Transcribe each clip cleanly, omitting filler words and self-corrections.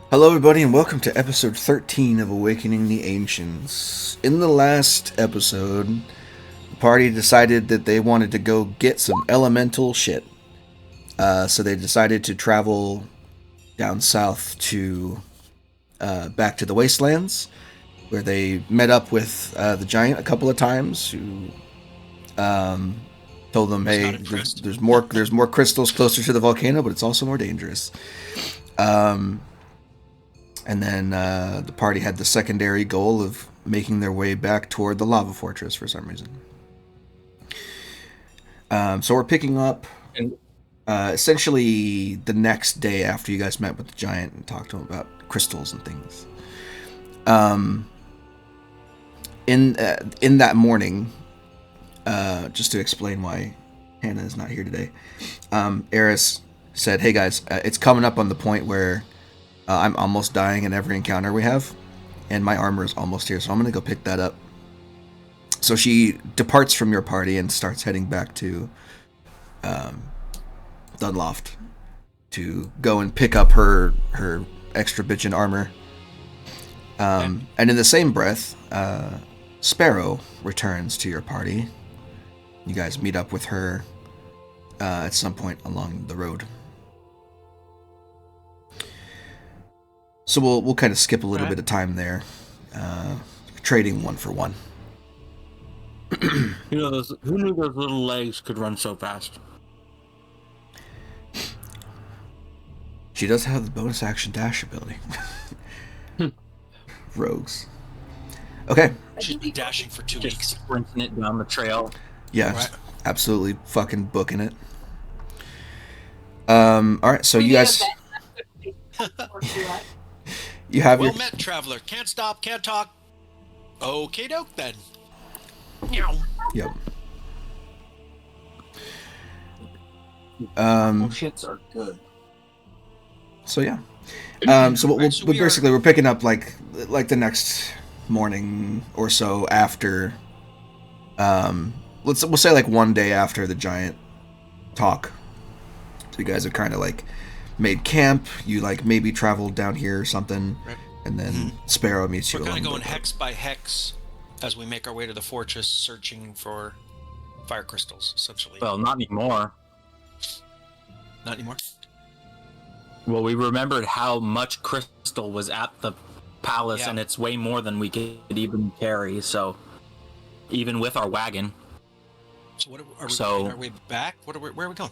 Hello, everybody, and welcome to episode 13 of Awakening the Ancients. In the last episode, the party decided that they wanted to go get some elemental shit. So they decided to travel down south to back to the Wastelands, where they met up with the giant a couple of times, who told them, "Hey, there's more crystals closer to the volcano, but it's also more dangerous." And then the party had the secondary goal of making their way back toward the lava fortress for some reason. So we're picking up essentially the next day after you guys met with the giant and talked to him about crystals and things. In that morning, just to explain why Hannah is not here today, Eris said, "Hey guys, it's coming up on the point where I'm almost dying in every encounter we have, and my armor is almost here, so I'm going to go pick that up." So she departs from your party and starts heading back to Dunloft to go and pick up her extra bitchin' armor. And in the same breath, Sparrow returns to your party. You guys meet up with her at some point along the road. So we'll kind of skip a little bit of time there, trading one for one. Who knew those little legs could run so fast? She does have the bonus action dash ability. Rogues. Okay. She's been dashing for 2 weeks. Just sprinting it down the trail. Yeah, right. Absolutely fucking booking it. All right, so you guys. You have well met, traveler. Can't stop, can't talk. Okay, doke then. Yep. Shits are good. So yeah. So we're picking up like the next morning or so after. We'll say like one day after the giant talk. So you guys have kind of like made camp. You like maybe traveled down here or something, right. And then Sparrow meets you. We're kind of going hex by hex as we make our way to the fortress, searching for fire crystals, essentially. Well, not anymore. Not anymore? Well, we remembered how much crystal was at the palace, and it's way more than we could even carry, so even with our wagon. So what are we on our way back? Where are we going?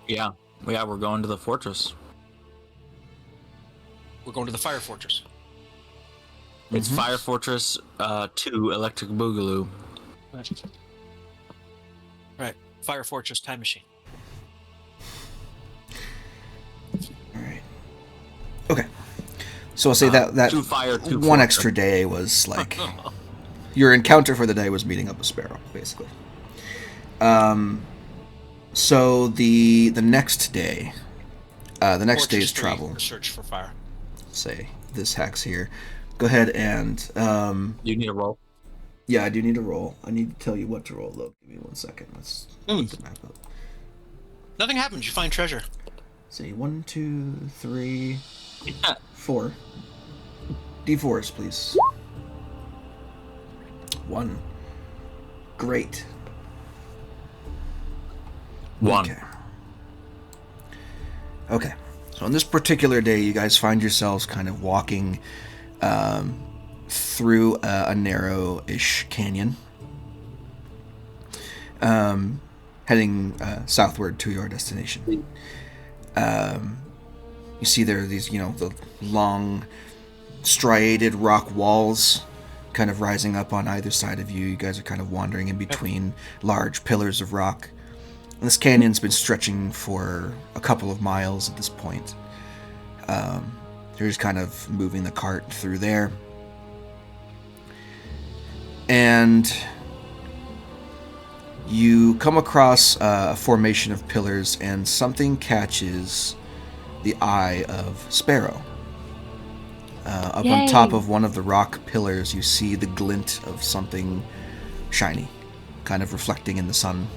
Yeah, we're going to the fortress. We're going to the fire fortress. It's Fire Fortress 2 Electric Boogaloo. Right. Fire Fortress Time Machine. Alright. Okay. So I'll say that one extra day was like... your encounter for the day was meeting up with Sparrow, basically. So the next day... the next Fortress day's travel... Search for fire. Say, this hex here... Go ahead and... you need a roll? Yeah, I do need a roll. I need to tell you what to roll, though. Give me 1 second. Let's put the map up. Nothing happens. You find treasure. See, 1, 2, 3, 4. D4s, please. 1. Great. 1. Okay. So on this particular day, you guys find yourselves kind of walking... through a narrow-ish canyon, heading southward to your destination. You see there are these, the long, striated rock walls kind of rising up on either side of you. You guys are kind of wandering in between large pillars of rock. And this canyon's been stretching for a couple of miles at this point. You're just kind of moving the cart through there. And you come across a formation of pillars, and something catches the eye of Sparrow. Up on top of one of the rock pillars, you see the glint of something shiny, kind of reflecting in the sun.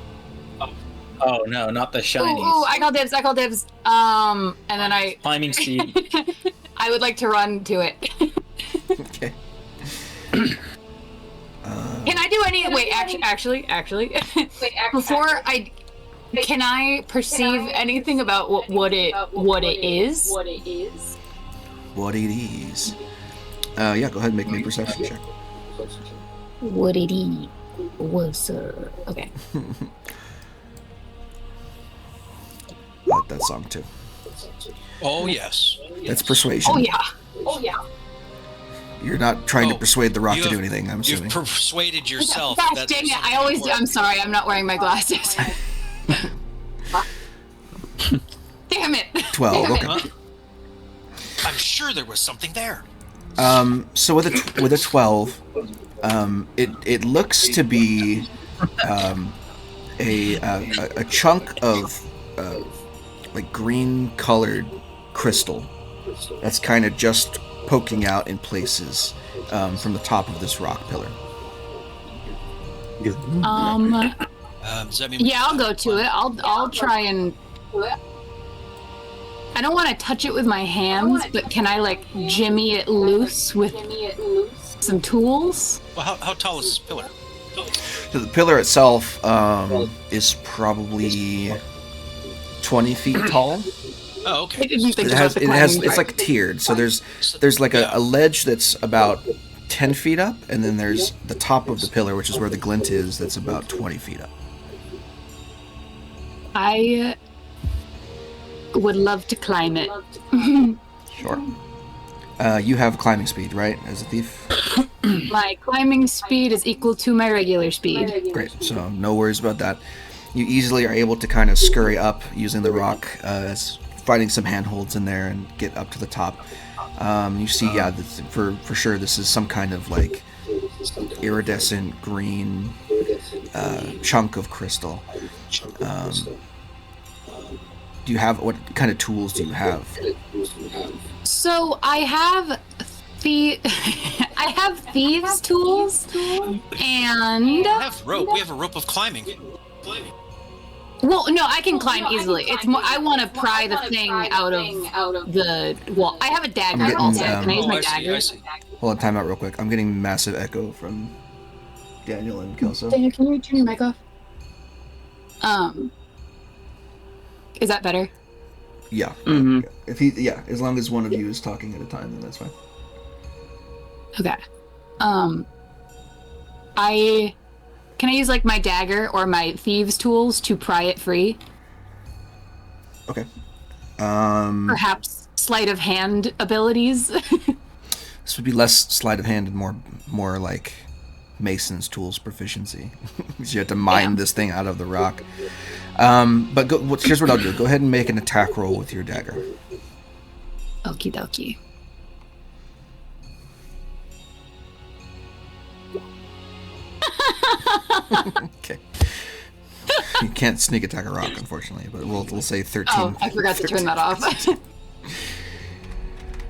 Oh no, not the shinies. Ooh, I call dibs. And then climbing speed. I would like to run to it. Okay. Can I do any? Wait, actually. Before I, can I perceive anything about what it is? What it is. Yeah, go ahead and make me a perception check. What it is? What's okay. I like that song too. Oh yes. That's persuasion. Oh yeah. You're not trying to Oh, persuade the rock you to do have- anything, I'm You've assuming. persuaded yourself. Gosh that dang there's it! I something always do. important. I'm sorry. I'm not wearing my glasses. Damn it! 12, Damn it. okay. I'm sure there was something there. So with a 12, it looks to be a chunk of like green colored crystal that's kind of just poking out in places from the top of this rock pillar. Does that mean? Yeah, I'll go to it. I'll try and. I don't want to touch it with my hands, but can I like jimmy it loose with some tools? Well, how tall is this pillar? So the pillar itself is probably 20 feet tall. Oh, I okay. didn't think It about has the it has climbing it's like part. tiered. So there's like a ledge that's about 10 feet up, and then there's the top of the pillar, which is where the glint is, that's about 20 feet up. I would love to climb it. Sure. You have climbing speed, right, as a thief? My climbing speed is equal to my regular speed. Great. So no worries about that. You easily are able to kind of scurry up using the rock, finding some handholds in there and get up to the top. You see, yeah, for sure, this is some kind of like iridescent green chunk of crystal. Do you have, what kind of tools do you have? So I have I have thieves' tools, and We have rope. We have a rope of climbing. well, no, I can climb easily. It's more I want to pry the thing out of the wall. I have a dagger getting, also. Can I use Oh, my I see. dagger? I see. Hold on, time out real quick. I'm getting massive echo from Daniel and Kelso. Daniel, can you turn your mic off? Is that better? Yeah. Mm-hmm. Yeah, as long as one of you is talking at a time, then that's fine. Okay. Can I use like my dagger or my thieves' tools to pry it free? Okay. Perhaps sleight of hand abilities. This would be less sleight of hand and more like Mason's tools proficiency. So you have to mine this thing out of the rock. But here's what I'll do. Go ahead and make an attack roll with your dagger. Okie dokie. Okay. You can't sneak attack a rock, unfortunately, but we'll say 13. Oh, I forgot to turn that off.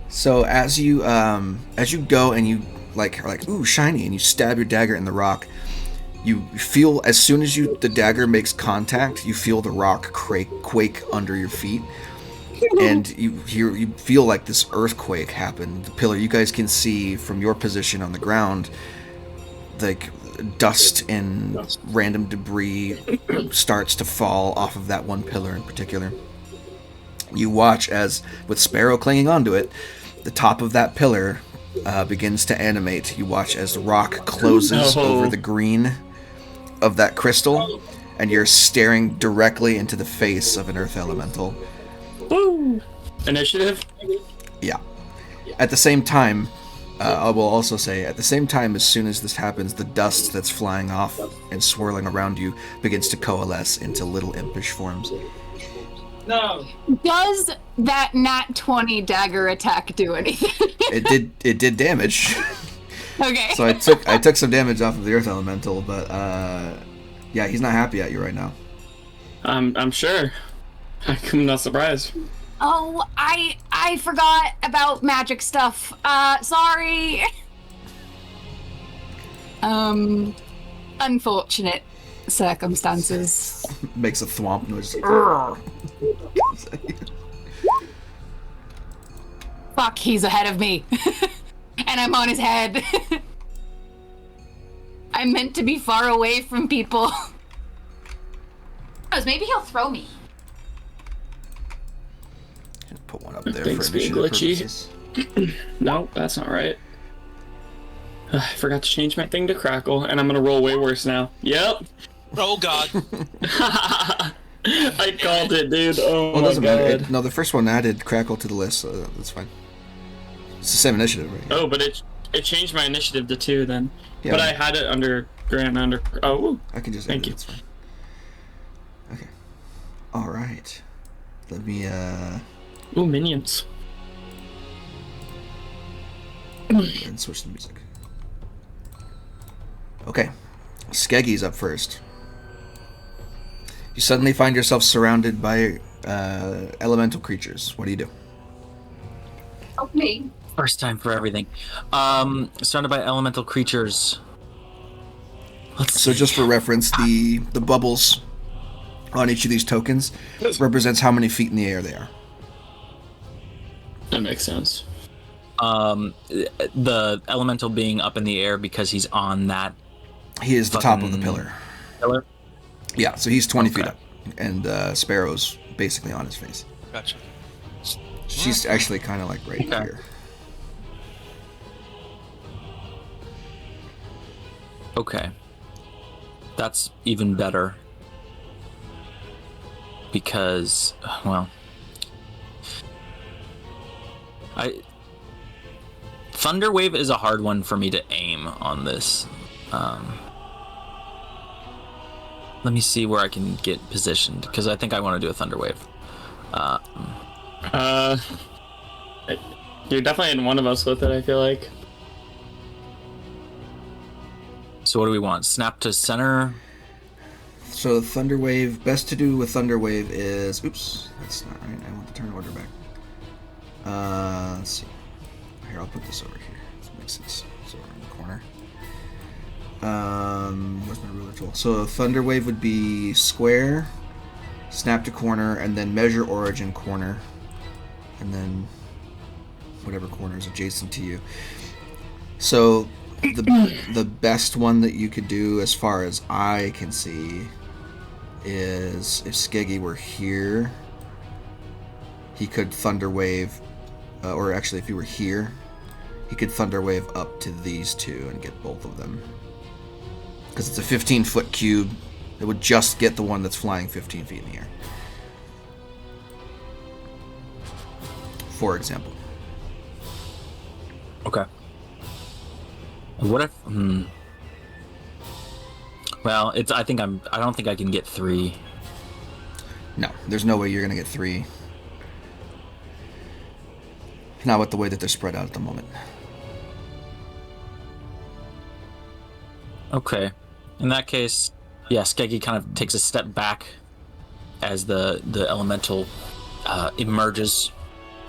So as you go and you are like, ooh, shiny, and you stab your dagger in the rock, you feel, as soon as the dagger makes contact, you feel the rock quake under your feet, and you feel like this earthquake happen. The pillar, you guys can see from your position on the ground, like dust and random debris starts to fall off of that one pillar in particular. You watch as, with Sparrow clinging onto it, the top of that pillar begins to animate. You watch as the rock closes over the green of that crystal, and you're staring directly into the face of an earth elemental. Woo! Initiative? Yeah. At the same time, I will also say, at the same time, as soon as this happens, the dust that's flying off and swirling around you begins to coalesce into little impish forms. No. Does that nat 20 dagger attack do anything? It did damage. Okay. So I took some damage off of the earth elemental, but yeah, he's not happy at you right now. I'm sure. I'm not surprised. Oh, I forgot about magic stuff. Sorry. Unfortunate circumstances. Makes a thwomp noise. fuck, he's ahead of me. And I'm on his head. I'm meant to be far away from people. Maybe he'll throw me. Put one up there Things for being initiative glitchy. purposes. No, that's not right. I forgot to change my thing to crackle, and I'm gonna roll way worse now. Yep. Oh God. I called it, dude. Oh Well, it my doesn't god. matter. No, the first one added Crackle to the list, so that's fine. It's the same initiative, right? Oh, but it changed my initiative to 2 then. Yeah. But I had it under Grant under. Oh. I can just Thank edit you. it, it's fine. Okay. Alright. Let me, Ooh, minions. and switch the music. Okay. Skeggy's up first. You suddenly find yourself surrounded by elemental creatures. What do you do? Help me. First time for everything. Surrounded by elemental creatures. So just for reference, the bubbles on each of these tokens represents how many feet in the air they are. That makes sense. The elemental being up in the air because he's on that He is the top of the pillar. pillar. Yeah, so he's 20 feet Okay. up. And Sparrow's basically on his face. Gotcha. She's actually kind of like right Okay. here. Okay. That's even better. Because, well... Thunderwave is a hard one for me to aim on this. Let me see where I can get positioned, because I think I want to do a Thunderwave. You're definitely in one of us with it, I feel like. So what do we want? Snap to center? So Thunderwave, best to do with Thunderwave is... Oops, that's not right. I want the turn order back. Let's see. Here, I'll put this over here. This makes sense. It's over in the corner. Where's my ruler tool? So Thunderwave would be square, snap to corner, and then measure origin corner, and then whatever corner is adjacent to you. So the best one that you could do, as far as I can see, is if Skeggy were here, he could Thunderwave, or actually if he were here, he could Thunderwave up to these two and get both of them. Because it's a 15-foot cube, it would just get the one that's flying 15 feet in the air. For example. Okay. What if... Well, it's. I don't think I can get 3. No, there's no way you're going to get 3. Not with the way that they're spread out at the moment. Okay. In that case, yeah, Skeggy kind of takes a step back as the elemental emerges,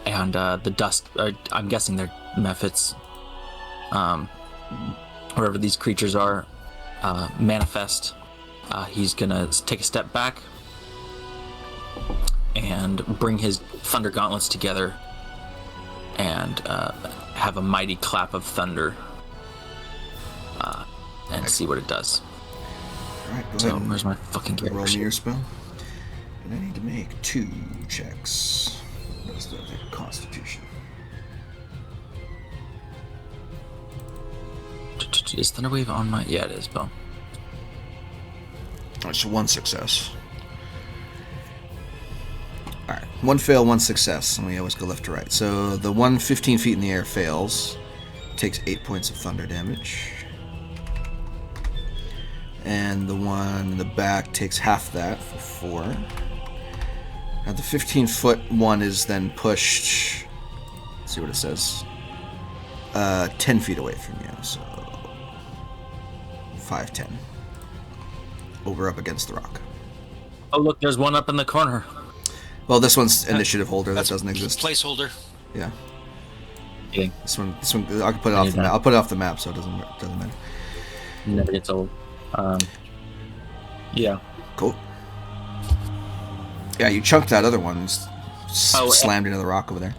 and the dust. I'm guessing they're mephits. Wherever these creatures are, manifest. He's gonna take a step back and bring his thunder gauntlets together and have a mighty clap of thunder and see what it does. Alright, go So, ahead and where's my fucking roll character me sheet? your spell. And I need to make 2 checks. That's the Constitution. Is Thunderwave on my... Yeah, it is, Bo. It's 1 success. Alright, 1 fail, 1 success. And we always go left to right. So the one 15 feet in the air fails. Takes 8 points of thunder damage. And the one in the back takes half that for 4. Now the 15-foot one is then pushed... Let's see what it says. 10 feet away from you, so... 5, 10. Over up against the rock. Oh, look, there's one up in the corner. Well, this one's initiative holder. That doesn't exist. Placeholder. Yeah. Kidding. This one. I can put it off the map. I'll put it off the map, so it doesn't matter. Never gets old. Yeah. Cool. Yeah, you chunked that other one. Oh, Slammed into the rock over there.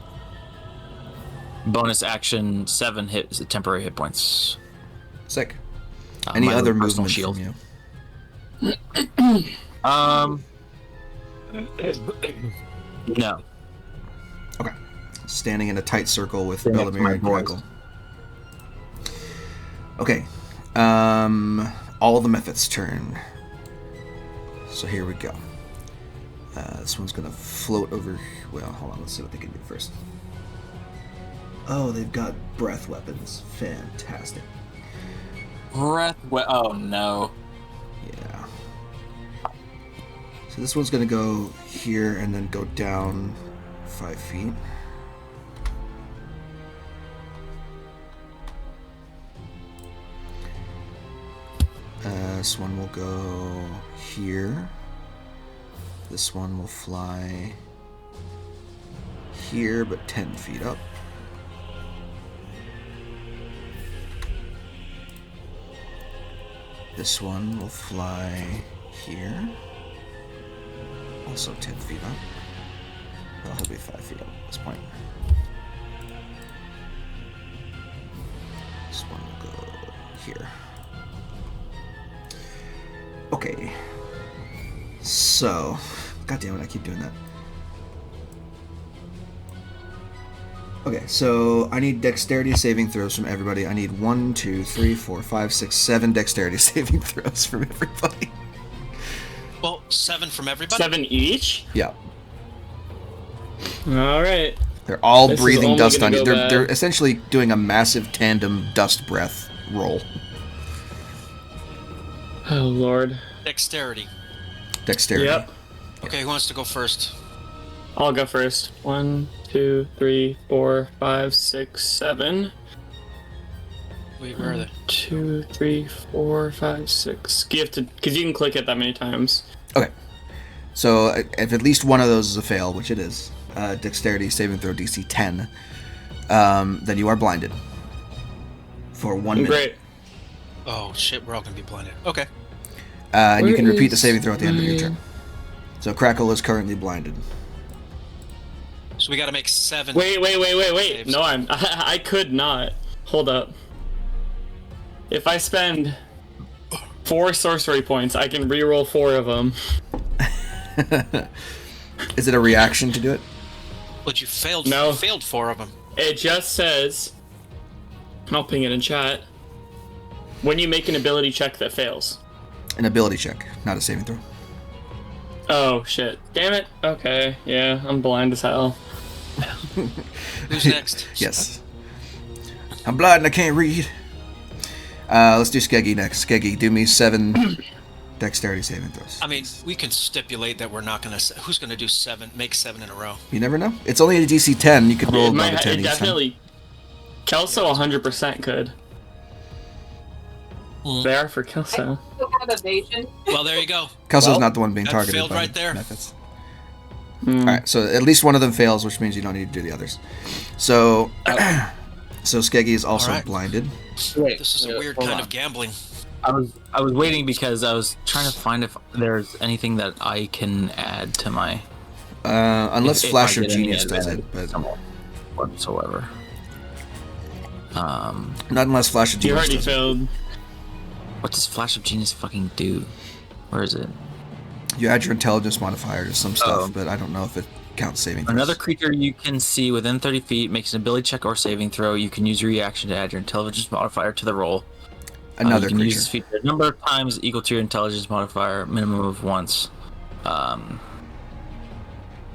Bonus action 7 temporary hit points. Sick. Any My other personal movement shield. from you? No. Okay. Standing in a tight circle with Stand next to Bellamere my and boys. Crackle. Okay. All the Mephits' turn. So here we go. This one's gonna float over. Well, hold on. Let's see what they can do first. Oh, they've got breath weapons. Fantastic. Oh no. Yeah. So this one's gonna go here and then go down 5 feet. This one will go here. This one will fly here, but 10 feet up. This one will fly here. Also 10 feet up. Well, he'll be 5 feet up at this point. This one will go here. Okay. So, god damn it, I keep doing that. Okay, so I need dexterity saving throws from everybody. I need 1, 2, 3, 4, 5, 6, 7 dexterity saving throws from everybody. Well, 7 from everybody. 7 each? Yeah. Alright. They're all This is breathing only dust gonna on you. go They're bad. essentially doing a massive tandem dust breath roll. Oh, Lord. Dexterity. Dexterity. Yep. Okay, who wants to go first? I'll go first. 1, 2, 3, 4, 5, 6, 7. Wait, where are they? 2, 3, 4, 5, 6. You have to, because you can click it that many times. Okay. So if at least one of those is a fail, which it is, dexterity saving throw DC 10, then you are blinded for 1 minute. Great. Oh shit, we're all gonna be blinded. Okay. And you Where can repeat the is saving throw at the end of your my- turn. So Crackle is currently blinded. So we gotta make 7. Wait. Saves. No, I could not. Hold up. If I spend 4 sorcery points, I can reroll 4 of them. Is it a reaction to do it? But you failed. No. You failed 4 of them. It just says, I'll ping it in chat, when you make an ability check that fails. An ability check, not a saving throw. Oh, shit. Damn it. Okay, yeah, I'm blind as hell. Who's next? Yes. I'm blind and I can't read. Let's do Skeggy next. Skeggy, do me 7 dexterity saving throws. I mean, we can stipulate that we're not gonna. Who's gonna do 7? Make 7 in a row. You never know. It's only a DC 10. You could roll It, above a 10 it each time. definitely... Kelso 100% could. Mm. They are for Kelso. Still have evasion. Well, there you go. Kelso's Well, not the one being that targeted failed by right the there. methods. Hmm. Alright, so at least one of them fails, which means you don't need to do the others. So, so Skeggy is also Alright. blinded. Wait, This is a weird hold kind on. of gambling. I was waiting because I was trying to find if there's anything that I can add to my Unless if Flash I of get any Genius does it, advantage but whatsoever. not unless Flash of You Genius already does it. failed. What does Flash of Genius fucking do? Where is it? You add your intelligence modifier to some stuff, Oh. but I don't know if it counts saving throws. Another creature you can see within 30 feet makes an ability check or saving throw. You can use your reaction to add your intelligence modifier to the roll. Another you can creature. use this feature a number of times equal to your intelligence modifier, minimum of once.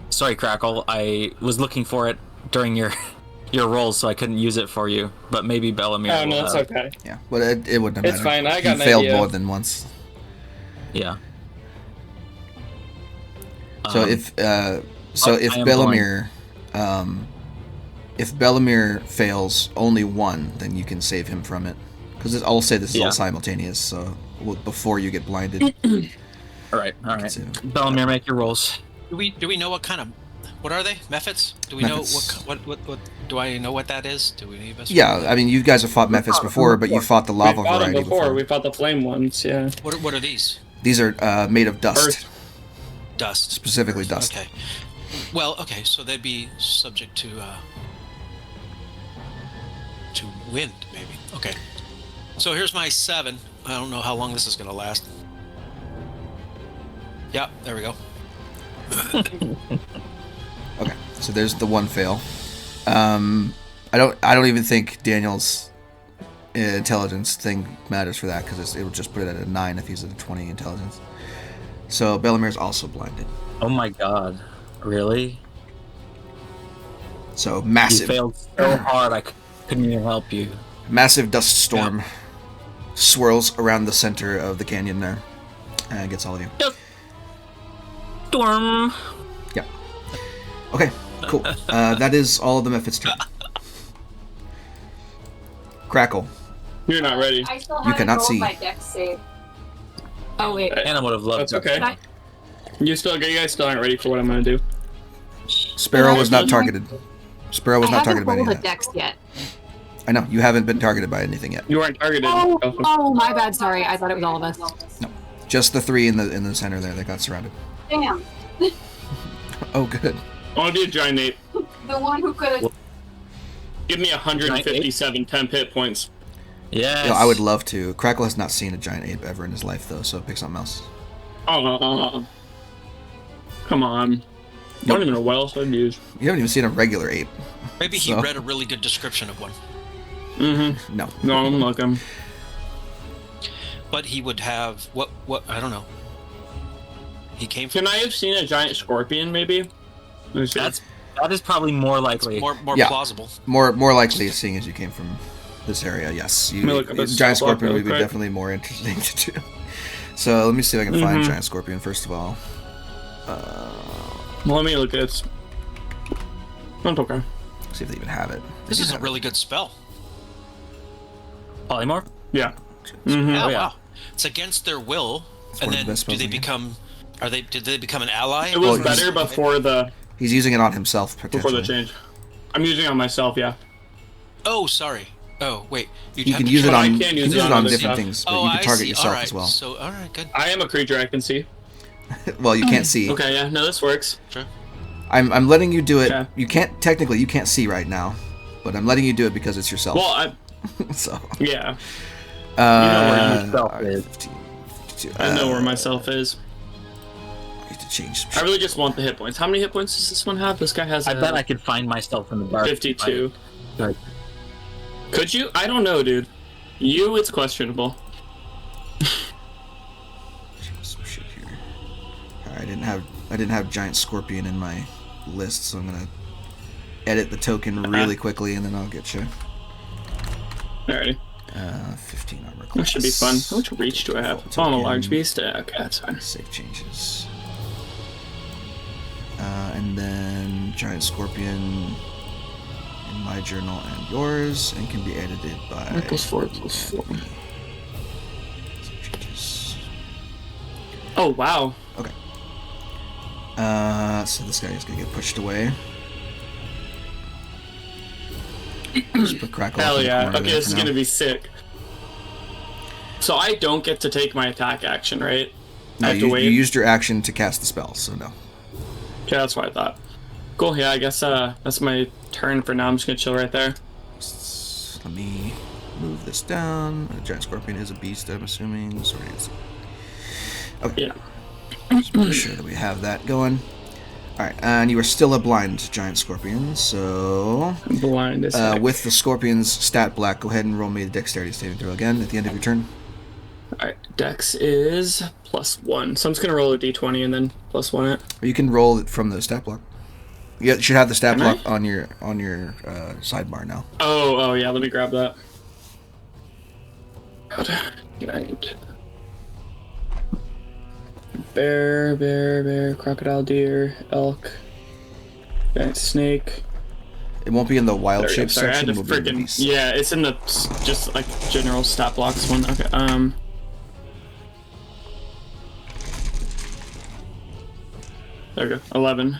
Sorry, Crackle. I was looking for it during your rolls, so I couldn't use it for you. But maybe Bellamere Oh, no, will it's have- okay. Yeah, but it wouldn't have It's mattered. fine, I got He an failed idea. more than once. Yeah. So if Bellamere, if Bellamere fails only 1, then you can save him from it. Because I'll say this is Yeah. all simultaneous. So before you get blinded, All right. save him. Bellamere, make your rolls. Do we know what kind of? What are they? Methods? Do we know Methods. what? Do I know what that is? Do we need this? Yeah, I mean, you guys have fought Mephits before, but you fought the lava we fought them variety before. We fought the flame ones, yeah. What are these? These are made of dust, Earth. Dust. specifically dust. Okay. Well, okay, so they'd be subject to to wind, maybe. Okay. So here's my 7. I don't know how long this is going to last. Yeah, there we go. Okay, so there's the one fail. I don't even think Daniel's intelligence thing matters for that because it would just put it at a 9 if he's at a 20 intelligence. So Belamir's also blinded. Oh my god. Really? So You massive, failed so hard I couldn't even help you. massive dust storm swirls around the center of the canyon there and gets all of you. Storm. Yeah. Okay, cool. That is all of the Mephit's turn. Crackle. You're not ready. I still You haven't cannot rolled see. my dex save. Oh wait. Anna would have loved That's to. okay. You guys still aren't ready for what I'm gonna do. Sparrow was not targeted. Sparrow was I not haven't targeted by rolled a anything. dex yet. I know, you haven't been targeted by anything yet. You weren't targeted. Oh, my bad. Sorry, I thought it was all of us. No. Just the 3 in the center there that got surrounded. Damn. Oh, good. I want to be a giant ape. The one who could have. Give me 157 temp hit points. Yes. You know, I would love to. Crackle has not seen a giant ape ever in his life, though, so pick something else. Oh, come on. I don't even know what else I'd use. You haven't even seen a regular ape. Maybe he So- read a really good description of one. Mm-hmm. No. No, I'm looking. But he would have what I don't know. He came from Can I have seen a giant scorpion, maybe? Let me see. That is probably more likely. more Yeah. plausible. More likely, seeing as you came from this area, yes. Let me look up this Giant spell block Scorpion real would be quick. definitely more interesting to do. So let me see if I can find Giant Scorpion first of all. Well, let me look at it. That's okay. See if they even have it. This is a really good spell. Polymorph? Yeah. Yeah, Oh, yeah. wow. It's against their will, one and of the then best do spells they in the game. become? Did they become an ally? It was Well, better before the He's using it on himself, potentially. change. I'm using it on myself, yeah. Oh, sorry. Oh, wait. You have can to use it try- I on, can you can use use it it on on other different stuff. things, but Oh, you can I target see. yourself Alright. as well. So, all right, good. I am a creature, I can see. Well, you can't see. Okay, yeah, no, this works. Sure. I'm letting you do it. Okay. You can't see right now, but I'm letting you do it because it's yourself. Well, So. yeah, know where Uh, yourself alright, is. 15, 52, I know where myself is. I need to change some I shit. really just want the hit points. How many hit points does this one have? This guy has I bet I could find myself in the dark. 52. Like, Could you? I don't know, dude. It's questionable. Some shit here. I didn't have giant scorpion in my list, so I'm gonna edit the token really quickly, and then I'll get you. Alrighty. 15 armor class. That should be fun. How much reach do I have? Oh, I'm a large beast? Okay, that's fine. Save changes. And then giant scorpion in my journal and yours, and can be edited by. +4. Save changes. Oh, wow. Okay. So this guy is gonna get pushed away. Just put Crackle up Hell in the yeah. corner Okay, there this for is now. gonna be sick. So I don't get to take my attack action, right? No, I have to you wait. used your action to cast the spell, so no. Okay, that's what I thought. Cool, yeah, I guess that's my turn for now. I'm just gonna chill right there. Let me move this down. A giant scorpion is a beast, I'm assuming. So it is. Okay. Yeah. Just make sure that we have that going. Alright, and you are still a blind giant scorpion, so. I'm blind as heck. With the scorpion's stat black, go ahead and roll me the dexterity saving throw again at the end of your turn. Alright, dex is +1. So I'm just gonna roll a d20 and then +1 it. Or you can roll it from the stat block. You should have the stat Can block I? on your sidebar now. Oh yeah, let me grab that. Right. Bear, crocodile, deer, elk, giant snake. It won't be in the wild There we go. shape Sorry, I had section. to It will be in the freaking beast. yeah. It's in the just like general stat blocks one. Okay. There we go. 11.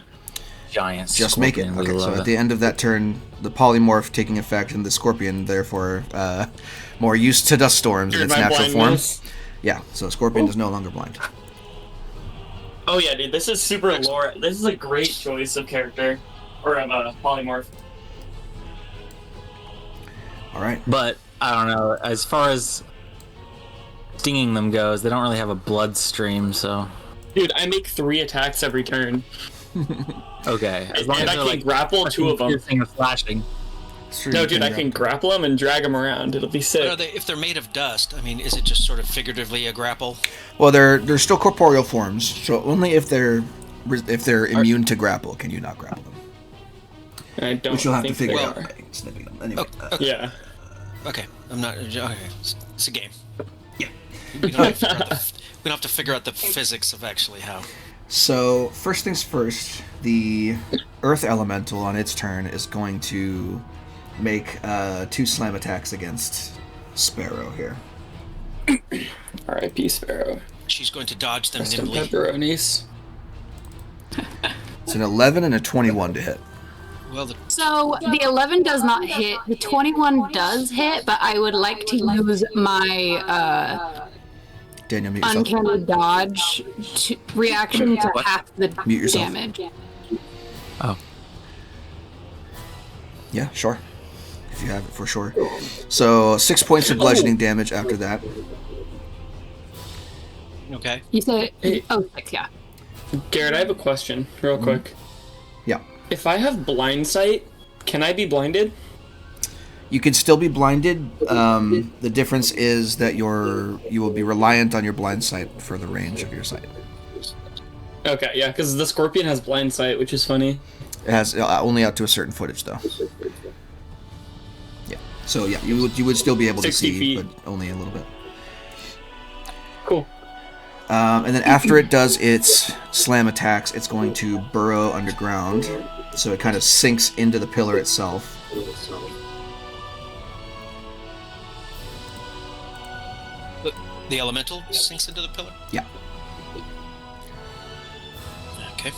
giants. Just make it. Scorpion, we Okay, so love at the end of that turn, the polymorph taking effect, and the scorpion, therefore, more used to dust storms in Cured its my natural blindness. form. Yeah, so scorpion is no longer blind. Oh yeah, dude. This is super lore. This is a great choice of character or of a polymorph. All right. But I don't know. As far as stinging them goes, they don't really have a bloodstream, so. Dude, I make 3 attacks every turn. Okay. As long And as I they're, can like, grapple 2 of them. piercing or flashing. Sure, No, you dude, I can grapple them and drag them around. It'll be But sick. are they, if they're made of dust, I mean, is it just sort of figuratively a grapple? Well, they're still corporeal forms, so only if they're immune to grapple can you not grapple them. I don't Which you'll have to think figure they out are. by snipping them. Anyway. Yeah. Okay, I'm not. Okay, it's a game. Yeah. We don't have to figure out the physics of actually how. So, first things first, the Earth Elemental on its turn is going to make 2 slam attacks against Sparrow here. R.I.P. Sparrow. She's going to dodge them Rest in nimbly. pepperonis. It's an 11 and a 21 to hit. Well, So the 11 does not hit. The 21 does hit, but I would like to use my Daniel, mute yourself. uncanny dodge reaction to half the Mute yourself. damage. Oh. Yeah, sure. If you have it, for sure. So, 6 points of bludgeoning damage after that. okay. You said 6, yeah. Garrett, I have a question, real quick. Yeah. If I have blind sight, can I be blinded? You can still be blinded. The difference is that you will be reliant on your blind sight for the range of your sight. Okay, yeah, because the scorpion has blind sight, which is funny. It has only out to a certain footage, though. Yeah. So yeah, you would still be able to 60 see, feet. but only a little bit. Cool. And then after it does its slam attacks, it's going to burrow underground, so it kind of sinks into the pillar itself. The elemental sinks into the pillar. Yeah. Okay.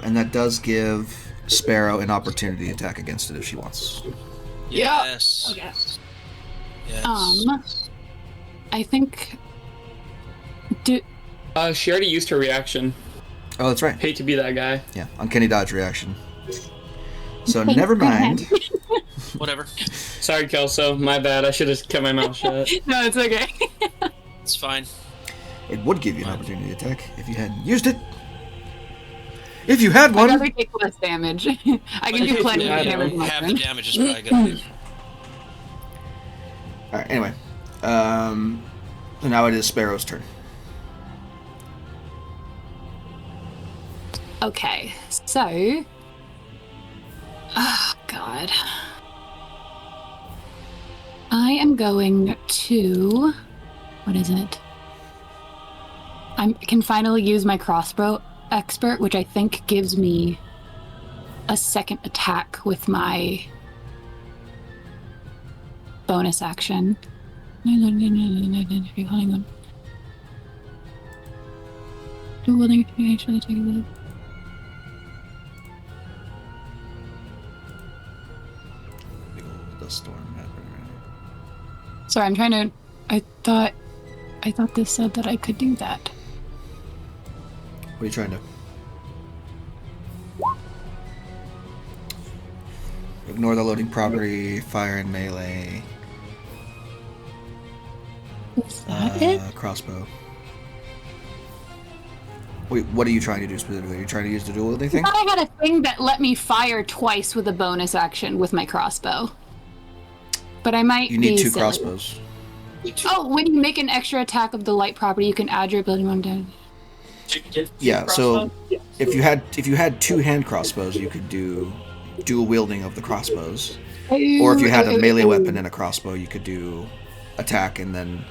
And that does give Sparrow an opportunity attack against it if she wants. Yes. Okay. Yes. I think. She already used her reaction. Oh, that's right. Hate to be that guy. Yeah, uncanny dodge reaction. So never mind. Whatever. Sorry, Kelso. My bad. I should have kept my mouth shut. No, it's okay. It's fine. It would give you an opportunity attack if you hadn't used it. If you had I'd one. rather take less damage. I can do plenty Yeah, of damage. with my Half the friend. damage is probably gonna do. All right. Anyway, so now it is Sparrow's turn. Okay, so. Oh, God. I am going to. What is it? I can finally use my crossbow expert, which I think gives me a second attack with my bonus action. Hang on. Do actually take a look. Big old dust storm happening. Sorry, I'm trying to. I thought this said that I could do that. What are you trying to? Ignore the loading property, fire and melee. Is that it? Crossbow. Wait, what are you trying to do specifically? Are you trying to use the dual wielding I thing? thought I had a thing that let me fire twice with a bonus action with my crossbow. But I might You need be 2 silly. crossbows. Oh, when you make an extra attack of the light property, you can add your ability one down. Yeah, so if you had 2 hand crossbows, you could do dual wielding of the crossbows. Or if you had a melee weapon and a crossbow, you could do attack and then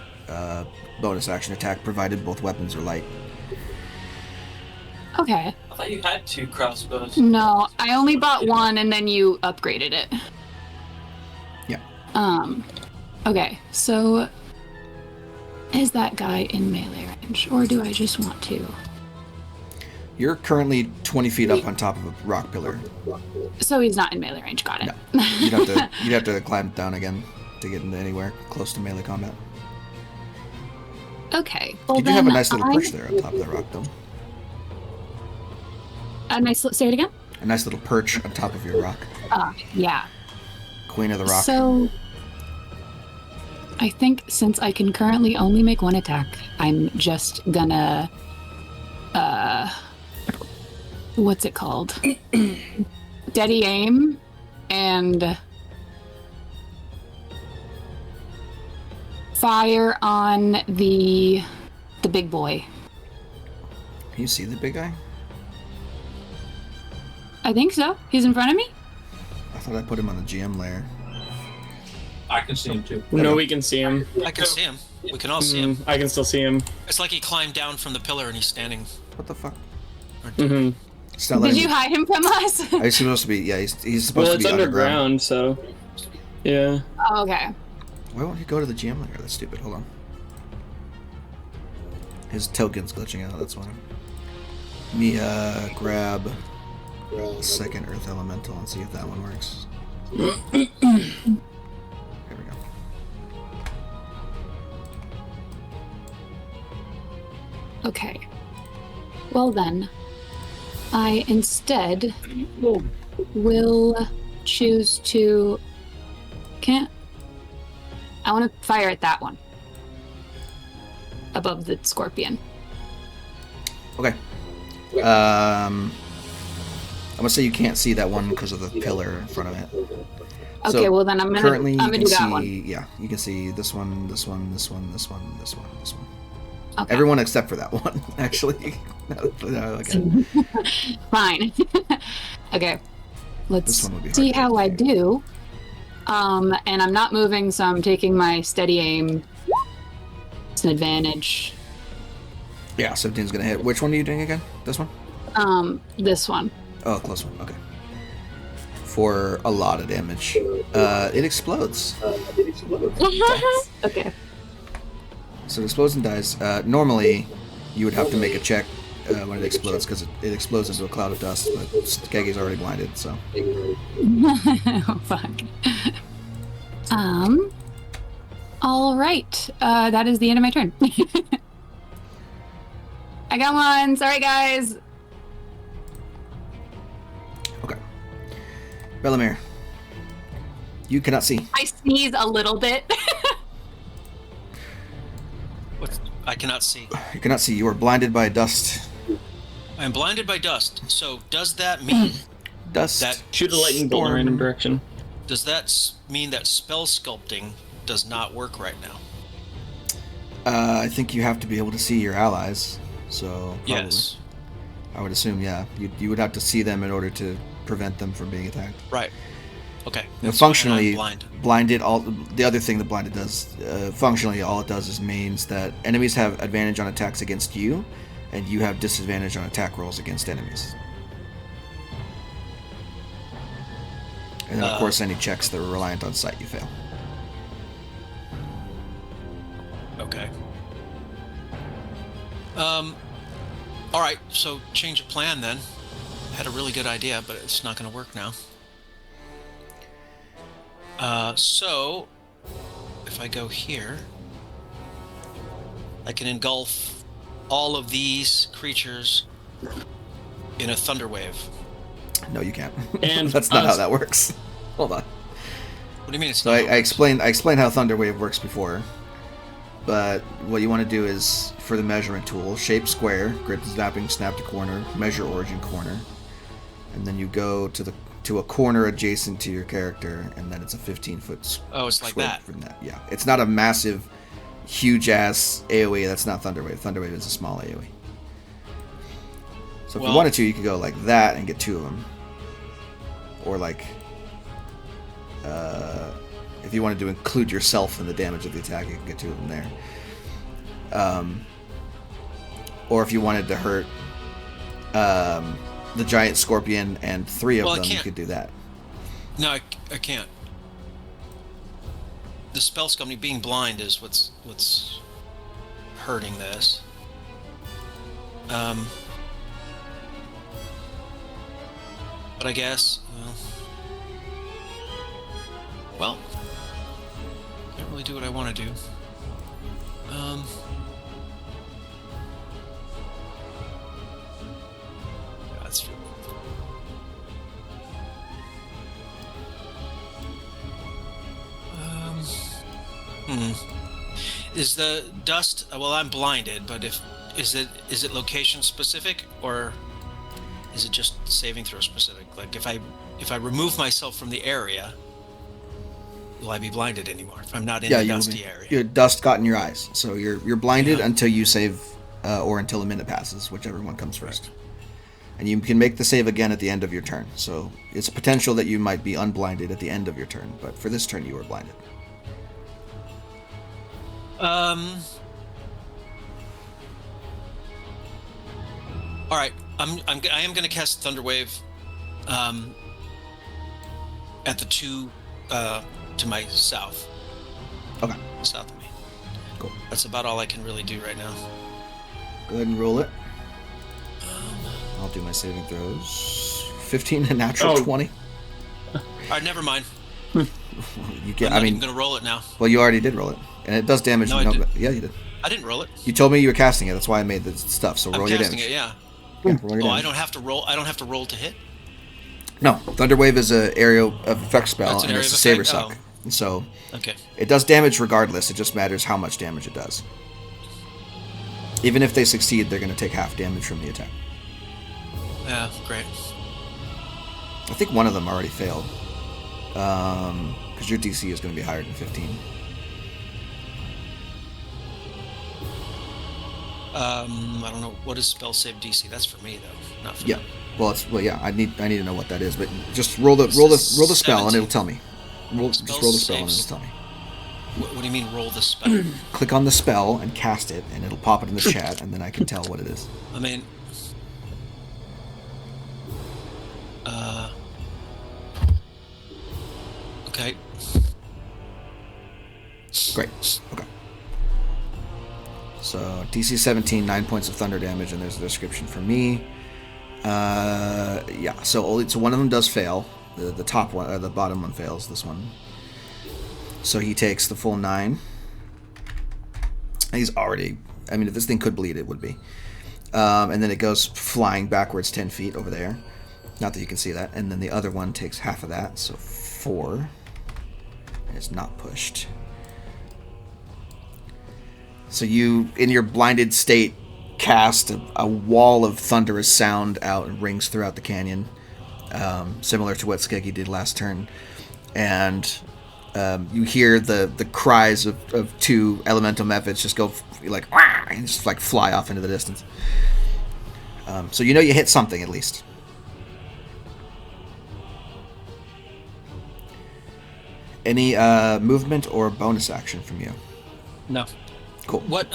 bonus action attack, provided both weapons are light. Okay. I thought you had 2 crossbows. No, I only bought one and then you upgraded it. Yeah. Okay, so is that guy in melee range, or do I just want to? You're currently 20 feet up on top of a rock pillar. So he's not in melee range. Got it. No. You'd have to climb down again to get into anywhere close to melee combat. Okay. Well, You do have a then nice little I- perch there on top of the rock, though. A nice. Say it again. A nice little perch on top of your rock. Yeah. Queen of the rock. So, I think since I can currently only make one attack, I'm just gonna, what's it called? Steady aim and fire on the big boy. Can you see the big guy? I think so. He's in front of me? I thought I put him on the GM layer. I can see him too. No, we can see him. I can see him. We can all see him. I can still see him. It's like he climbed down from the pillar and he's standing. What the fuck? Mm-hmm. It's not Did letting you me- hide him from us? He's supposed to be. Yeah, he's supposed Well, to it's be underground, so yeah. Oh, okay. Why won't he go to the GM layer? That's stupid. Hold on. His token's glitching out. That's why. Let me grab the second Earth Elemental and see if that one works. There we go. Okay. Well then, I instead will choose to... I want to fire at that one. Above the scorpion. Okay. I'm gonna say you can't see that one because of the pillar in front of it. Okay, So well then I'm currently gonna you do can that see, one. yeah, you can see this one, this one, this one, this one, this one, this one. Okay. Everyone except for that one, actually. Okay. Fine. Okay. This Let's one would be hard see to how I do. do. And I'm not moving, so I'm taking my steady aim. It's an advantage. Yeah, 17's gonna hit. Which one are you doing again? This one? This one. Oh, close one. Okay. For a lot of damage. It explodes. Okay. So it explodes and dies. Normally, you would have to make a check when it explodes because it explodes into a cloud of dust, but Skeggy's already blinded, so. Oh, fuck. All right. That is the end of my turn. I got one. Sorry, guys. Okay. Bellamere. You cannot see. I sneeze a little bit. What? I cannot see. You cannot see. You are blinded by dust. I am blinded by dust. So does that mean Dust. that Shoot a lightning bolt in a random direction. does that mean that spell sculpting does not work right now? I think you have to be able to see your allies. So probably. Yes. I would assume, yeah. You would have to see them in order to prevent them from being attacked. Right. Okay. Now, That's why I'm functionally, blind. blinded. All the other thing that blinded does, functionally, all it does is means that enemies have advantage on attacks against you, and you have disadvantage on attack rolls against enemies. And then, of course, any checks that are reliant on sight, you fail. Okay. All right. So change of plan then. Had a really good idea, but it's not going to work now. So if I go here, I can engulf all of these creatures in a thunder wave. No, you can't. And That's not us. how that works. Hold on. What do you mean? It's So not I how it works? explained how Thunderwave works before, but what you want to do is for the measurement tool, shape square, grid snapping, snap to corner, measure origin corner, and then you go to a corner adjacent to your character, and then it's a 15-foot. Oh, it's like that. From that. Yeah, it's not a massive, huge ass AOE. That's not Thunderwave. Thunderwave is a small AOE. So if you Well- wanted to, you could go like that and get two of them, or like. If you wanted to include yourself in the damage of the attack, you can get two of them there. Or if you wanted to hurt the giant scorpion and three of Well, I them, you can't. could do that. No, I can't. The spell sculpting, being blind, is what's hurting this. But I guess, well, can't really do what I want to do. That's Is the dust? Well, I'm blinded, but is it location specific, or is it just saving throw specific? Like if I remove myself from the area, will I be blinded anymore if I'm not in the dusty area? Your dust got in your eyes, so you're blinded until you save, or until a minute passes, whichever one comes first. Right. And you can make the save again at the end of your turn. So it's a potential that you might be unblinded at the end of your turn, but for this turn you were blinded. All right. I am going to cast Thunderwave, at the two, to my south. Okay. South of me. Cool. That's about all I can really do right now. Go ahead and roll it. I'll do my saving throws. 15 and natural 20. All right, never mind. You get. I'm going to roll it now. Well, you already did roll it, and it does damage. No, I did. Yeah, you did. I didn't roll it. You told me you were casting it. That's why I made the stuff. So roll your damage. I'm casting it, yeah. Roll your damage. I don't have to roll. I don't have to roll to hit. No, Thunderwave is an area of effect spell, and it's a saber effect? suck. And so Okay. it does damage regardless. It just matters how much damage it does. Even if they succeed, they're going to take half damage from the attack. Yeah, great. I think one of them already failed. Because your DC is going to be higher than 15. I don't know. What is spell save DC? That's for me though, not for them. Well, I need to know what that is, but just roll the spell and it'll tell me. Just roll the spell and it'll tell me. What do you mean roll the spell? Click on the spell and cast it, and it'll pop it in the chat, and then I can tell what it is. I mean, okay. Great. Okay. So DC 17, 9 points of thunder damage, and there's a description for me. Yeah. So one of them does fail. The top one, or the bottom one fails. This one. So he takes the full 9. He's already. I mean, if this thing could bleed, it would be. And then it goes flying backwards 10 feet over there. Not that you can see that. And then the other one takes half of that, so 4. And it's not pushed. So you, in your blinded state, cast a wall of thunderous sound out and rings throughout the canyon, similar to what Skeggy did last turn. And you hear the cries of two elemental methods just go like, wah, and just like fly off into the distance. So you know you hit something at least. Any movement or bonus action from you? No. Cool. What?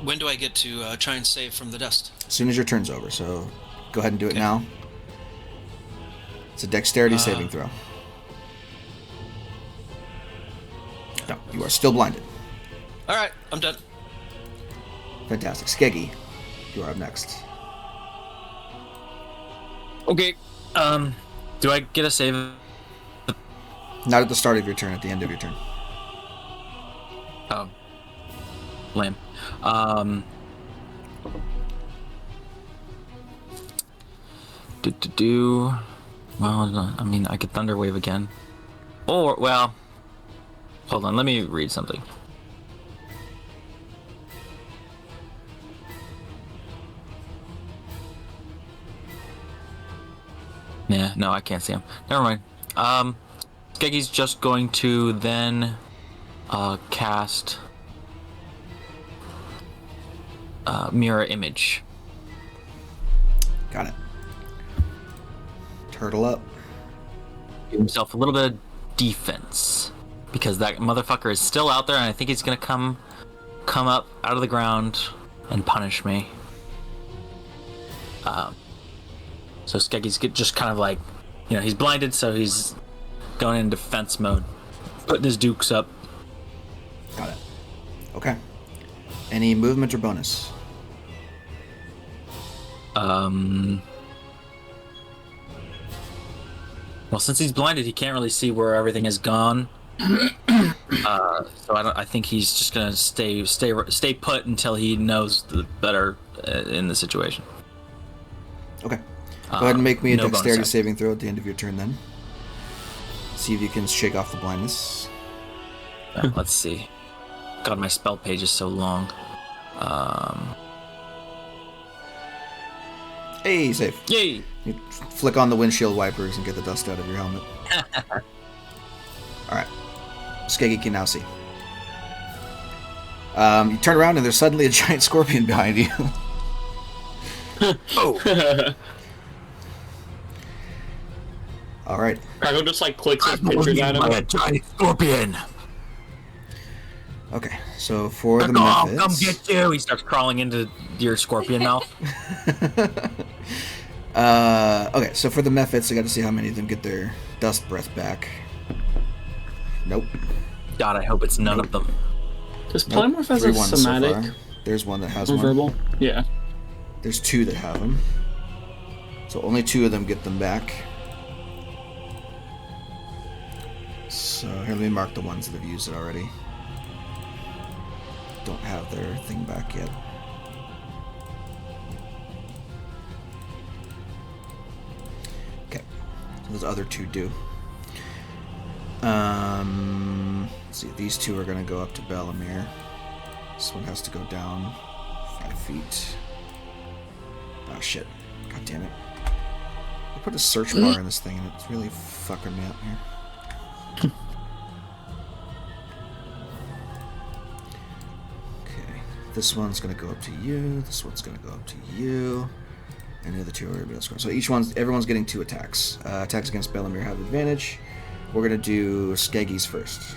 When do I get to try and save from the dust? As soon as your turn's over. So go ahead and do it now. It's a dexterity saving throw. No, you are still blinded. All right, I'm done. Fantastic. Skeggy, you are up next. Okay. Do I get a save? Not at the start of your turn, at the end of your turn. Oh. Lame. Well, I mean, I could Thunder Wave again. Or, well... Hold on, let me read something. Yeah, no, I can't see him. Never mind. Skeggy's just going to then cast Mirror Image. Got it. Turtle up. Give himself a little bit of defense. Because that motherfucker is still out there, and I think he's gonna come up out of the ground and punish me. So Skeggy's just kind of like, he's blinded, so he's going in defense mode, putting his dukes up. Got it. Okay. Any movement or bonus? Well, since he's blinded, he can't really see where everything has gone. So I think he's just gonna stay put until he knows the better in the situation. Okay. Go ahead and make me a no dexterity saving throw at the end of your turn then. See if you can shake off the blindness. Let's see. God, my spell page is so long. Hey, safe. Yay! You flick on the windshield wipers and get the dust out of your helmet. Alright. Skeggy can now see. You turn around and there's suddenly a giant scorpion behind you. Oh! Alright. Crackle just like clicks his pictures at him. A giant scorpion! Okay, so for the Come methods... get you! He starts crawling into your scorpion mouth. Okay, so for the methods, I got to see how many of them get their dust breath back. Nope. God, I hope it's none of them. Does polymorph has a 3 ones so somatic far. There's one that has or one. verbal? Yeah. There's 2 that have them. So only 2 of them get them back. So here, let me mark the ones that have used it already. Don't have their thing back yet. Okay, so those other 2 do. Let's see, these 2 are going to go up to Bellamere. This one has to go down 5 feet. Oh shit, god damn it. I put a search bar in this thing and it's really fucking me up here. This one's going to go up to you. This one's going to go up to you. And the other 2 are going to be able to score. So everyone's getting 2 attacks. Attacks against Bellamere have advantage. We're going to do Skeggy's first.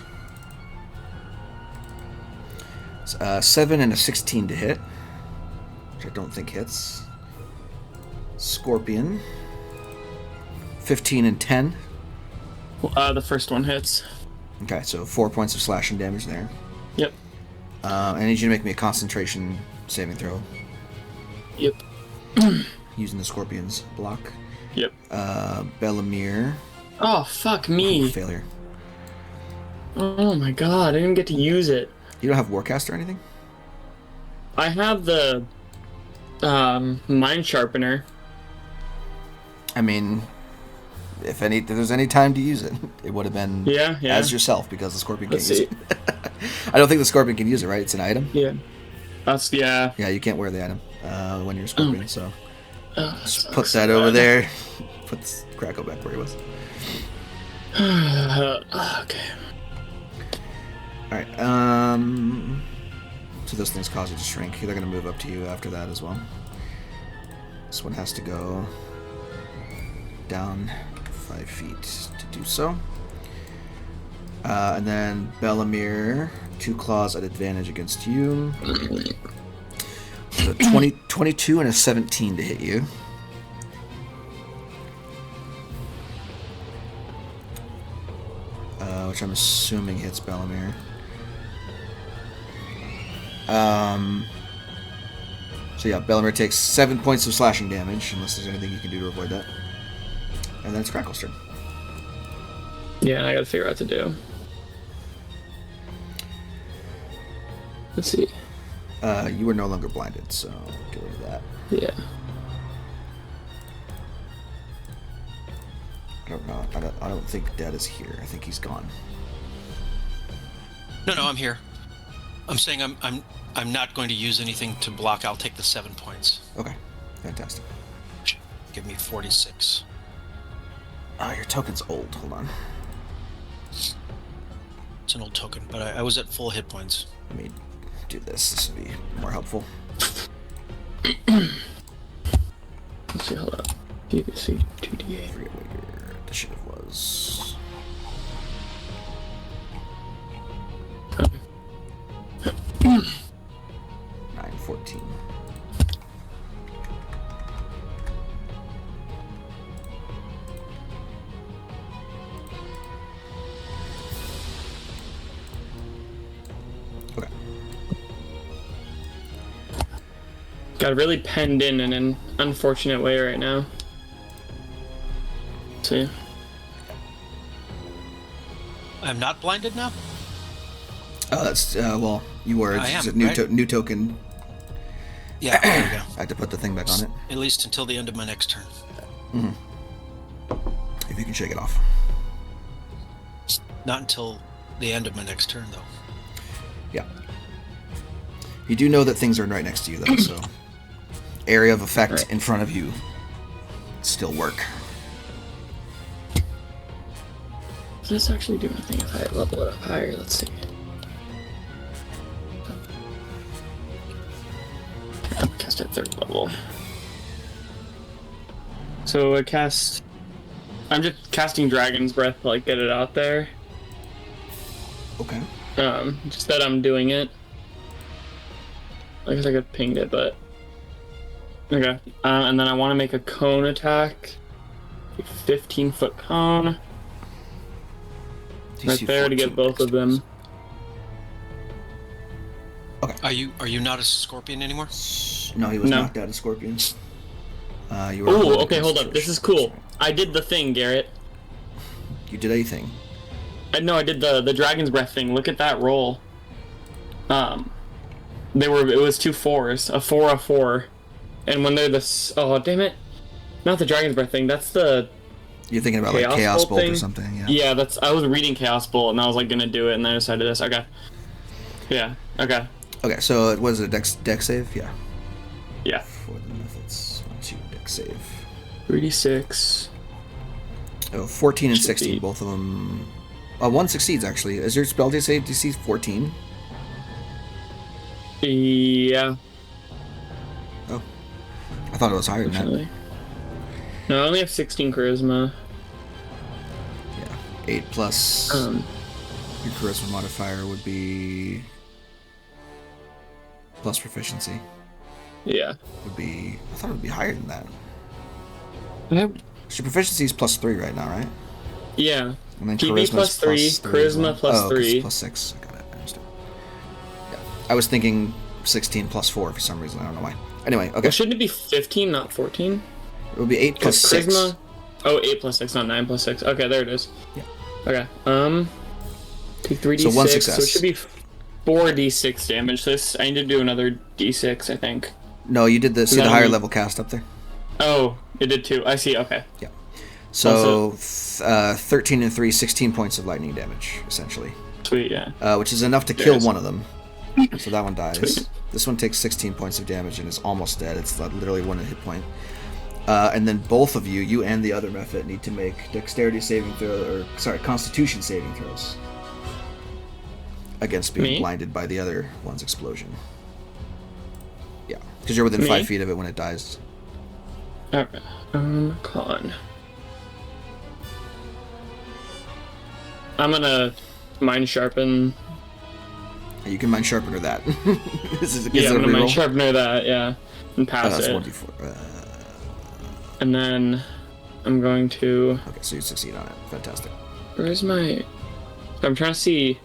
7 and a 16 to hit, which I don't think hits. Scorpion. 15 and 10. The first one hits. Okay, so 4 points of slashing damage there. Yep. I need you to make me a concentration saving throw. Yep. Using the Scorpion's block. Yep. Bellamere. Oh, fuck me. Failure. Oh my god, I didn't get to use it. You don't have Warcast or anything? I have the Mind Sharpener. I mean, if there's any time to use it, it would have been as yourself because the Scorpion can't use it. I don't think the Scorpion can use it, right? It's an item? Yeah. Yeah, you can't wear the item when you're a Scorpion, so just put that over there. Put Crackle back where he was. Okay. Alright, so those things cause you to shrink. They're going to move up to you after that as well. This one has to go down 5 feet to do so. And then Bellamere, 2 claws at advantage against you. So 22 and a 17 to hit you. Which I'm assuming hits Bellamere. So yeah, Bellamere takes 7 points of slashing damage, unless there's anything you can do to avoid that. And then it's Crackle's turn. Yeah, I gotta figure out what to do. Let's see. You were no longer blinded, so get rid of that. Yeah. I don't know. I don't think Dad is here. I think he's gone. No, I'm here. I'm saying I'm not going to use anything to block. I'll take the 7 points. Okay, fantastic. Give me 46. Your token's old. Hold on. It's an old token, but I was at full hit points. Let me do this. This would be more helpful. Let's see, hold up. You can see 2d8. I forget what your initiative was. 914. Okay. Got really penned in an unfortunate way right now. See? I'm not blinded now? That's well, you were. I It's am, a new, right? new token. Yeah, there you go. I had to put the thing back on it. At least until the end of my next turn. If you can shake it off. Not until the end of my next turn, though. Yeah. You do know that things are right next to you, though, so area of effect Right. in front of you still work. Does this actually do anything if I level it up higher? Let's see. Cast at 3rd level. So I cast. I'm just casting Dragon's Breath to like get it out there. Okay. Just that I'm doing it. I guess I could ping it, but okay. And then I want to make a cone attack. A 15-foot cone. Right DC there to get 14 both of them. Are you not a scorpion anymore? No, he was No. knocked out of scorpions. You were Oh, holding okay, hold up. This is cool. I did the thing, Garrett. You did anything. No, I did the Dragon's Breath thing. Look at that roll. It was 2 4s, a 4, a 4, and when they're oh damn it, not the Dragon's Breath thing. That's the You're thinking about like Chaos Bolt or something, yeah. Yeah, I was reading Chaos Bolt and I was like gonna do it, and then I decided this. Okay. Yeah. Okay. Okay, so it was a dex save, yeah. Yeah. For the methods, 2 dex save. 3d6. Oh, 14 and Should 16, be. both of them. One succeeds actually. Is your spell DC 14? Yeah. Oh, I thought it was higher than that. Unfortunately. No, I only have 16 charisma. Yeah, 8 plus your charisma modifier would be plus proficiency. Yeah. Would be. I thought it would be higher than that. Yeah. So your proficiency is plus 3 right now, right? Yeah. And then PB charisma's plus 3, as charisma well. plus Oh, 'cause 3. plus 6. I got it. I understand. Yeah. I was thinking 16 plus 4 for some reason. I don't know why. Anyway, okay. Well, shouldn't it be 15, not 14? It would be 8 plus 6. Charisma. Oh, 8 plus 6, not 9 plus 6. Okay, there it is. Yeah. Okay. Take 3d6. So one So success. it should be 4d6 damage. I need to do another d6, I think. No, you did the that higher only- level cast up there. Oh, it did too. I see. Okay. Yeah. So 13 and 3, 16 points of lightning damage, essentially. Sweet. Yeah. Which is enough to There kill it is. one of them. So that one dies. Sweet. This one takes 16 points of damage and is almost dead. It's literally 1 hit point. And then both of you and the other Mephit, need to make dexterity saving constitution saving throws. Against being Me? blinded by the other one's explosion. Yeah, because you're within Me? 5 feet of it when it dies. Okay. Con. I'm gonna mind sharpen. You can mind sharpener that. This is Yeah, a I'm gonna mind reroll? sharpener that. Yeah, and pass That's it. 1d4. And then I'm going to. Okay, so you succeed on it. Fantastic. Where's my? I'm trying to see.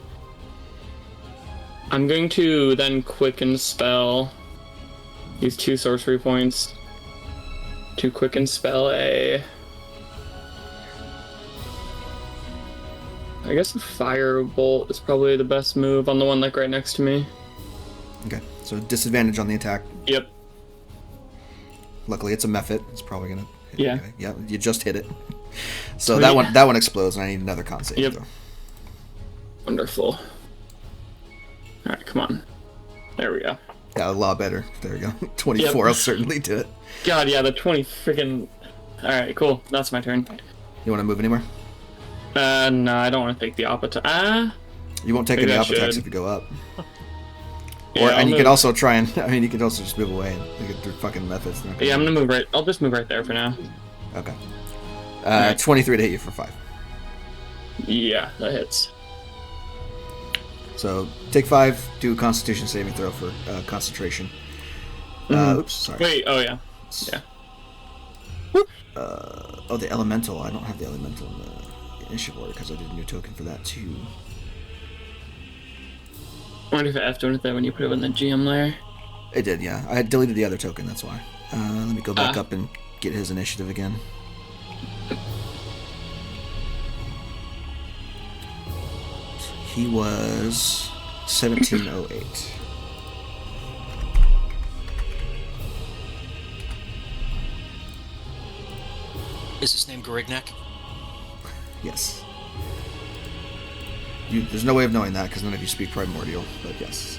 I'm going to then quicken spell. Use 2 sorcery points to quicken spell a. I guess a fire bolt is probably the best move on the one like right next to me. Okay, so disadvantage on the attack. Yep. Luckily, it's a Mephit. It's probably gonna. Hit Yeah. the guy. Yeah, you just hit it. So Sweet. that one explodes, and I need another con save. Yep. Throw. Wonderful. Alright, come on. There we go. Yeah, a lot better. There we go. 24 Yep. will certainly do it. God, yeah, the 20 freaking. Alright, cool. That's my turn. You want to move anywhere? No, I don't want to take the op attack. You won't take Maybe any I up attacks should. if you go up. Yeah, And you I'll could move. also try and. I mean, you could also just move away and look at their fucking methods. Yeah, I'm gonna move right. I'll just move right there for now. Okay. Alright. 23 to hit you for 5. Yeah, that hits. So take 5, do a Constitution saving throw for concentration. Oops, sorry. Wait, oh yeah. Yeah. Oh, the elemental. I don't have the elemental in the initiative order because I did a new token for that too. I wonder if it have to with that when you put it in the GM layer. It did, yeah. I had deleted the other token, that's why. Let me go back up and get his initiative again. He was 1708. Is his name Garignac? Yes. There's no way of knowing that because none of you speak primordial, but yes.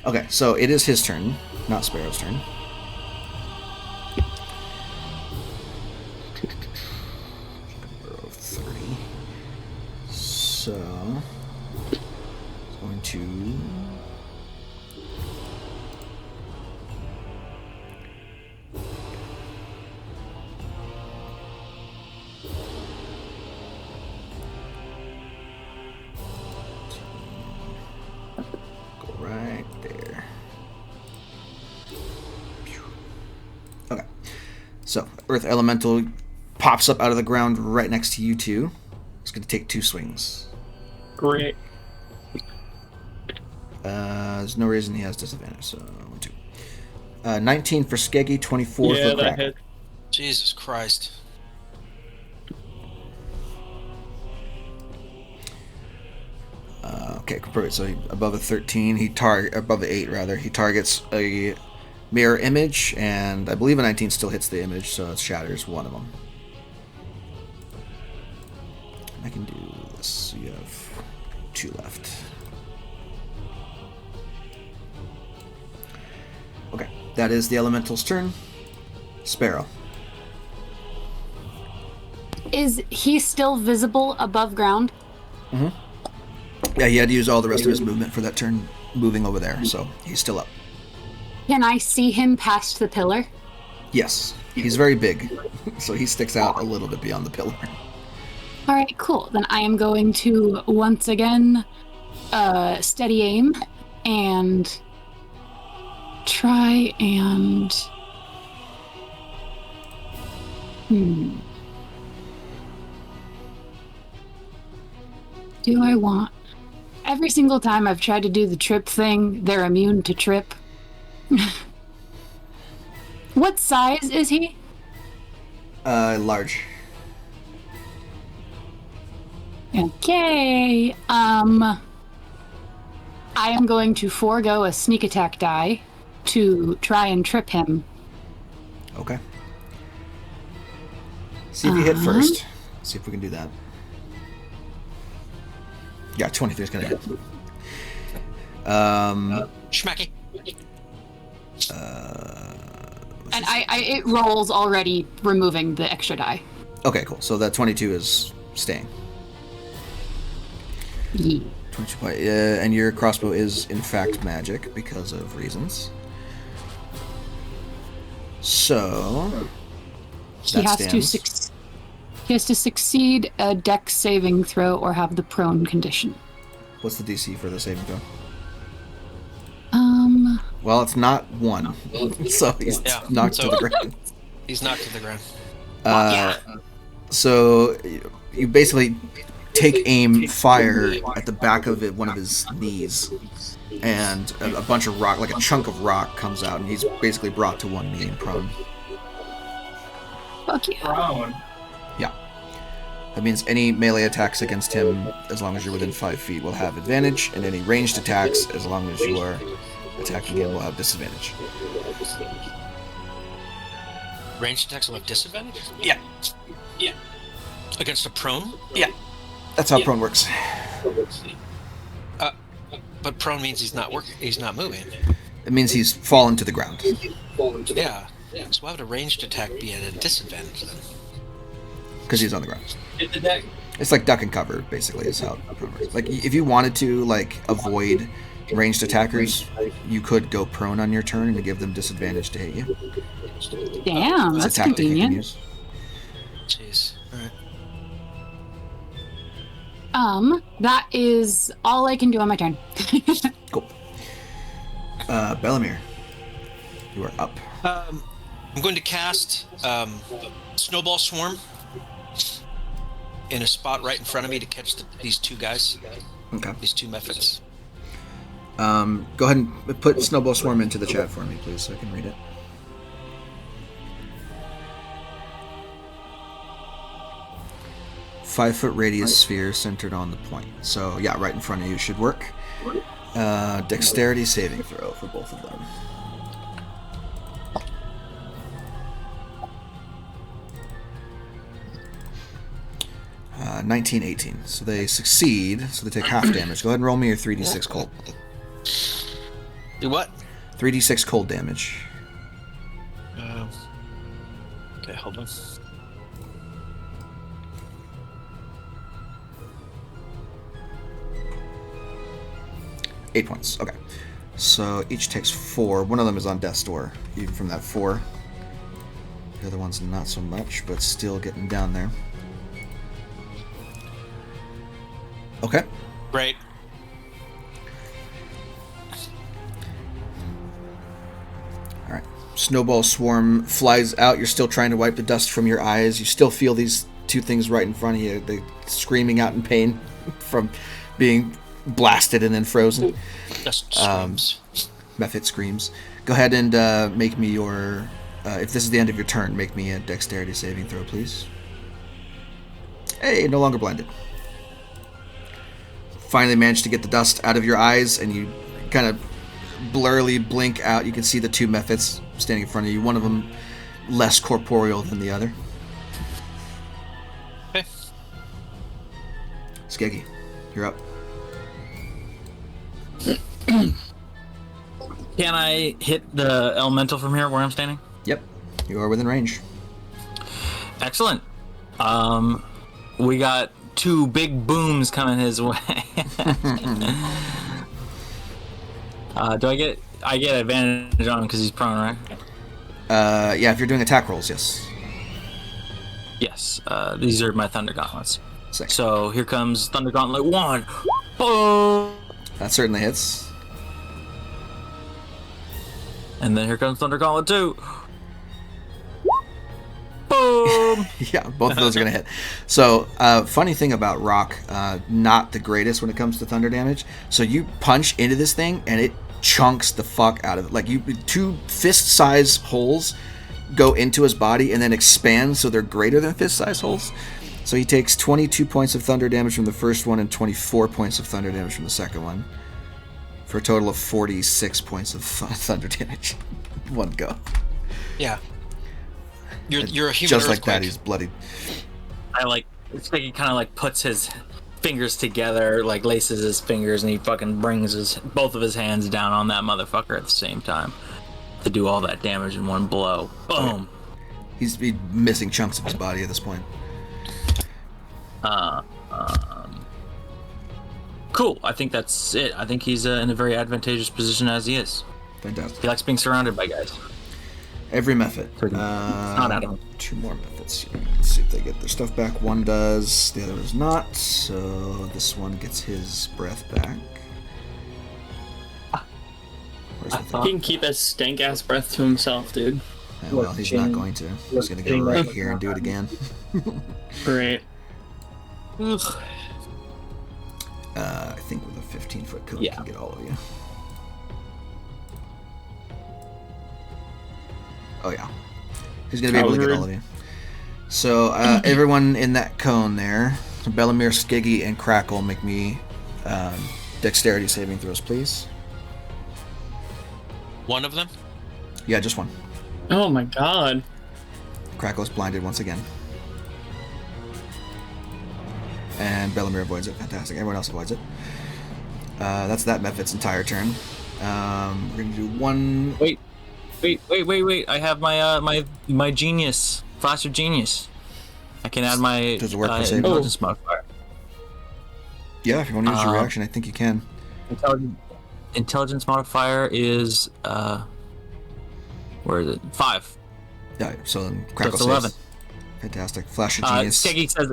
Okay, so it is his turn, not Sparrow's turn. Burrow 30. So, it's going to... Go right there. Okay. So, Earth Elemental pops up out of the ground right next to you two. It's going to take 2 swings. Great. There's no reason he has disadvantage, so 1, 2. 19 for Skeggy, 24 Yeah, for that Crack. hit. Jesus Christ. Okay, perfect. So above a 13, above a 8 rather, he targets a mirror image, and I believe a 19 still hits the image, so it shatters one of them. I can do this. You have 2 left. Okay, that is the elemental's turn. Sparrow. Is he still visible above ground? Yeah, he had to use all the rest of his movement for that turn, moving over there, so he's still up. Can I see him past the pillar? Yes, he's very big, so he sticks out a little bit beyond the pillar. All right, cool. Then I am going to once again steady aim and try and do I want... Every single time I've tried to do the trip thing, they're immune to trip. What size is he? Large. Okay. I am going to forego a sneak attack die to try and trip him. Okay. See if you hit first. See if we can do that. Yeah, 23 is gonna hit. Schmacky. And it rolls already, removing the extra die. Okay, cool. So that 22 is staying. Yeah. 22 point, and your crossbow is in fact magic because of reasons. So He has to succeed a dex saving throw or have the prone condition. What's the DC for the saving throw? Well, it's not 1, so he's knocked to the ground. He's knocked to the ground. So you basically take aim, fire at the back of one of his knees, and a bunch of rock, like a chunk of rock, comes out, and he's basically brought to one knee and prone. Fuck yeah. Prone. Yeah. That means any melee attacks against him, as long as you're within 5 feet, will have advantage, and any ranged attacks, as long as you are attacking him, will have disadvantage. Ranged attacks will have disadvantage? Yeah. Yeah. Against a prone? Yeah. That's how prone works. But prone means he's not working. He's not moving. It means he's fallen to the ground. Yeah. So why would a ranged attack be at a disadvantage then? Because he's on the ground. It's like duck and cover, basically, is how prone works. Like, if you wanted to, like, avoid ranged attackers, you could go prone on your turn and give them disadvantage to hit you. Damn, It's a that's tactic you can convenient. use. Jeez. Alright. That is all I can do on my turn. Cool. Bellamere, you are up. I'm going to cast Snowball Swarm in a spot right in front of me to catch these two guys. Okay. These two methods. Go ahead and put Snowball Swarm into the chat for me, please, so I can read it. Five-foot radius sphere centered on the point. So, yeah, right in front of you should work. Dexterity saving throw for both of them. Uh, 19, 18. So they succeed, so they take half damage. Go ahead and roll me your 3d6 Colt. Do what? 3d6 cold damage. Okay, hold on. Eight points. Okay. So each takes 4. One of them is on death's door, even from that 4. The other one's not so much, but still getting down there. Okay. Great. All right. Snowball swarm flies out. You're still trying to wipe the dust from your eyes. You still feel these two things right in front of you. They screaming out in pain from being blasted and then frozen. Just screams. Method screams. Go ahead and make me your... if this is the end of your turn, make me a dexterity saving throw, please. Hey, no longer blinded. Finally managed to get the dust out of your eyes, and you kind of blurrily blink out. You can see the two methods standing in front of you. One of them less corporeal than the other. Okay. Skeggy, you're up. Can I hit the elemental from here where I'm standing? Yep, you are within range. Excellent. We got 2 big booms coming his way. Do I get advantage on him because he's prone, right? Yeah, if you're doing attack rolls, yes. Yes. These are my Thunder Gauntlets. Sick. So here comes Thunder Gauntlet 1. Boom! That certainly hits. And then here comes Thunder Gauntlet 2. Boom! Yeah, both of those are going to hit. So, funny thing about Rock, not the greatest when it comes to thunder damage. So you punch into this thing, and it chunks the fuck out of it. Like, 2 fist-size holes go into his body and then expand so they're greater than fist-size holes. So he takes 22 points of thunder damage from the first one and 24 points of thunder damage from the second one. For a total of 46 points of thunder damage. One go. Yeah. You're a human just like earthquake. that, he's bloodied. It's like he kind of like puts his fingers together, like laces his fingers, and he fucking brings both of his hands down on that motherfucker at the same time to do all that damage in one blow. Boom. He's missing chunks of his body at this point. Cool. I think that's it. I think he's in a very advantageous position as he is. Fantastic. He likes being surrounded by guys. Every method. It's not out of him. 2 more methods. Let's see if they get their stuff back. One does, the other does not. So this one gets his breath back. Where's the thing? He can keep his stank ass breath to himself, dude. Well, he's not going to. He's going to go right here and do it again. Great. I think with a 15-foot cone, Yeah. can get all of you. Oh, yeah. He's going to be able to get all of you. So, everyone in that cone there, Bellamere, Skiggy, and Crackle, make me dexterity saving throws, please. One of them? Yeah, just one. Oh my god. Crackle is blinded once again. And Bellamere avoids it. Fantastic. Everyone else avoids it. That's that method's entire turn. We're going to do one... Wait. I have my genius, flash of genius. I can add my Does it work for saving? intelligence modifier. Yeah, if you want to use your reaction, I think you can. Intelligence modifier is where is it? 5. Yeah, so then Crackle That's 11. saves. Fantastic. Flash of genius. Skeggy says,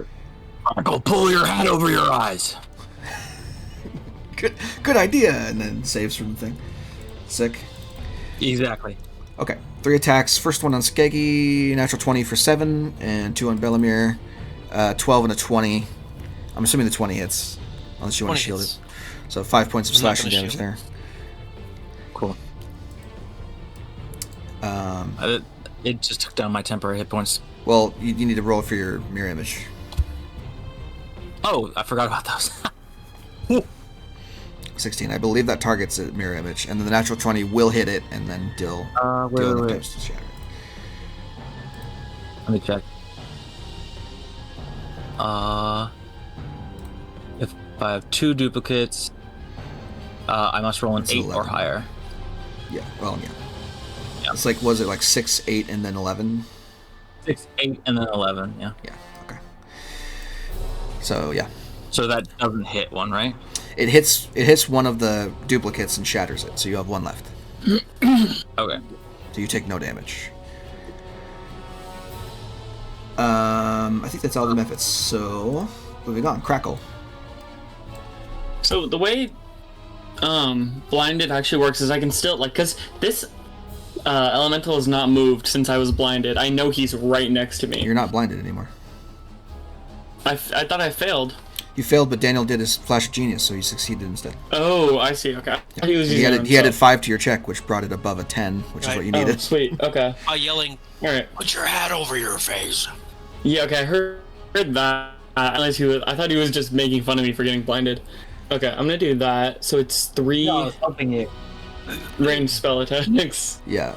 "Go pull your hat over your eyes." Good idea, and then saves from the thing. Sick. Exactly. Okay, 3 attacks. First one on Skeggy, natural 20 for 7, and 2 on Bellamere, 12 and a 20. I'm assuming the 20 hits, unless you want to shield hits. it. So 5 points of I'm not slashing gonna damage shield there. Cool. It just took down my temporary hit points. Well, you need to roll for your mirror image. Oh, I forgot about those. 16. I believe that targets a mirror image, and then the natural 20 will hit it, and then deal enough wait. damage to shatter it. Let me check. If I have 2 duplicates, I must roll an It's 8 or 11. higher. Yeah. Well, yeah. Yeah. It's like, was it like 6, 8, and then 11? 6, 8, and then 11. Yeah. Yeah. Okay. So yeah, So that doesn't hit one, right? it hits one of the duplicates and shatters it. So you have one left. Okay. So you take no damage. I think that's all the methods. So moving on, Crackle. So the way blinded actually works is I can still, like, because this elemental is not moved since I was blinded. I know he's right next to me. You're not blinded anymore. I thought I failed. You failed, but Daniel did his flash of genius, so you succeeded instead. Oh, I see. Okay. Yeah. He was He added 5 to your check, which brought it above a 10, which is Right. what you Oh, needed. sweet. Okay. Yelling, All right. put your hat over your face. Yeah. Okay. I heard that. Unless I thought he was just making fun of me for getting blinded. Okay, I'm gonna do that. So it's 3 helping you. ranged spell attacks. Yeah,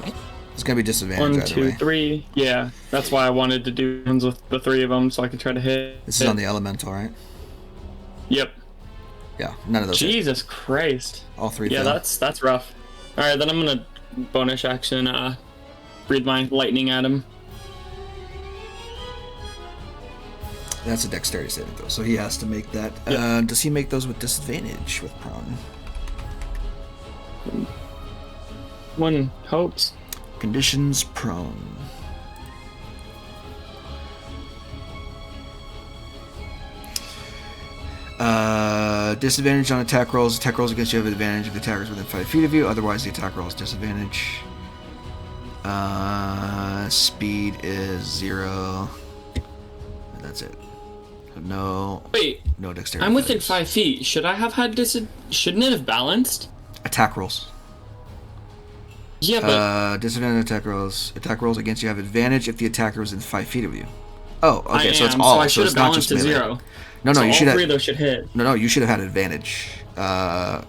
it's gonna be disadvantage 1, either 2, way. 3. Yeah, that's why I wanted to do ones with the 3 of them, so I could try to hit. This is on the elemental, right? Yep. Yeah, none of those. hit. Jesus Christ. All 3. Yeah, fail. that's rough. All right, then I'm gonna bonus action breathe my lightning at him. That's a dexterity saving throw, so he has to make that. Yep. Does he make those with disadvantage with prone? One hopes. Conditions prone. Disadvantage on attack rolls. Attack rolls against you have advantage if the attacker is within 5 feet of you. Otherwise, the attack roll is disadvantage. Speed is 0. And that's it. No. Wait, No dexterity. I'm within failures. 5 feet. Should I have had Shouldn't it have balanced? Attack rolls. Yeah, but Disadvantage attack rolls. Attack rolls against you have advantage if the attacker is within 5 feet of you. Oh, okay. I So it's am, all. so I So should it's have not balanced just to melee. 0. No, So you all should 3 have. of those should hit. No, you should have had advantage. Oh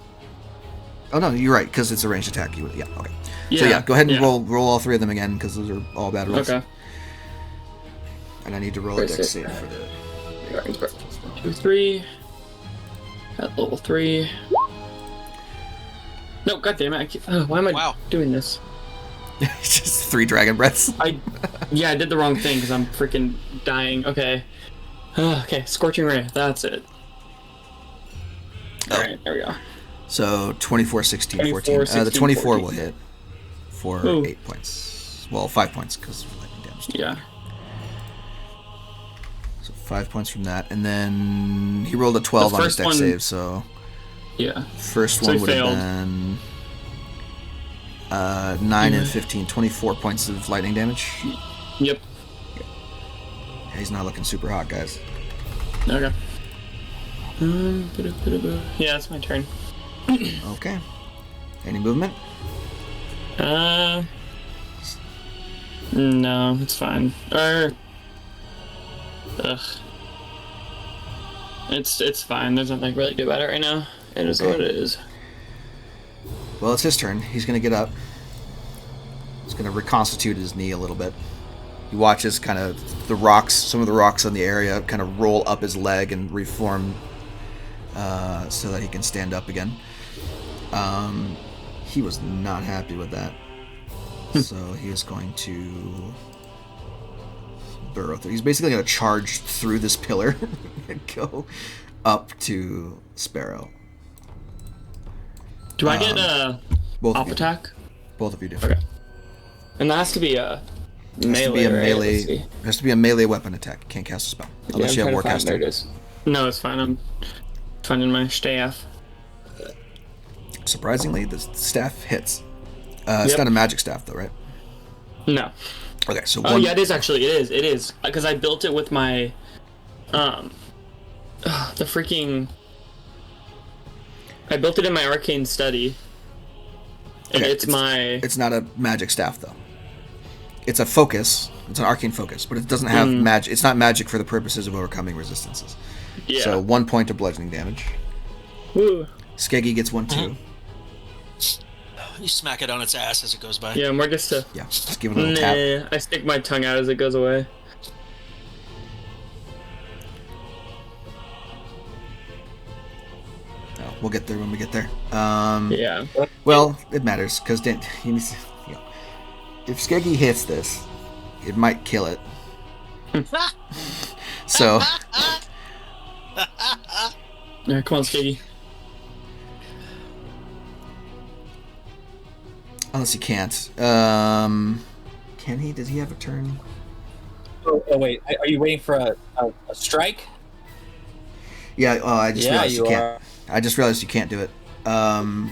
no, you're right because it's a ranged attack. Yeah, okay. So yeah, go ahead and roll all 3 of them again because those are all bad rolls. Okay. And I need to roll a dex save for the. 2, 3. At level 3. No, goddammit. Why am I doing this? Just 3 dragon breaths. I did the wrong thing because I'm freaking dying. Okay. Okay, Scorching Ray. That's it. Alright, there we go. So 24, 16, 14. 24, 16, the 24 14. will hit for Ooh. 8 points. Well, 5 points because of lightning damage. Yeah. So 5 points from that, and then he rolled a 12 on his first dex one- save. So Yeah. first So one he would have failed. been 9 and 15, 24 points of lightning damage. Yep. Yeah, he's not looking super hot, guys. Okay. Yeah, it's my turn. Okay. Any movement? No, it's fine. It's fine. There's nothing really to do about it right now. It is what it is. Well, it's his turn. He's going to get up. He's going to reconstitute his knee a little bit. He watches kind of the rocks, some of the rocks on the area, kind of roll up his leg and reform so that he can stand up again. He was not happy with that. So he is going to burrow through. He's basically going to charge through this pillar and go up to Sparrow. Do I get Both off of you. attack? Both of you do. Okay. And that has to be a It has melee. to be a right? melee. Let's see. It has to be a melee weapon attack. You can't cast a spell unless Yeah, you I'm have trying to find- There Warcaster. it is. No, it's fine. I'm finding my staff. Surprisingly, the staff hits. It's Yep. not a magic staff though, right? No. Okay, so Oh one. yeah, it is actually. It is because I built it with my, the freaking. I built it in my arcane study. And Okay, it's my. It's not a magic staff though. It's a focus. It's an arcane focus, but it doesn't have magic. It's not magic for the purposes of overcoming resistances. Yeah. So 1 point of bludgeoning damage. Woo. Skeggy gets 1 too. You smack it on its ass as it goes by. Yeah, more just to. Yeah, just give it a little tap. Nah, I stick my tongue out as it goes away. Oh, We'll get there when we get there. Yeah. Well, it matters because if Skeggy hits this, it might kill it. So. Yeah, come on, Skiggy. Unless he can't. Can he? Does he have a turn? Oh wait, are you waiting for a strike? Yeah. Oh, I just realized you can't. Are. I just realized you can't do it. Oh,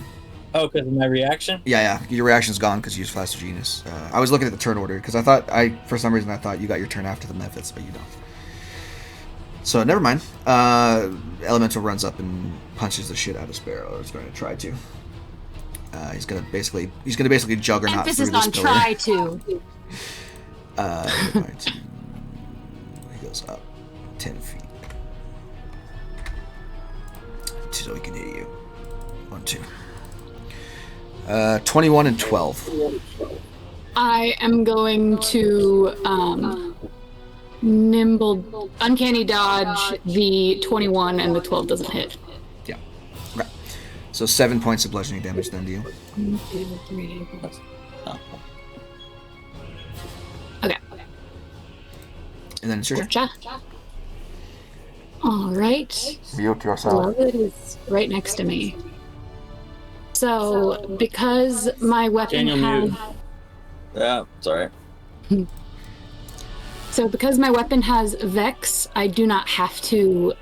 because of my reaction? Yeah. Your reaction's gone because you used Flash of Genius. I was looking at the turn order because for some reason I thought you got your turn after the Mephits, but you don't. So never mind. Elemental runs up and punches the shit out of Sparrow. Or is going to try to. He's gonna basically juggernaut Emphasis through this on pillar. try to. He goes up 10 feet. So he can hit you. 1, 2. 21 and 12. I am going to uncanny dodge the 21 and the 12 doesn't hit. Yeah. Okay. So 7 points of bludgeoning damage then to you. Okay. And then it's your turn. All right. Mute yourself. It is right next to me. So, because my weapon Daniel, has... Yeah, sorry. So, because my weapon has Vex, I do not have to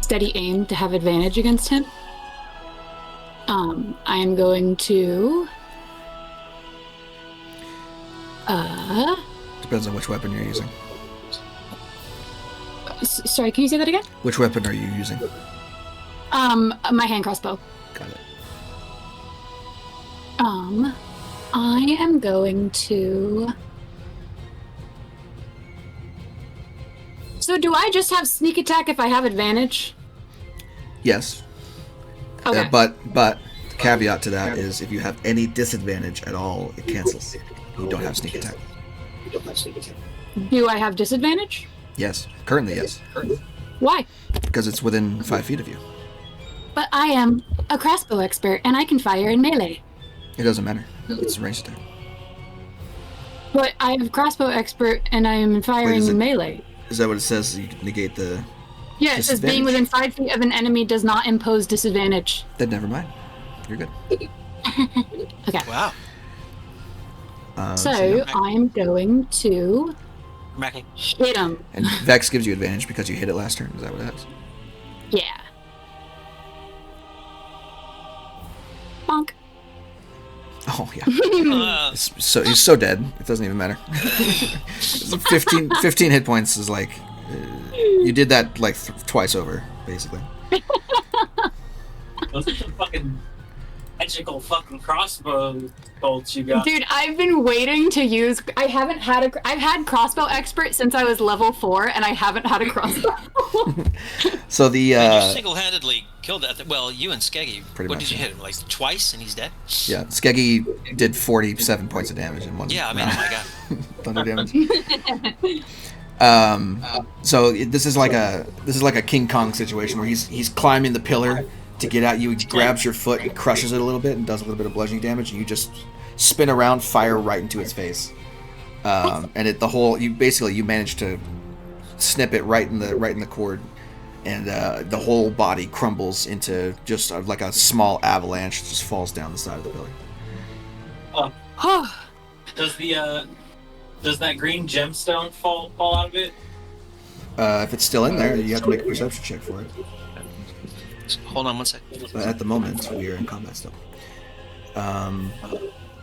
steady aim to have advantage against him. I am going to... Depends on which weapon you're using. Sorry, can you say that again? Which weapon are you using? My hand crossbow. Got it. I am going to... So do I just have sneak attack if I have advantage? Yes. Okay. But the caveat to that is if you have any disadvantage at all, it cancels. You don't have sneak attack. Do I have disadvantage? Yes. Currently, yes. Why? Because it's within 5 feet of you. But I am a crossbow expert and I can fire in melee. It doesn't matter. It's a ranged attack. But I have crossbow expert and I am firing is it- melee. Is that what it says? You can negate the... Yeah, it says being disadvantage? within 5 feet of an enemy does not impose disadvantage. Then never mind. You're good. Okay. Wow. So I'm going to Mackie. hit him. And Vex gives you advantage because you hit it last turn. Is that what it is? Yeah. Bonk. Oh, yeah. So he's so dead, it doesn't even matter. 15 hit points is like... you did that like twice over, basically. Those are some fucking magical fucking crossbow bolts you got. Dude, I've been waiting to use... I've had crossbow expert since I was level 4 and I haven't had a crossbow. So the... You single-handedly killed that. Well, you and Skeggy. Pretty What much, did you yeah. hit him? Like twice and he's dead? Yeah, Skeggy did 47 points of damage in one. Yeah, I mean, round. oh my god. Thunder damage. So this is like a King Kong situation where he's climbing the pillar to get at you. He grabs your foot and crushes it a little bit and does a little bit of bludgeoning damage, and you just spin around, fire right into its face. And you manage to snip it right in the cord, and the whole body crumbles into just like a small avalanche. It just falls down the side of the pillar. Does that green gemstone fall out of it? If it's still in there, you have to make a perception check for it. Hold on one second. But at the moment, we are in combat still.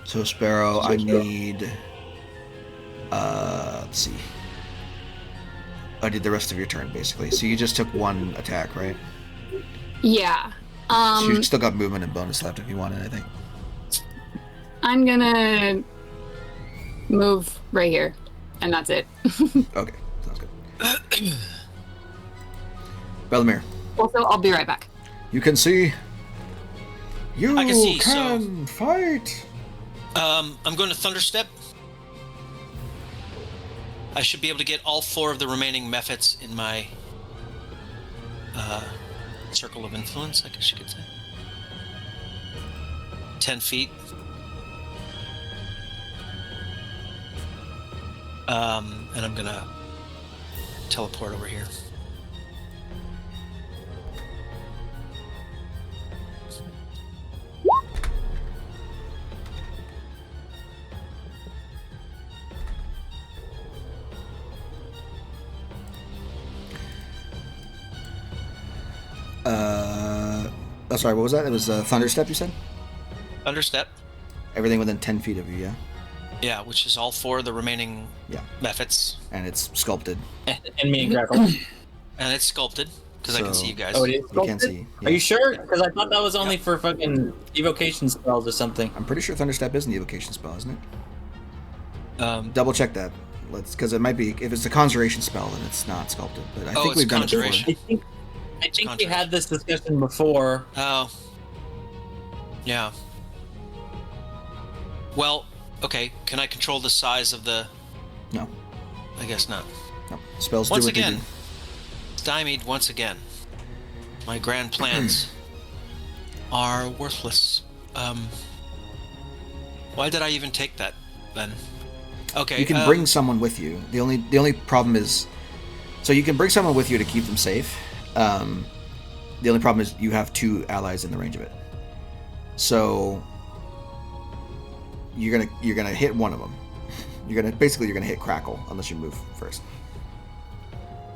So Sparrow, I need... let's see. I did the rest of your turn, basically. So you just took one attack, right? Yeah. So you still got movement and bonus left if you wanted, I think. I'm gonna move right here, and that's it. Okay, sounds good. Bellamere, Also, I'll be right back. you can see. You I can see, can fight. I'm going to Thunderstep. I should be able to get all 4 of the remaining Mephits in my circle of influence, I guess you could say. 10 feet. And I'm gonna teleport over here. Oh, sorry, what was that? It was Thunderstep, you said? Understep. Everything within 10 feet of you, yeah? Yeah, which is all 4 of the remaining methods. And it's sculpted. And me and Gretel. And it's sculpted, because I can see you guys. Oh, it is You sculpted? can't see. Yeah. Are you sure? Because I thought that was only for fucking evocation spells or something. I'm pretty sure Thunderstep is an evocation spell, isn't it? Double check that. Because it might be, if it's a conjuration spell, then it's not sculpted. But I think it's we've done conjuration. it before. I think we had this discussion before. Oh. Yeah. Well, okay. Can I control the size of the... No. I guess not. No. Spells Once do what again, they do. stymied once again. My grand plans are worthless. Why did I even take that, then? Okay. You can bring someone with you. The only problem is... So you can bring someone with you to keep them safe. The only problem is you have 2 allies in the range of it. So you're gonna hit one of them. You're gonna hit Crackle unless you move first.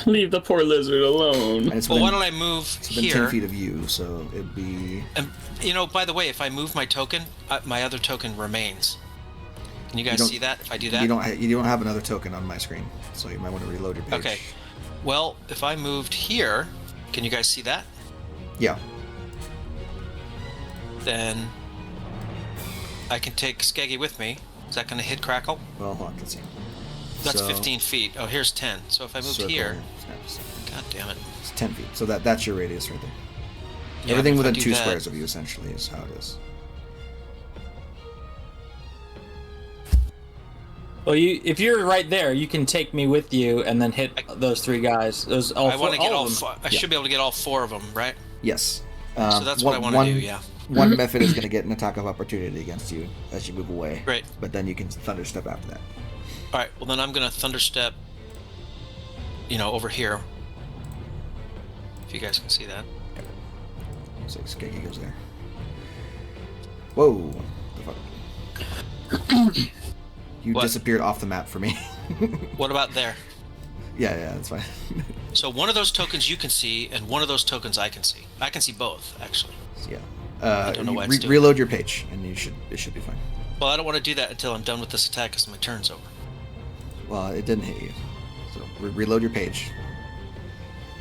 Leave the poor lizard alone. And it's Well, within, why don't I move it's within here? 10 feet of you, so it'd be... And, by the way, if I move my token, my other token remains. Can you guys see that if I do that? You don't have another token on my screen, so you might want to reload your page. Okay. Well, if I moved here, can you guys see that? Yeah. Then I can take Skeggy with me. Is that going to hit Crackle? Well, hold on, let's see. That's So, 15 feet. Oh, here's 10. So if I moved circle, here... snaps. God damn it. It's 10 feet. So that's your radius right there. Yeah, Everything if I within do 2 that- squares of you, essentially, is how it is. Well, if you're right there, you can take me with you and then hit those 3 guys. Those all I want to get all... of them. I should be able to get all 4 of them, right? Yes. So that's what I want to do, yeah. One method is going to get an attack of opportunity against you as you move away. Right. But then you can Thunderstep after that. All right, well then I'm going to Thunderstep, over here. If you guys can see that. So Skeggy goes there. Whoa. The fuck? You What? disappeared off the map for me. What about there? Yeah, that's fine. So one of those tokens you can see, and one of those tokens I can see. I can see both, actually. Yeah. I don't know why it's doing reload your page, and it should be fine. Well, I don't want to do that until I'm done with this attack, because my turn's over. Well, it didn't hit you. So reload your page.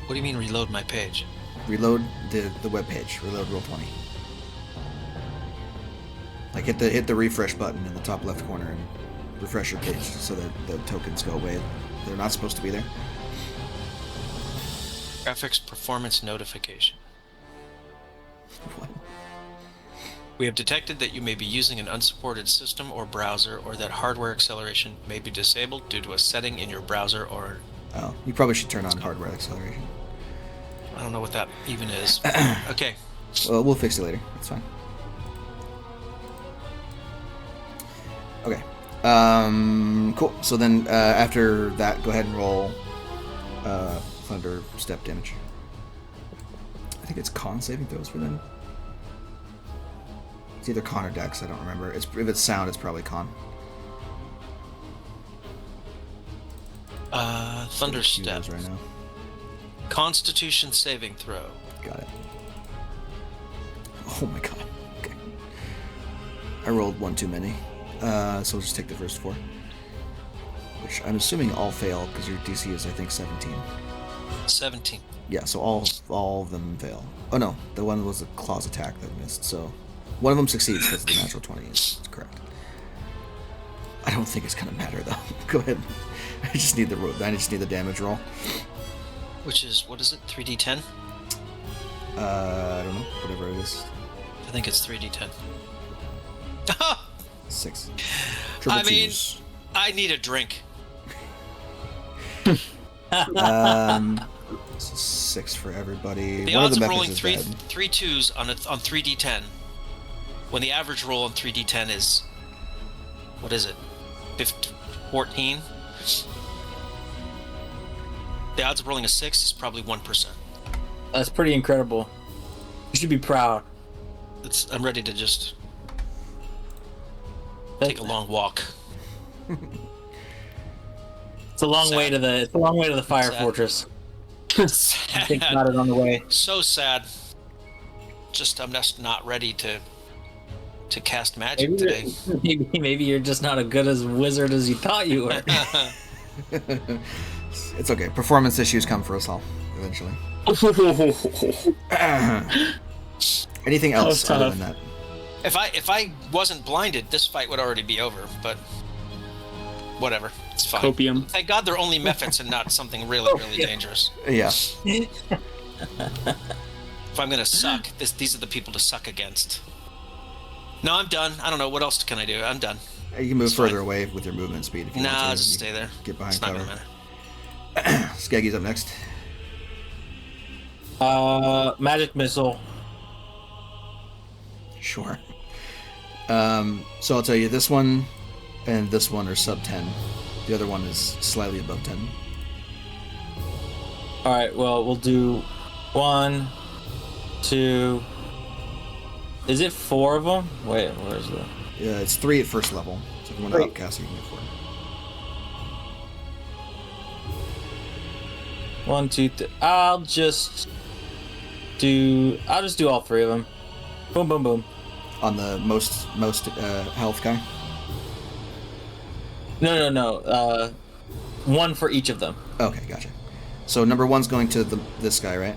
What do you mean reload my page? Reload the web page. Reload Roll20. Like hit the refresh button in the top left corner and refresh your page so that the tokens go away. They're not supposed to be there. Graphics performance notification. What? We have detected that you may be using an unsupported system or browser, or that hardware acceleration may be disabled due to a setting in your browser, or... Oh, you probably should turn on hardware acceleration. I don't know what that even is. Okay. Well, we'll fix it later. It's fine. Okay. Cool. So then, after that, go ahead and roll Thunder Step damage. I think it's con saving throws for them. It's either con or dex. I don't remember. If it's sound, it's probably con. Thunder Step. Right now. Constitution saving throw. Got it. Oh my god. Okay. I rolled one too many. So we'll just take the first 4. Which I'm assuming all fail, because your DC is, I think, 17. 17. Yeah, so all of them fail. Oh no, the one was a claws attack that missed, so... One of them succeeds because the natural 20 is correct. I don't think it's gonna matter, though. Go ahead. I just need the damage roll. Which is, what is it, 3d10? I don't know, whatever it is. I think it's 3d10. 6. I mean, twos. I need a drink. So 6 for everybody. The One of odds the of methods rolling is three bad. 2s on 3d10. when the average roll on 3d10 is, what is it, 14? The odds of rolling a 6 is probably 1%. That's pretty incredible. You should be proud. I'm ready to just take a long walk. It's a long way to the fire Sad. fortress. Sad. Think about it on the way. So sad. I'm just not ready to cast magic today. Maybe you're just not as good as a wizard as you thought you were. It's okay. Performance issues come for us all eventually. Anything else That was other tough. than that? If I wasn't blinded, this fight would already be over. But whatever, it's fine. Copium. Thank God they're only mephits and not something really dangerous. Yeah. If I'm gonna suck, these are the people to suck against. No, I'm done. I don't know. What else can I do? I'm done. You can move It's further fine. away with your movement speed if you Nah, want to. I'll just You stay there. Get behind It's not cover. gonna matter. Skeggy's up next. Magic missile. Sure. So I'll tell you, this one and this one are sub 10. The other one is slightly above 10. All right. Well, we'll do 1, 2. Is it 4 of them? Wait, where's the? It's 3 at first level. So if you want to upcast, you can get 4. 1, 2, 3. I'll just do all 3 of them. Boom, boom, boom. On the most health guy. No. 1 for each of them. Okay, gotcha. So number 1's going to this guy, right?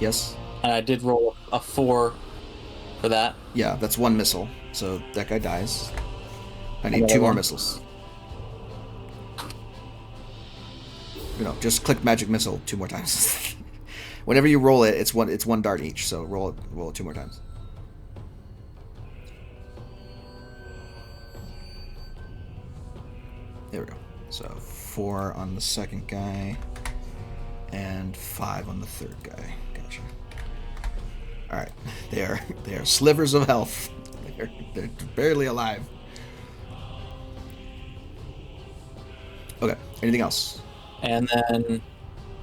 Yes? And I did roll a 4 for that. Yeah, that's 1 missile. So that guy dies. I need Another 2 more one. missiles. Just click magic missile 2 more times. Whenever you roll it, it's one dart each. So roll it 2 more times. There we go. So 4 on the second guy, and 5 on the third guy. Gotcha. All right, they are slivers of health. They're barely alive. Okay. Anything else? And then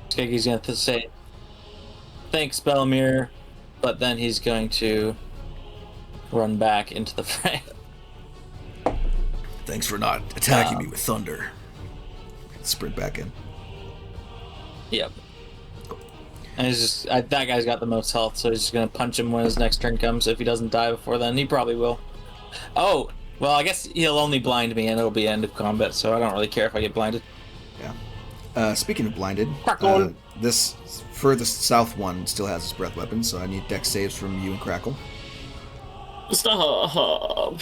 Skeggy's going to say, thanks, Belmir. But then he's going to run back into the fray. Thanks for not attacking me with thunder. Sprint back in. Yep. And that guy's got the most health, so he's just going to punch him when his next turn comes. If he doesn't die before then, he probably will. Oh, well, I guess he'll only blind me and it'll be end of combat, so I don't really care if I get blinded. Yeah. Speaking of blinded, Crackle. this furthest south one still has his breath weapon, so I need dex saves from you and Crackle. Stop.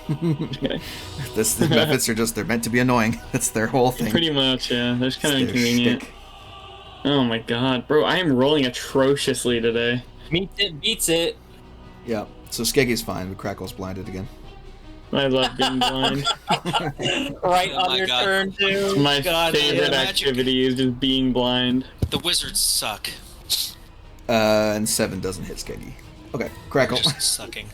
Okay. The methods are they're meant to be annoying. That's their whole thing. Pretty much, yeah. That's kind of It's their inconvenient. shtick. Oh my god, bro, I am rolling atrociously today. Beats it. Yeah. So Skeggy's fine, but Crackle's blinded again. I love being blind. Right Oh on my your God. turn, too. It's my God, favorite yeah. activity is just being blind. The wizards suck. And 7 doesn't hit Skeggy. Okay, Crackle. Just sucking.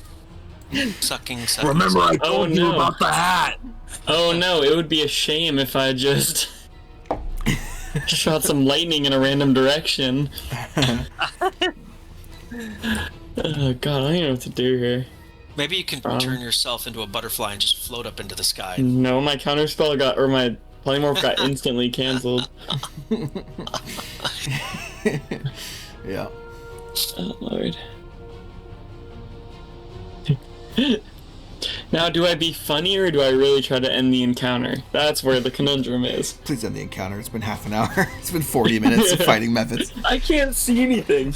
Sucking. Remember, I Oh, told you no. about the hat. Oh no, it would be a shame if I just shot some lightning in a random direction. Oh god, I don't know what to do here. Maybe you can turn yourself into a butterfly and just float up into the sky. No, my counterspell my polymorph got instantly cancelled. Yeah. Oh lord. Now, do I be funny or do I really try to end the encounter? That's where the conundrum is. Please end the encounter. It's been half an hour. It's been 40 minutes of fighting methods. I can't see anything.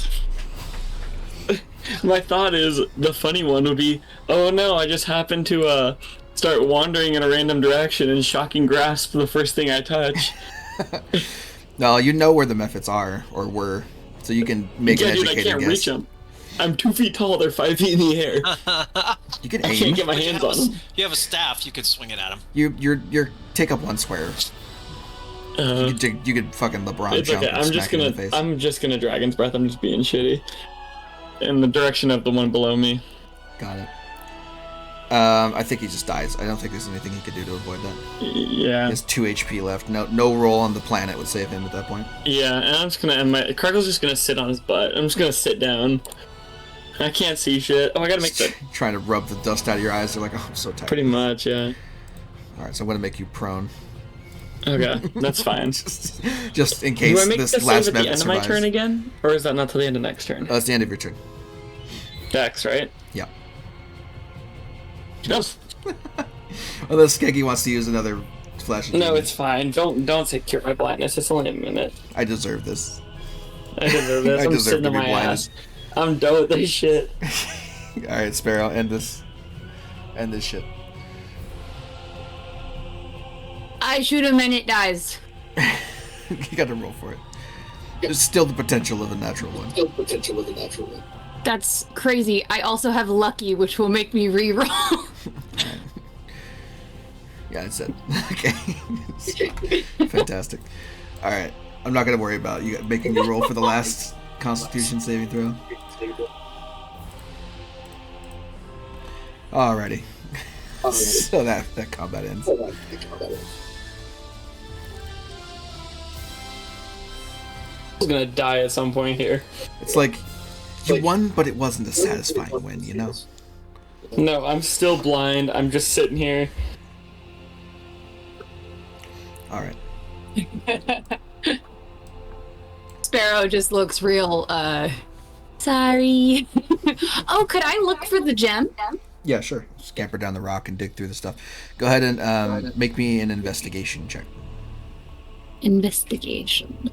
My thought is the funny one would be, oh no, I just happened to start wandering in a random direction and shocking grasp the first thing I touch. No, you know where the methods are, or were, so you can make Yeah, an dude, I educated can't guess. reach them. I'm 2 feet tall, they're 5 feet in the air. You can I aim. can't get my hands on them. You have a staff, you could swing it at him. You're take up 1 square. You could fucking LeBron It's jump okay. and smack him in the face. I'm just gonna Dragon's Breath. I'm just being shitty. In the direction of the one below me. Got it. I think he just dies. I don't think there's anything he could do to avoid that. Yeah. He has 2 HP left. No roll on the planet would save him at that point. Yeah, and I'm just gonna. And my Crackle's just gonna sit on his butt. I'm just gonna sit down. I can't see shit. Oh, I gotta make the. Trying to rub the dust out of your eyes. They're like, oh, I'm so tired. Pretty much, yeah. All right, so I'm gonna make you prone. Okay, that's fine. just in case Do I make this the last save at the method end of my survives. turn again, or is that not till the end of next turn? That's the end of your turn. Dex, right? Yeah. No, Unless Skeggy wants to use another flash. no, it's fine. Don't say cure my blindness. It's only a minute. I deserve this. I deserve this. I I'm deserve sitting to on be my blinded. ass. I'm done with this shit. All right, Sparrow, end this. End this shit. I shoot him and it dies. You got to roll for it. There's still the potential of a natural one. That's crazy. I also have lucky, which will make me re-roll. Yeah, it's it. Okay. Fantastic. All right. I'm not going to worry about you making you roll for the last Constitution saving throw. Alrighty. So that combat ends. I'm gonna die at some point here. It's like you won, but it wasn't a satisfying win, you know? No, I'm still blind. I'm just sitting here. Alright. Sparrow just looks real, sorry. Oh, could I look for the gem? Yeah, sure. Scamper down the rock and dig through the stuff. Go ahead and make me an investigation check. Investigation.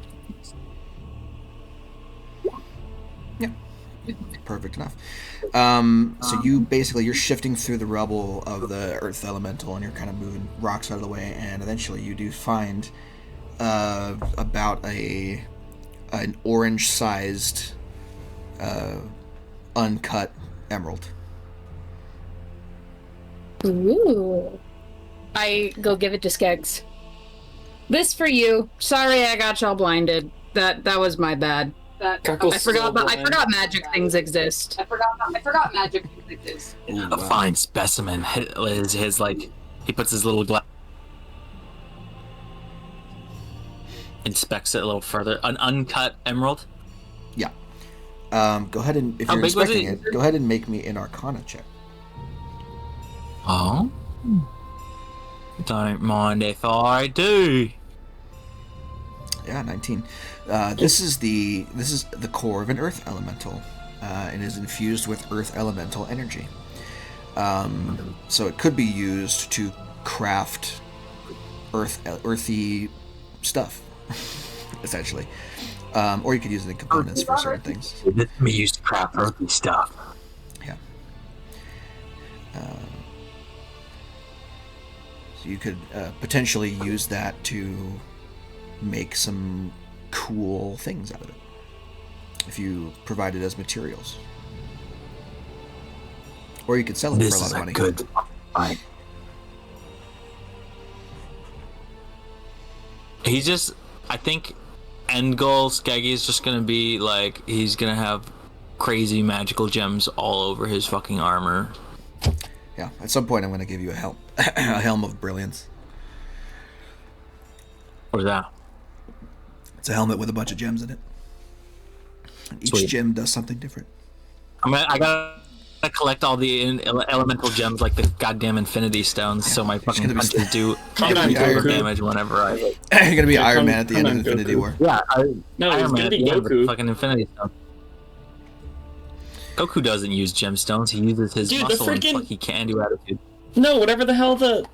Yeah. Perfect enough. So you're shifting through the rubble of the earth elemental and you're kind of moving rocks out of the way, and eventually you do find about an orange-sized uncut emerald. Ooh. I go give it to Skeggs. This for you. Sorry I got y'all blinded. That was my bad. I forgot magic things exist. I forgot magic things exist. Ooh, A fine specimen. His like, he puts his little glass, inspects it a little further. An uncut emerald. Yeah. Go ahead and, if How you're big was inspecting it? it, go ahead and make me an Arcana check. Oh. Don't mind if I do. Yeah, 19. This is the core of an earth elemental, and is infused with earth elemental energy. So it could be used to craft earthy stuff, essentially. Or you could use it in components for certain things. We used to craft earthy stuff. Yeah. So you could potentially use that to make some cool things out of it if you provide it as materials, or you could sell it This for a lot is of a money. good fight. I think end goal Skaggy is just gonna be like, he's gonna have crazy magical gems all over his fucking armor. Yeah, at some point I'm going to give you a helm, a helm of brilliance. Or that. It's a helmet with a bunch of gems in it. And each Sweet. gem does something different. I gotta collect all the elemental gems like the goddamn infinity stones, so my fucking gonna be punches do gonna be every Iron Man. damage whenever I... You're going to be Yeah, Iron come- Man at the end of come on, Infinity Goku. War. Yeah, No, it's Iron Man gonna at be the end with Goku. fucking infinity stone. Goku doesn't use gemstones, he uses his Dude, the muscle and freaking- fucking can-do attitude. No, whatever the hell the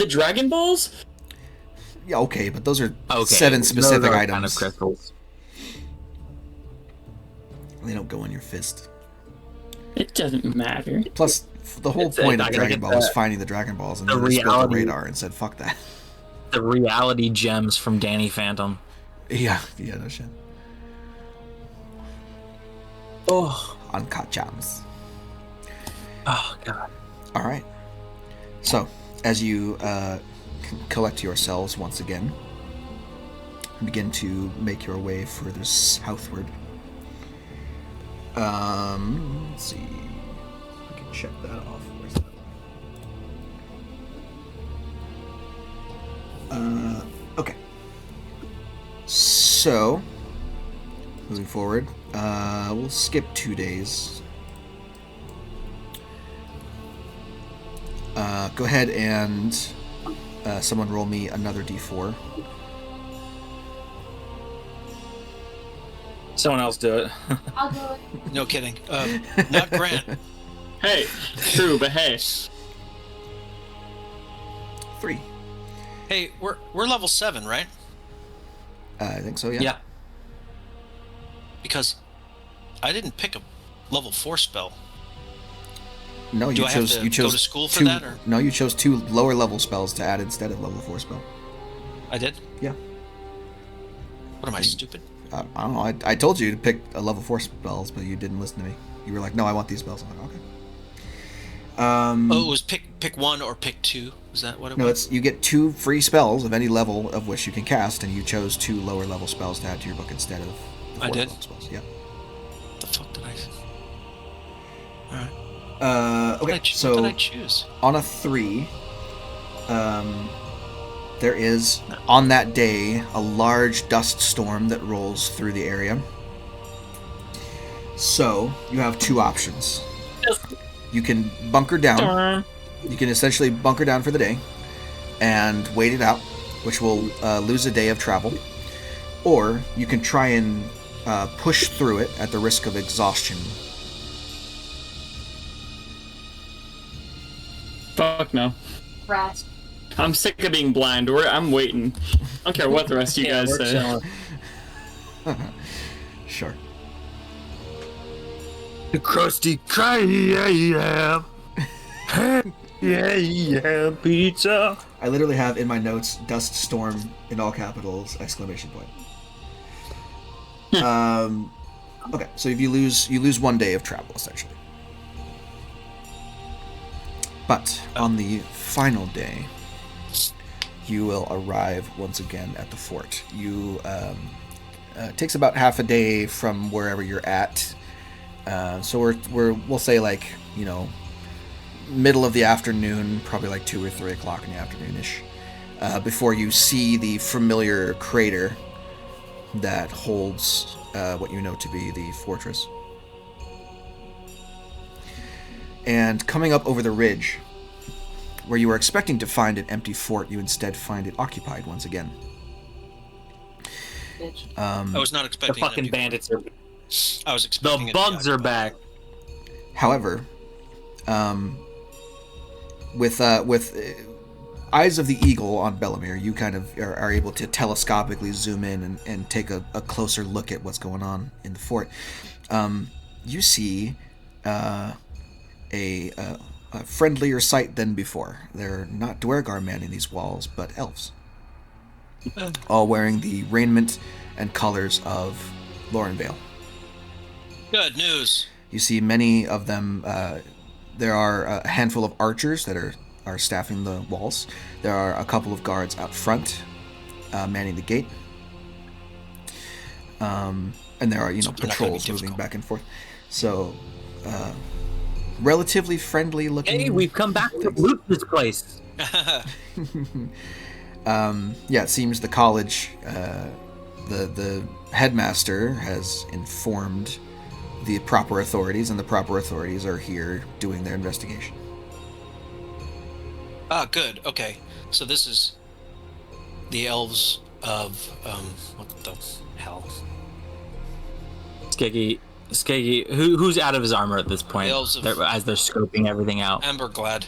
Dragon Balls? Yeah, okay, but those are Okay, 7 specific those are items. kind of crystals. They don't go in your fist. It doesn't matter. Plus, the whole It's a- point I of gotta Dragon get Ball was the- finding the Dragon Balls, and the then they spilled the reality- radar and said, fuck that. The reality gems from Danny Phantom. Yeah, no shit. Oh, Uncut gems. oh god. Alright. So, as you collect yourselves once again, begin to make your way further southward. Let's see. I can check that off. Where's that? Okay. So, moving forward, we'll skip 2 days. Go ahead and someone roll me another d4. Someone else do it. I'll do it. No kidding. Not Grant. Hey, true, but hey. 3. Hey, we're level 7, right? I think so, yeah. Yeah. Because I didn't pick a level 4 spell. No, Do you I chose. have to You chose go to school for 2, that, or? No, you chose 2 lower level spells to add instead of level 4 spell. I did? Yeah. What am I, stupid? I don't know. I told you to pick a level 4 spells, but you didn't listen to me. You were like, "No, I want these spells." I'm like, "Okay." Oh, it was pick 1 or pick 2? Was that what it No, was? it's you get 2 free spells of any level of which you can cast, and you chose 2 lower level spells to add to your book instead of the 4 I did? level spells. Yeah. What the fuck did I say? Alright. Okay. What So did I choose? on a 3, there is on that day a large dust storm that rolls through the area. So you have 2 options. You can bunker down. You can essentially bunker down for the day and wait it out, which will lose a day of travel. Or you can try and push through it at the risk of exhaustion. Fuck no. Rats. I'm sick of being blind. I'm waiting. I don't care what the rest of you guys we're say. chilling. Sure. The Krusty Krab. Yeah, pizza. I literally have in my notes "dust storm" in all capitals! ! Okay, so if you lose 1 day of travel essentially. But on the final day, you will arrive once again at the fort. You it takes about half a day from wherever you're at. So we'll say like, you know, middle of the afternoon, probably like 2 or 3 o'clock in the afternoon-ish, before you see the familiar crater that holds what you know to be the fortress. And coming up over the ridge, where you were expecting to find an empty fort, you instead find it occupied once again. Bitch. I was not The expecting fucking that. bandits are. I was expecting The it to be bugs are back. However, with Eyes of the Eagle on Bellamere, you kind of are able to telescopically zoom in and take a closer look at what's going on in the fort. You see a friendlier sight than before. They're not Dwergar manning these walls, but elves. All wearing the raiment and colors of Lorrenvale. Good news. You see many of them. There are a handful of archers that are staffing the walls. There are a couple of guards out front, manning the gate. And there are, So they're not gonna be patrols moving difficult. back and forth. So, relatively friendly looking. Hey, we've come back to loot this place. Yeah, it seems the college, the headmaster has informed the proper authorities, and the proper authorities are here doing their investigation. Ah, good. Okay. So this is the elves of what the hell? Skeggy, who's out of his armor at this point? Elves of- As they're scoping everything out. Amberglad.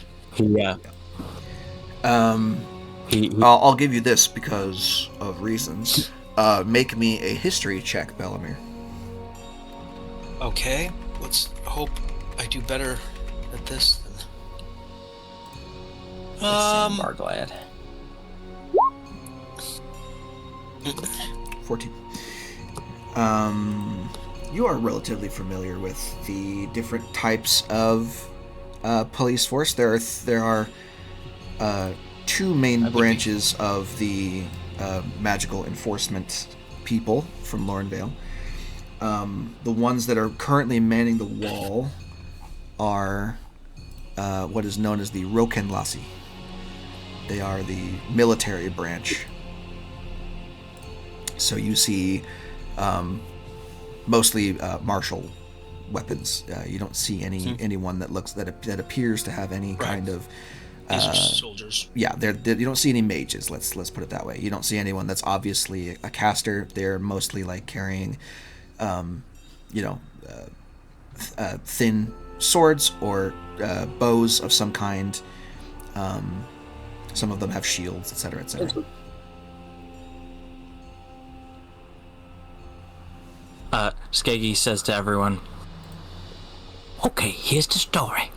I'll give you this because of reasons. Make me a history check, Bellamere. Okay. Let's hope I do better at this than. 14. 14. You are relatively familiar with the different types of police force. There are two main branches of the magical enforcement people from Lorrenvale. The ones that are currently manning the wall are what is known as the Rokenlassi. They are the military branch. So you see mostly martial weapons. You don't see anyone that appears to have any kind of. These are soldiers. Yeah, you don't see any mages. Let's put it that way. You don't see anyone that's obviously a caster. They're mostly like carrying, thin swords or bows of some kind. Some of them have shields, etc., etc. Skeggy says to everyone, "Okay, here's the story.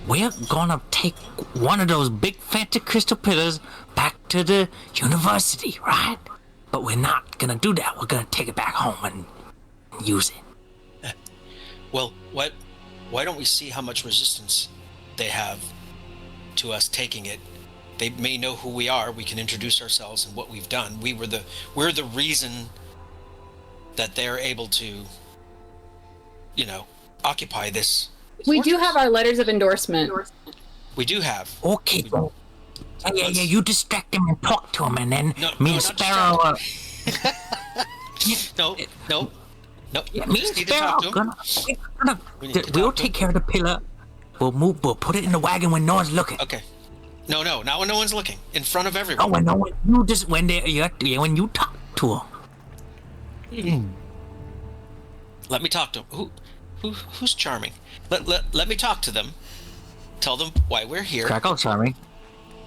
We're gonna take one of those big fancy crystal pillars back to the university, right? But we're not gonna do that. We're gonna take it back home and use it." Well, why don't we see how much resistance they have to us taking it? They may know who we are. We can introduce ourselves and what we've done. We're the reason that they're able to, occupy this. We do have our letters of endorsement. We do have. Okay. Yeah. You distract them and talk to them, and then me and Sparrow. No. Yeah, me and Sparrow we'll take care of the pillar. We'll put it in the wagon when no one's looking. Okay. No, not when no one's looking. In front of everyone. Oh, when you talk to them. Let me talk to them. Who's charming? Let me talk to them. Tell them why we're here. Crackle charming.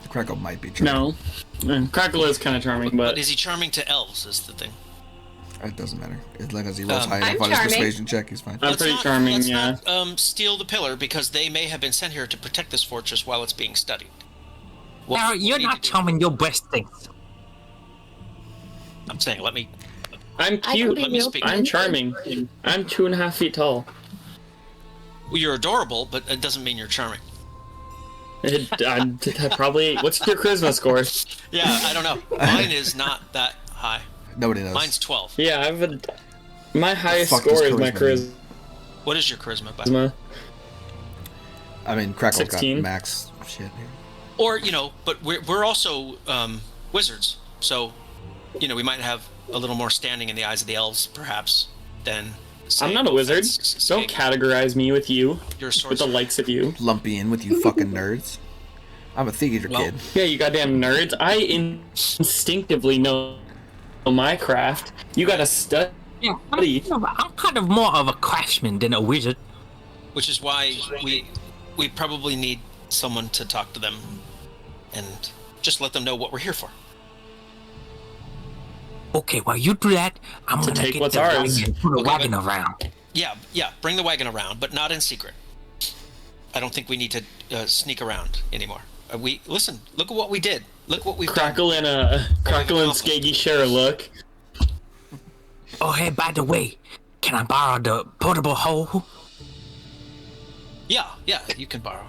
Crackle might be charming. No, Crackle is kind of charming, but is he charming to elves? Is the thing. It doesn't matter. As long as he rolls high enough on his persuasion check, he's fine. I'm pretty charming, yeah. Let's not steal the pillar, because they may have been sent here to protect this fortress while it's being studied. You're not charming your best things. I'm saying, I'm cute. Let me speak. I'm charming. I'm 2.5 feet tall. Well, you're adorable, but it doesn't mean you're charming. Probably. What's your charisma score? Yeah, I don't know. Mine is not that high. Nobody knows. Mine's 12. Yeah, my highest score is my charisma. What is your charisma, by the way? I mean, Crackle's 16. got max shit here. Or, but we're also wizards, so, we might have a little more standing in the eyes of the elves, perhaps, than... I'm not a wizard. Don't categorize me with you. You're a sorcerer. With the likes of you. Lumpy in with you fucking nerds. I'm a theater kid. Yeah, you goddamn nerds. I instinctively know my craft. You gotta study. Yeah, I'm kind of more of a craftsman than a wizard. Which is why we probably need someone to talk to them and just let them know what we're here for. Okay, while you do that, I'm gonna take get what's the ours. wagon and put a wagon around. Yeah, bring the wagon around, but not in secret. I don't think we need to sneak around anymore. Listen, look at what we did. Look what we've Crackle done. Crackle and Skeggy share a look. Oh, hey, by the way, can I borrow the portable hoe? Yeah, you can borrow.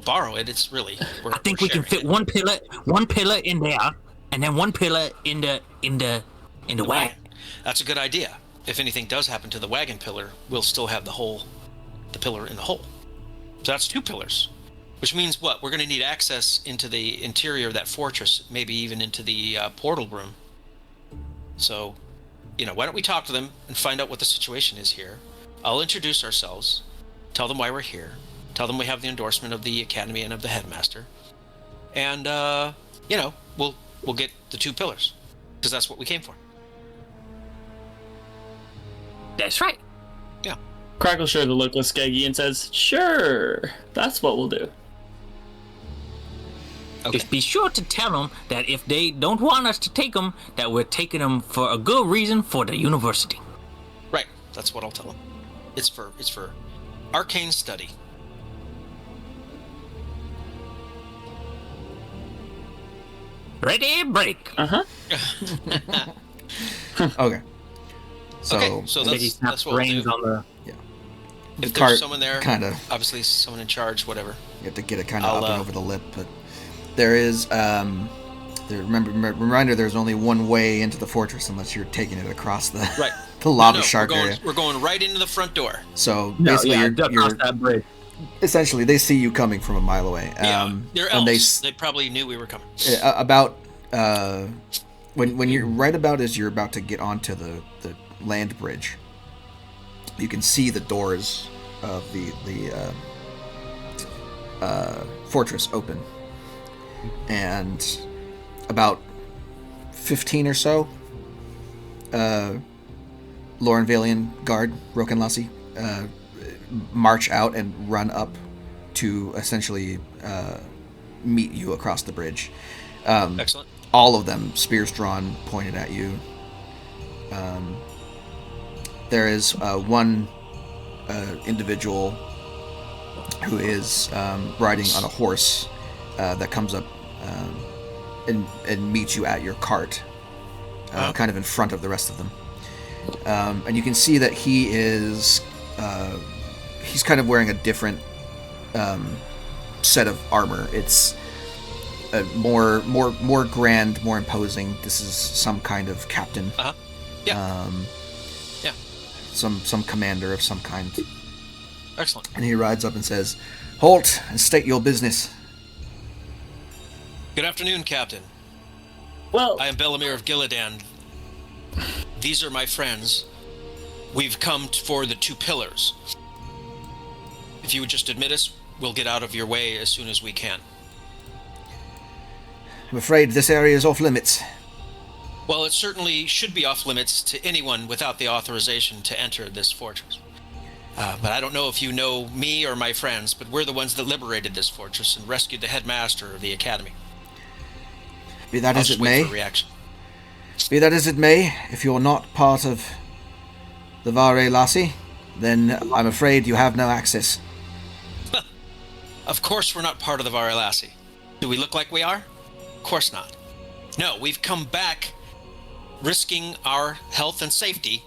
Borrow it. It's really. I think we can fit one pillar in there, and then one pillar in the wagon. That's a good idea. If anything does happen to the wagon pillar, we'll still have the pillar in the hole. So that's 2 pillars, which means what? We're going to need access into the interior of that fortress, maybe even into the portal room. So, why don't we talk to them and find out what the situation is here? I'll introduce ourselves, tell them why we're here, tell them we have the endorsement of the academy and of the headmaster, and we'll get the 2 pillars, because that's what we came for. That's right. Yeah. Crackle shares a look with Skeggy and says, "Sure, that's what we'll do." Okay. Just be sure to tell them that if they don't want us to take them, that we're taking them for a good reason for the university. Right. That's what I'll tell them. It's for arcane study. Ready, break. Okay. So that's what we'll do. On the... Yeah. If cart there's someone there, kinda, obviously someone in charge, whatever. you have to get it kind of up and over the lip, but there is Reminder: there's only one way into the fortress unless you're taking it across the Right. the lava shark area. We're going right into the front door. So basically, you're across that bridge. essentially they see you coming from a mile away. Yeah, they're and elves. They probably knew we were coming. When you're right about as you're about to get onto the land bridge, you can see the doors of the fortress open, and about 15 or so Lorrenvalian guard, Roken Lassie, march out and run up to essentially meet you across the bridge. Excellent. All of them, spears drawn, pointed at you. There is one individual who is riding on a horse that comes up and meets you at your cart, kind of in front of the rest of them. And you can see that he is he's kind of wearing a different set of armor. It's more grand, more imposing. This is some kind of captain. Yeah. Yeah. Some commander of some kind. Excellent. And he rides up and says, "Halt and state your business." Good afternoon, Captain. Well, I am Belamir of Gillidan. These are my friends. We've come for the 2 pillars. If you would just admit us, we'll get out of your way as soon as we can. I'm afraid this area is off limits. Well, it certainly should be off limits to anyone without the authorization to enter this fortress. But I don't know if you know me or my friends, but we're the ones that liberated this fortress and rescued the headmaster of the academy. Be that I'll as just it wait may. for a reaction. Be that as it may, if you're not part of the Vare Lassie, then I'm afraid you have no access. Of course we're not part of the Varelasi. Do we look like we are? Of course not. No, we've come back risking our health and safety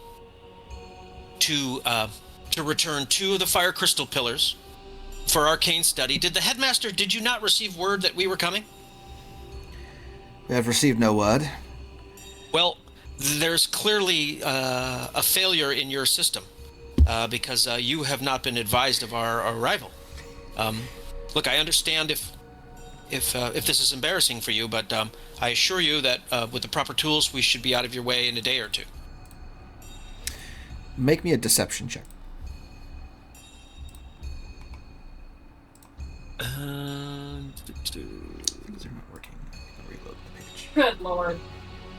to return 2 of the fire crystal pillars for arcane study. Did you not receive word that we were coming? We have received no word. Well, there's clearly a failure in your system because you have not been advised of our arrival. Look, I understand if this is embarrassing for you, but I assure you that with the proper tools, we should be out of your way in a day or 2. Make me a deception check. These are not working. I'll reload the page. Good lord.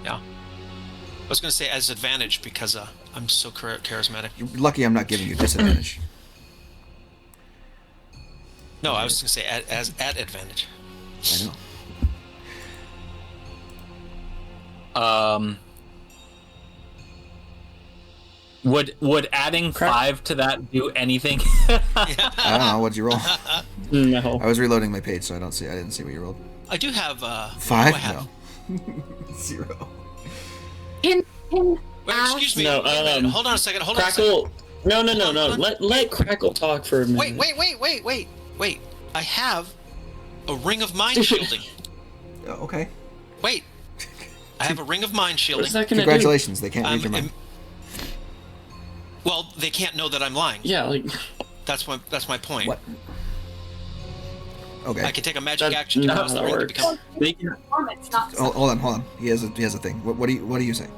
Yeah. I was going to say as advantage because I'm so charismatic. You're lucky I'm not giving you disadvantage. No, I was going to say at advantage. I know. Would adding 5 to that do anything? I don't know. What'd you roll? no. I was reloading my page, so I didn't see what you rolled. I do have 5? I have? No. 0. In Wait, excuse me. No, wait a minute. Hold on a second. Hold on a second. Crackle. No. Let Crackle talk for a minute. Wait. I have a ring of mind shielding. Okay. Wait. I have a ring of mind shielding. What's that gonna Congratulations. They can't read your mind. Well, they can't know that I'm lying. do? Yeah, like That's my point. What? Okay. I can take a magic That's action to not cause the how it ring to works. become. They can- Performance, not Hold on. He has a thing. What do you say?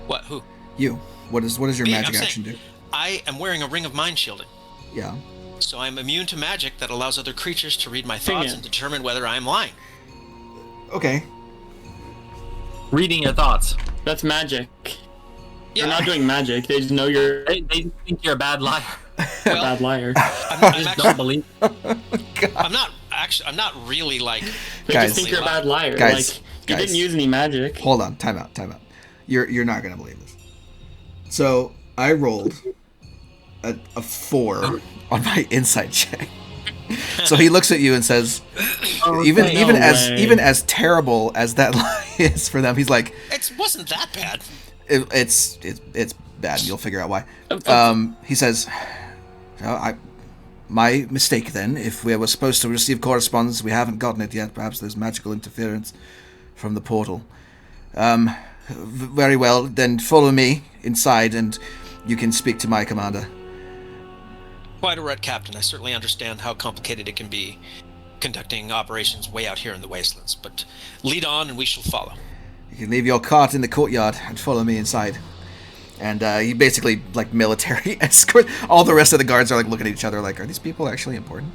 What? Who? You. What does your Me, magic I'm action saying- do? I am wearing a ring of mind shielding, Yeah. so I'm immune to magic that allows other creatures to read my thoughts Yeah. and determine whether I'm lying. Okay. reading your thoughts. that's magic. Yeah, They're not doing magic. They just know you're They think you're a bad liar. a bad liar. I'm Just actually, don't believe. I'm not really like. They Guys. just think you're a bad liar. Guys. Like you didn't use any magic. Hold on. Time out. You're not gonna believe this. So I rolled a 4 on my insight check. So he looks at you and says, even as terrible as that lie is for them, he's like, It wasn't that bad. it's bad. You'll figure out why. He says, I my mistake then. If we were supposed to receive correspondence, we haven't gotten it yet. Perhaps there's magical interference from the portal. Very well, then follow me inside and you can speak to my commander. Quite a right, Captain. I certainly understand how complicated it can be conducting operations way out here in the wastelands, but lead on and we shall follow. You can leave your cart in the courtyard and follow me inside. And he basically, like, military escort. All the rest of the guards are, like, looking at each other like, are these people actually important?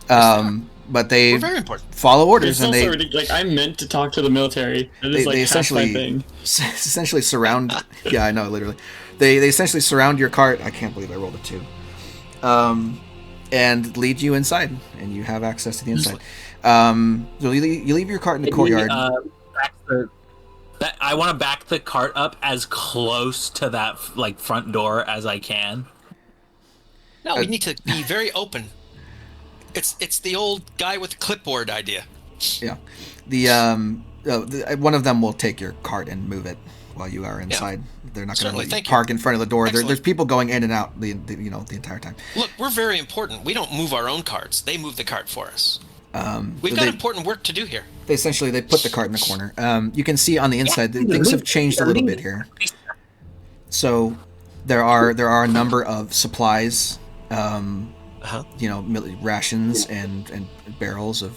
But they We're very important. follow orders, It's and also they ridiculous. Like, I meant to talk to the military. That is, like, they half my essentially thing. essentially surround. Yeah, I know, literally. They essentially surround your cart. I can't believe I rolled a 2. And lead you inside, and you have access to the inside. So you leave your cart in the courtyard. I want to back the cart up as close to that like front door as I can. No, we need to be very open. It's the old guy with the clipboard idea. Yeah, one of them will take your cart and move it while you are inside. Yeah. They're not going to let you park in front of the door. There's people going in and out the entire time. Look, we're very important. We don't move our own carts. They move the cart for us. We've got important work to do here. They put the cart in the corner. You can see on the inside that things have changed a little bit here. So there are a number of supplies, rations and barrels of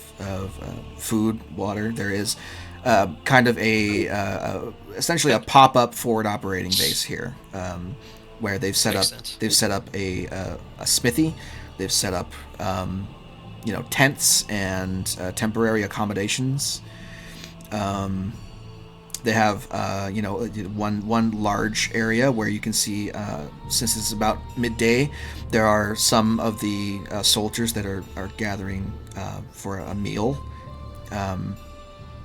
food, water. There is kind of essentially a pop-up forward operating base here, where they've set up a smithy. They've set up tents and temporary accommodations. They have one large area where you can see, since it's about midday, there are some of the soldiers that are gathering for a meal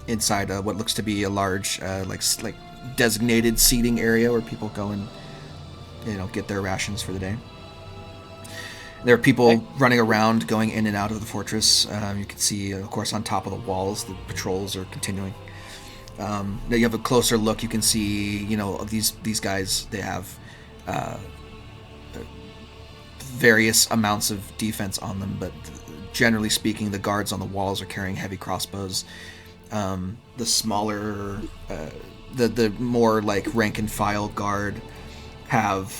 inside what looks to be a large like designated seating area where people go and get their rations for the day. There are people running around, going in and out of the fortress. You can see, of course, on top of the walls, the patrols are continuing. Now you have a closer look. You can see, these guys. They have various amounts of defense on them, but generally speaking, the guards on the walls are carrying heavy crossbows. The smaller, the more like rank and file guard have.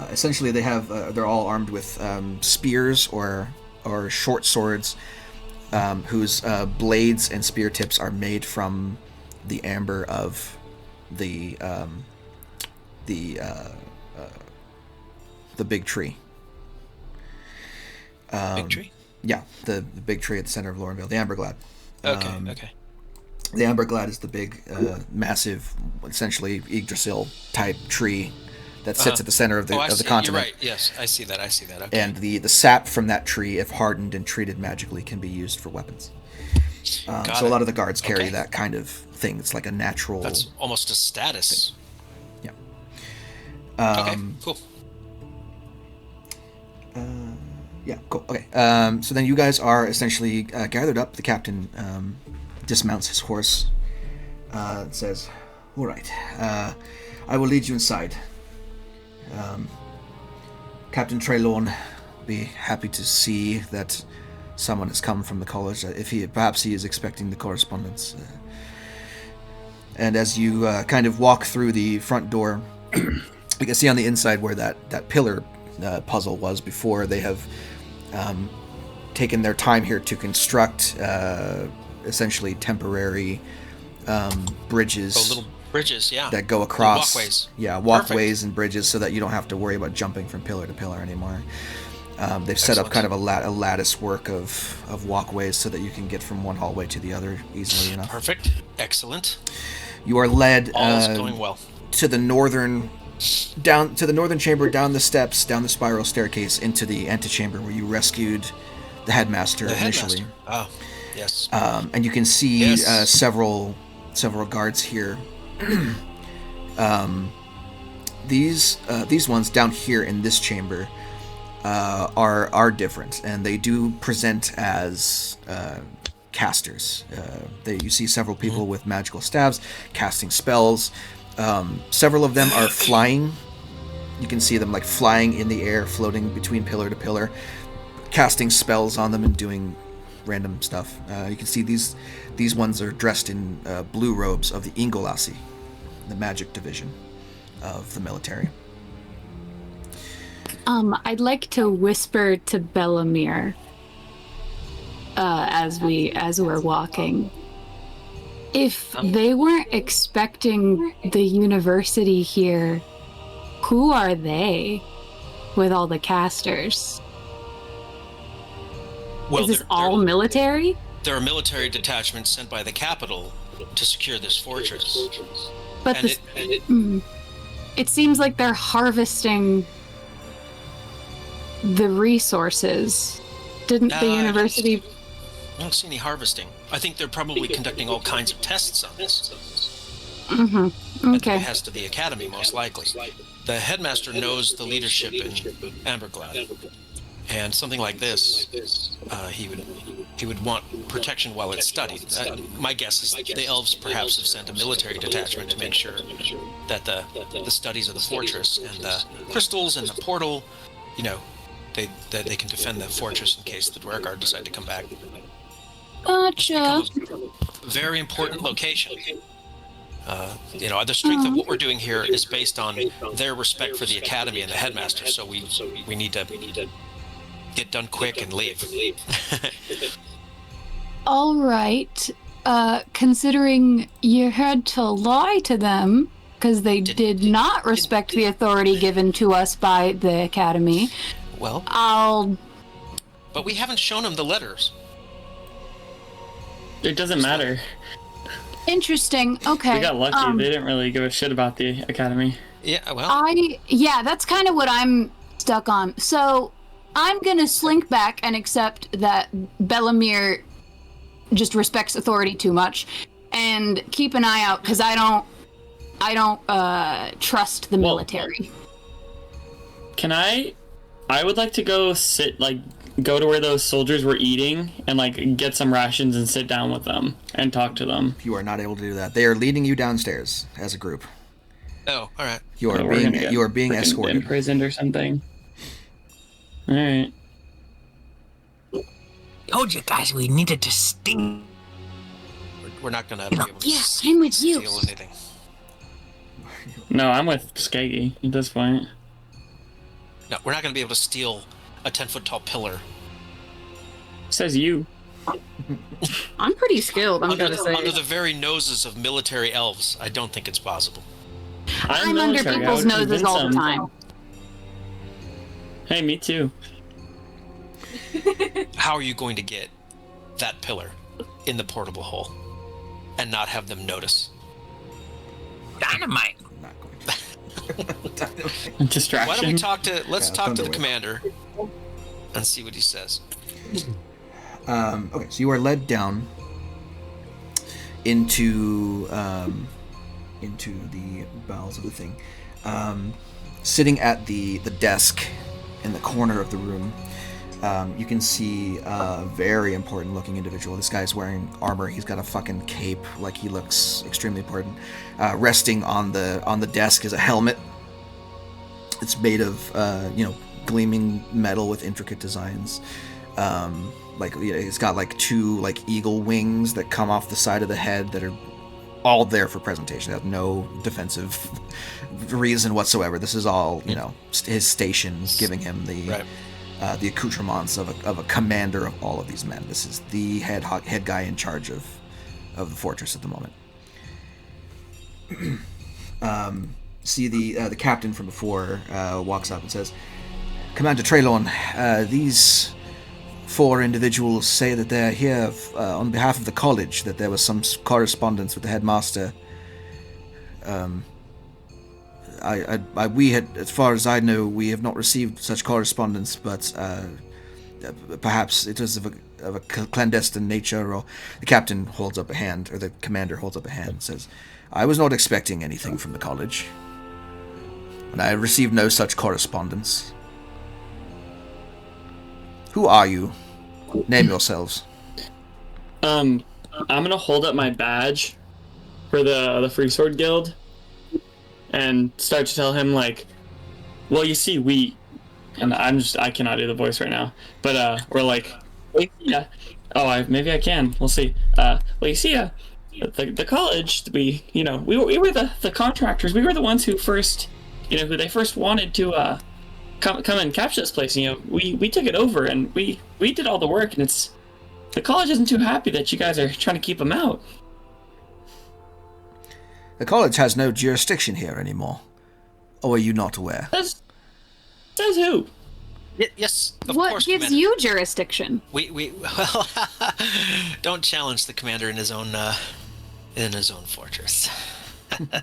Essentially, they have they're all armed with spears or short swords, whose blades and spear tips are made from the amber of the big tree. Big tree? Yeah, the big tree at the center of Lorrenvale, the amberglad. Okay. The amberglad is the big, massive, essentially Yggdrasil type tree that sits at the center of the continent. You're right. Yes, I see that. Okay. And the sap from that tree, if hardened and treated magically, can be used for weapons. So a lot of the guards carry that kind of thing. It's like a natural. That's almost a status. Thing. Yeah. Okay. Cool. Yeah. Cool. Okay. So then you guys are essentially gathered up. The captain dismounts his horse. And says, "All right. I will lead you inside. Captain Treylorn, be happy to see that someone has come from the college. Perhaps he is expecting the correspondence. And as you kind of walk through the front door, you can see on the inside where that pillar puzzle was before. They have taken their time here to construct essentially temporary bridges. Little bridges, yeah. That go across. Walkways. Yeah, walkways and bridges so that you don't have to worry about jumping from pillar to pillar anymore. They've set up kind of a lattice work of walkways so that you can get from one hallway to the other easily enough. Perfect. Excellent. You are led All is going well. to the northern chamber, down the steps, down the spiral staircase into the antechamber where you rescued the headmaster initially. Oh, yes. And you can see several guards here. These ones down here in this chamber are different, and they do present as casters. You see several people with magical staves casting spells. Several of them are flying You can see them like flying in the air, floating between pillar to pillar, casting spells on them and doing random stuff. You can see these ones are dressed in blue robes of the Ingolasi, the magic division of the military. I'd like to whisper to Bellamere as we're walking. If they weren't expecting the university here, who are they with all the casters? Well, Is this all military? There are military detachments sent by the capital to secure this fortress. But it seems like they're harvesting the resources. Didn't the university... I don't see any harvesting. I think they're probably conducting all kinds of tests on this. Mm-hmm. Okay. At the behest of the academy, most likely. The headmaster knows the leadership in Amberglad, and something like this, he would want protection while it's studied. My guess is the elves perhaps have sent a military detachment to make sure that the studies of the fortress and the crystals and the portal, that they can defend the fortress in case the Dwergard decide to come back. Gotcha. Very important location. The strength of what we're doing here is based on their respect for the academy and the headmaster. So we need to get done quick and leave. All right. Considering you had to lie to them because they did not respect the authority given to us by the academy. Well, but we haven't shown them the letters. It doesn't matter. Interesting. Okay. We got lucky. They didn't really give a shit about the academy. Yeah, well. That's kind of what I'm stuck on. So I'm gonna slink back and accept that Bellamere just respects authority too much, and keep an eye out because I don't trust the military. Can I would like to go go to where those soldiers were eating and get some rations and sit down with them and talk to them. You are not able to do that. They are leading you downstairs as a group. Oh, all right. You are being escorted. Imprisoned or something. All right. Told you guys we needed to sting. We're not gonna be able to I'm with you. steal anything. No, I'm with Skeggy at this point. No, we're not gonna be able to steal a 10-foot tall pillar. Says you. I'm pretty skilled, I'm gonna say. Under the very noses of military elves, I don't think it's possible. I'm under people's noses all the time. Hey, me too. How are you going to get that pillar in the portable hole and not have them notice? Dynamite. I'm not going to. Distraction. Why don't we talk to the commander and see what he says. Okay, so you are led down into the bowels of the thing. Sitting at the desk in the corner of the room, you can see a very important looking individual. This guy's wearing armor. He's got a fucking cape, like he looks extremely important. Resting on the desk is a helmet. It's made of gleaming metal with intricate designs. It's got two eagle wings that come off the side of the head that are all there for presentation. They have no defensive reason whatsoever. This is all his station giving him the accoutrements of a commander of all of these men. This is the head guy in charge of the fortress at the moment. See the captain from before walks up and says, "Commander Traylorn, these 4 individuals say that they're here on behalf of the college, that there was some correspondence with the headmaster. We had, as far as I know, we have not received such correspondence, but perhaps it was of a clandestine nature." Or the captain holds up a hand, or the commander holds up a hand and says, "I was not expecting anything from the college, and I received no such correspondence. Who are you? Name yourselves." I'm gonna hold up my badge for the Free Sword Guild and start to tell him well, you see, and I cannot do the voice right now, but we're like, yeah. Oh, maybe I can. We'll see. Well, you see, the college, we were the contractors. We were the ones who first, who they first wanted to come and capture this place. We took it over and we did all the work, and the college isn't too happy that you guys are trying to keep them out. The college has no jurisdiction here anymore. Or are you not aware? Says who? Yes, of What course, gives Commander. you jurisdiction? Well, don't challenge the commander in his own fortress.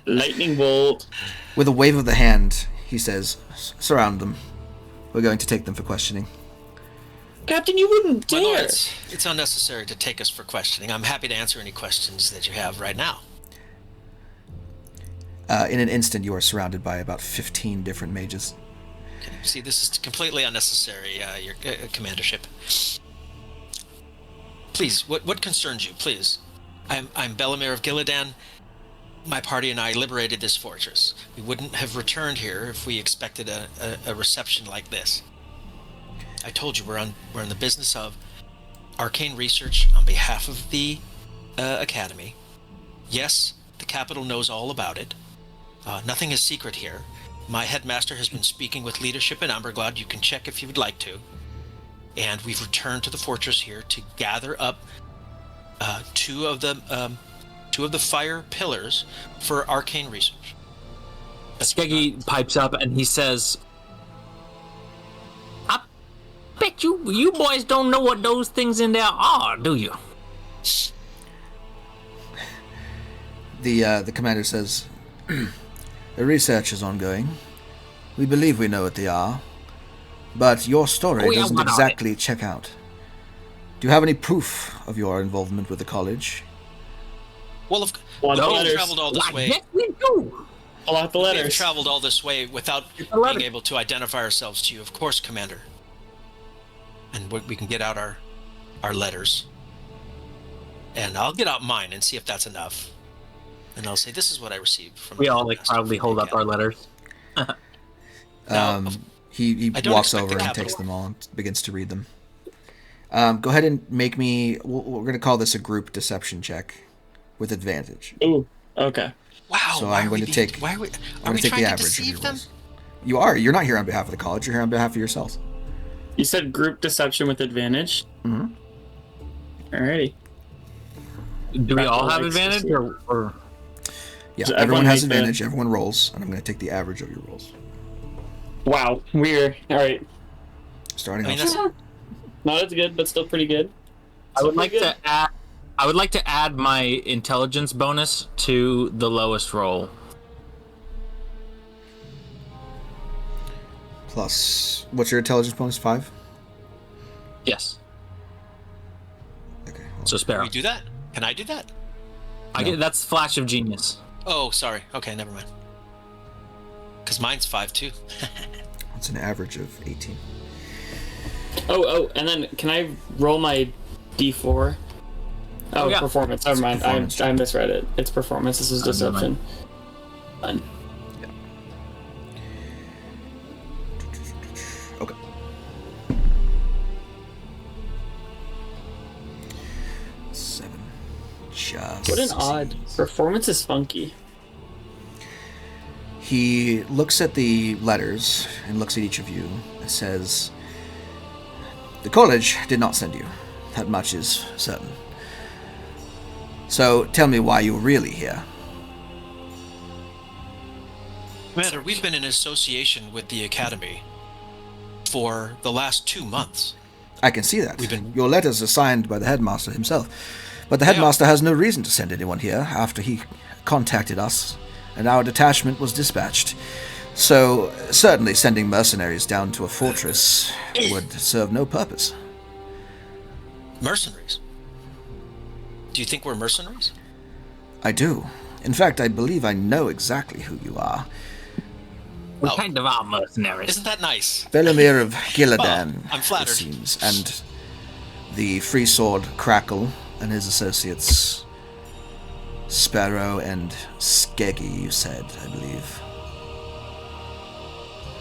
Lightning bolt. With a wave of the hand, he says, surround them. We're going to take them for questioning. Captain, you wouldn't My lord, dare. it's unnecessary to take us for questioning. I'm happy to answer any questions that you have right now. In an instant, you are surrounded by about 15 different mages. Okay. See, this is completely unnecessary, your commandership. Please, what concerns you, please? I'm Belamir of Gillidan. My party and I liberated this fortress. We wouldn't have returned here if we expected a reception like this. I told you we're in the business of arcane research on behalf of the Academy. Yes, the capital knows all about it. Nothing is secret here. My headmaster has been speaking with leadership in Umberglad. You can check if you would like to. And we've returned to the fortress here to gather up two of the fire pillars for arcane research. Skeggy pipes up and he says, I bet you boys don't know what those things in there are, do you? The commander says, the research is ongoing. We believe we know what they are, but your story doesn't exactly check out. Do you have any proof of your involvement with the college? Well, Well, we've letters. traveled all this way. Yes, we do. Pull out the We've letters. traveled all this way without letter. being able to identify ourselves to you, of course, Commander. And we can get out our letters. And I'll get out mine and see if that's enough. And I'll say, this is what I received from We the all headmaster proudly from the hold up our Academy. letters. Now, He I don't walks expect over the and capital. takes them all and begins to read them. Go ahead and make me... We're going to call this a group deception check with advantage. Ooh, okay. wow. So why I'm are going we to being- take... Why are we, I'm are going we to take trying the to average of your deceive them? rolls. You are. You're not here on behalf of the college. You're here on behalf of yourselves. You said group deception with advantage? Mhm. Alrighty. Do we all have Likes advantage to or? So Yeah, everyone everyone has make the- advantage. Everyone rolls, and I'm going to take the average of your rolls. Wow, we're alright. Starting I mean, off. that's, Not as good, but still pretty good. I would Still like pretty to add. I would like to add my intelligence bonus to the lowest roll. Plus, what's your intelligence bonus? 5? Yes. Okay. So can Sparrow. we do that? Can I do that? I get that's flash of genius. Oh, sorry. Okay, never mind. Because mine's 5 too. It's an average of 18. Oh, and then can I roll my D4? Oh, yeah. performance. Never mind. performance I misread it. It's performance. This is never deception. Fun. Okay. Seven. Just. What an odd performance is funky. He looks at the letters and looks at each of you and says, the college did not send you. That much is certain. So tell me why you're really here. Commander, we've been in association with the Academy for the last 2 months. I can see that. We've been- Your letters are signed by the headmaster himself. But the headmaster has no reason to send anyone here after he contacted us, and our detachment was dispatched. So certainly sending mercenaries down to a fortress would serve no purpose. Mercenaries. Do you think we're mercenaries? I do. In fact, I believe I know exactly who you are. We Oh. kind of are mercenaries. Isn't that nice? Belamir of Gillidan, I'm flattered. it seems, and the Free Sword Crackle and his associates, Sparrow and Skeggy, you said, I believe.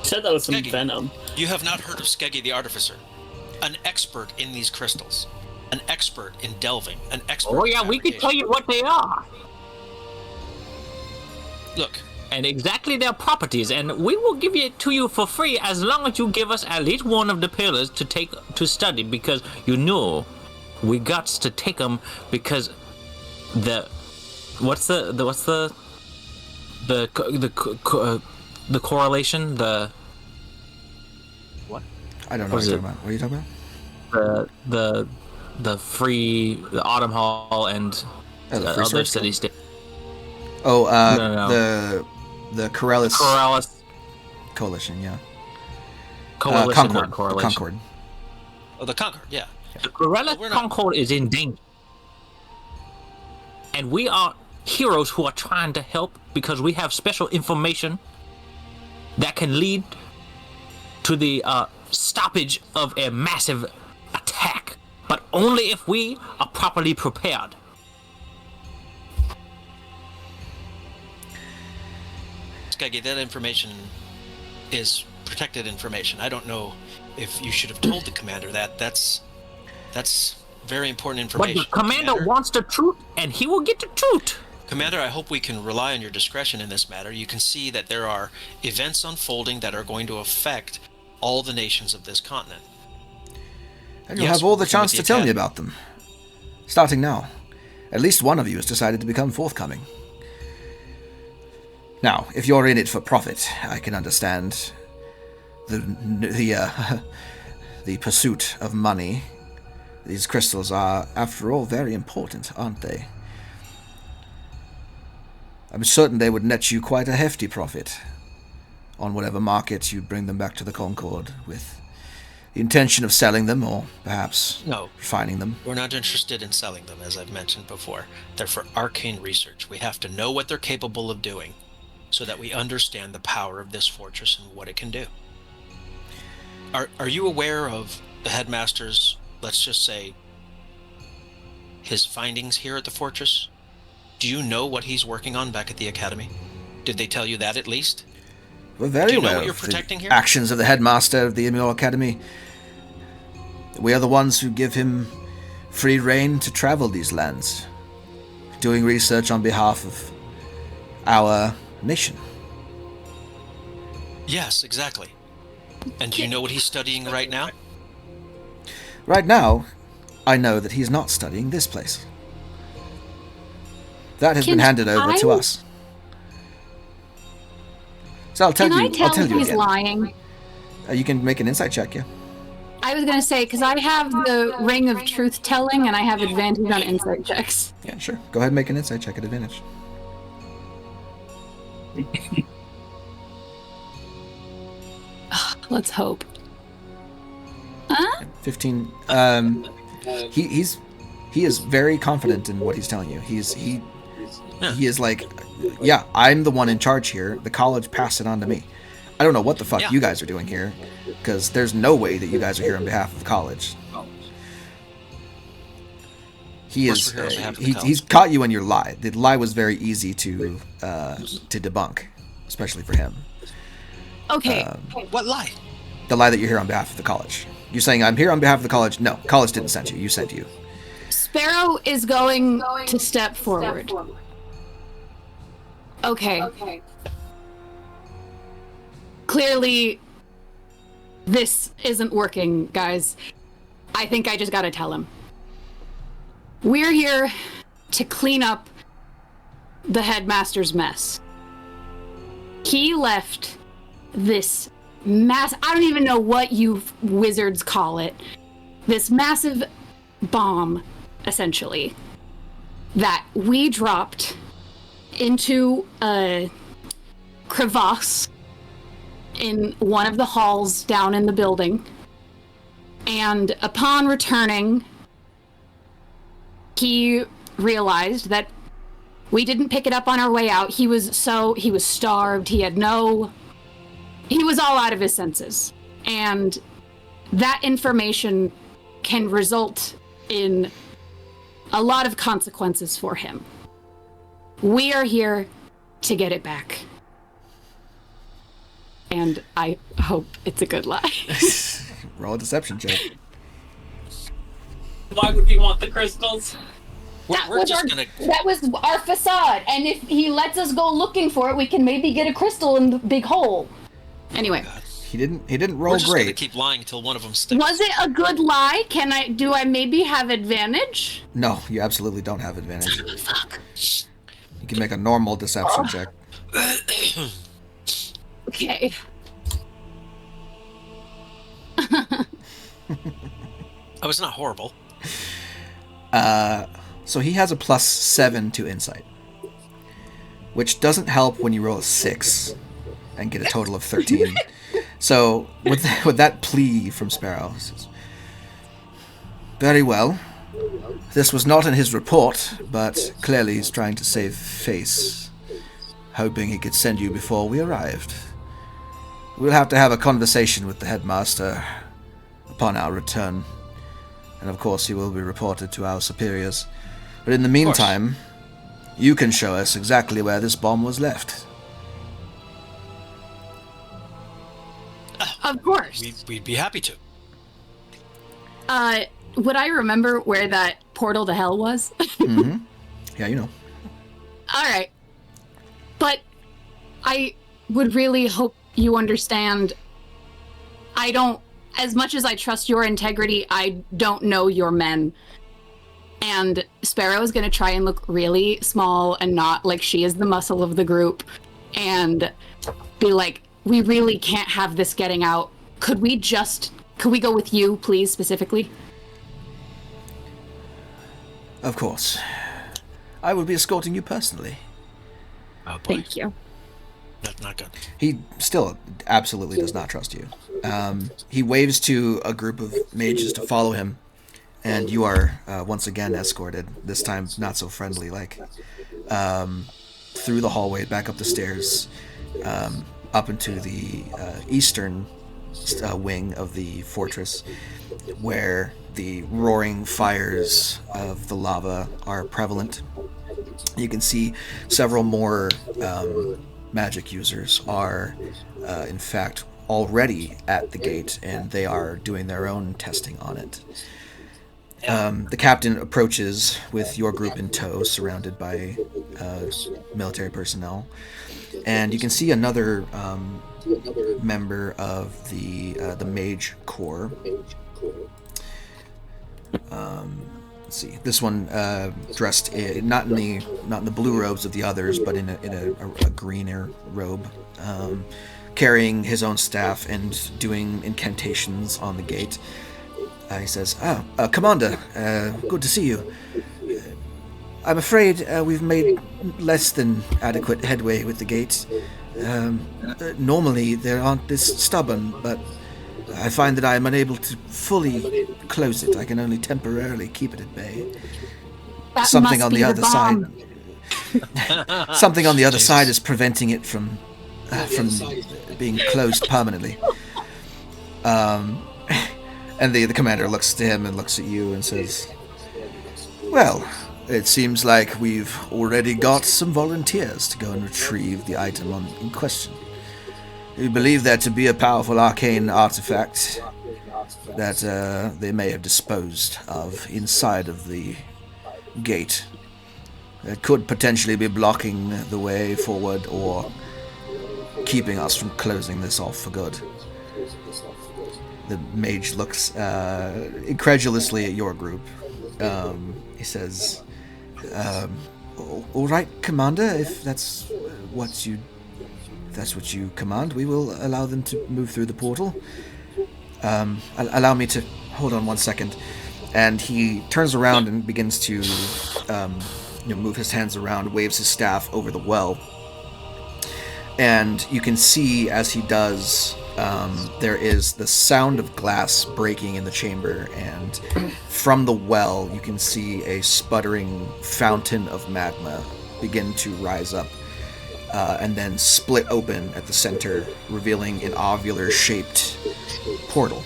said that was some Skeggy, venom. You have not heard of Skeggy the Artificer, an expert in these crystals, an expert in delving, an expert. Oh yeah, we can tell you what they are. Look. And exactly their properties, and we will give it to you for free as long as you give us at least one of the pillars to study, because we got to take them because what's the correlation, the what? I don't know what you're talking about. What are you talking about? The Autumn Hall and the other city-state. Oh, No. the Corellis Coalition, yeah. Coalition, Concord. not correlation. Concord. Oh, the Concord, yeah. The Corellis Concord is in danger. And we are heroes who are trying to help because we have special information that can lead to the stoppage of a massive attack, but only if we are properly prepared. Skeggy, that information is protected information. I don't know if you should have told the commander that. That's very important information. But the commander wants the truth, and he will get the truth. Commander, I hope we can rely on your discretion in this matter. You can see that there are events unfolding that are going to affect all the nations of this continent. And you'll have all the chance to tell me about them. Starting now. At least one of you has decided to become forthcoming. Now, if you're in it for profit, I can understand the pursuit of money. These crystals are, after all, very important, aren't they? I'm certain they would net you quite a hefty profit on whatever market you bring them back to the Concord with the intention of selling them or perhaps refining them. We're not interested in selling them, as I've mentioned before. They're for arcane research. We have to know what they're capable of doing so that we understand the power of this fortress and what it can do. Are you aware of the headmaster's, let's just say, his findings here at the fortress? Do you know what he's working on back at the academy? Did they tell you that at least? We're very aware of the actions of the headmaster of the Immoral Academy. We are the ones who give him free rein to travel these lands, doing research on behalf of our nation. Yes, exactly. And do you know what he's studying right now? Right now, I know that he's not studying this place. That has been handed over to us. So I'll tell you again. He's lying? You can make an insight check, yeah. I was going to say, because I have the ring of truth-telling, and I have advantage on insight checks. Yeah, sure. Go ahead and make an insight check at advantage. Let's hope. Huh? 15. He is very confident in what he's telling you. He is like, yeah, I'm the one in charge here. The college passed it on to me. I don't know what the fuck you guys are doing here, because there's no way that you guys are here on behalf of the college. He's caught you in your lie. The lie was very easy to debunk, especially for him. Okay. What lie? The lie that you're here on behalf of the college. You're saying I'm here on behalf of the college. No, college didn't send you. You sent you. Sparrow is going to step forward. Okay. Clearly, this isn't working, guys. I think I just gotta tell him. We're here to clean up the headmaster's mess. He left this I don't even know what you wizards call it. This massive bomb, essentially, that we dropped into a crevasse in one of the halls down in the building. And upon returning, he realized that we didn't pick it up on our way out. He was starved. He was all out of his senses. And that information can result in a lot of consequences for him. We are here to get it back. and I hope it's a good lie. Roll a deception check. Why would we want the crystals? We're just gonna. That was our facade, and if he lets us go looking for it, we can maybe get a crystal in the big hole. Anyway, He didn't roll We're just gonna great. keep lying until one of them sticks. was it a good lie? Do I maybe have advantage? No, you absolutely don't have advantage. Fuck. You can make a normal deception check. Okay. I was not horrible. So he has a +7 to insight, which doesn't help when you roll a 6 and get a total of 13. So with that plea from Sparrow, he says, very well. This was not in his report, but clearly he's trying to save face, hoping he could send you before we arrived. We'll have to have a conversation with the headmaster upon our return, and of course he will be reported to our superiors. But in the meantime, you can show us exactly where this bomb was left. Of course. We'd be happy to. Would I remember where that portal to hell was? Mm-hmm. Yeah, you know. All right. But I would really hope you understand, as much as I trust your integrity, I don't know your men. And Sparrow is going to try and look really small and not like she is the muscle of the group and be like, we really can't have this getting out. Could we go with you, please, specifically? Of course. I will be escorting you personally. Oh boy. Thank you. That's not good. He still absolutely does not trust you. He waves to a group of mages to follow him, and you are once again escorted, this time not so friendly, through the hallway, back up the stairs, up into the eastern wing of the fortress, where the roaring fires of the lava are prevalent. You can see several more magic users are, in fact, already at the gate, and they are doing their own testing on it. The captain approaches with your group in tow, surrounded by military personnel, and you can see another member of the mage corps. Let's see. This one dressed not in the blue robes of the others, but in a greener robe, carrying his own staff and doing incantations on the gate. He says, Commander, good to see you. I'm afraid we've made less than adequate headway with the gate. Normally they aren't this stubborn, but I find that I am unable to fully close it. I can only temporarily keep it at bay. Something on the other side. Something on the other side is preventing it from being closed permanently. And the commander looks to him and looks at you and says, well, it seems like we've already got some volunteers to go and retrieve the item in question. We believe that to be a powerful arcane artifact that they may have disposed of inside of the gate. It could potentially be blocking the way forward or keeping us from closing this off for good. The mage looks incredulously at your group. He says, all right, Commander, if that's what you command, we will allow them to move through the portal. Allow me to hold on 1 second. And he turns around and begins to move his hands around, waves his staff over the well. And you can see as he does, there is the sound of glass breaking in the chamber, and from the well you can see a sputtering fountain of magma begin to rise up, and then split open at the center, revealing an ovular-shaped portal.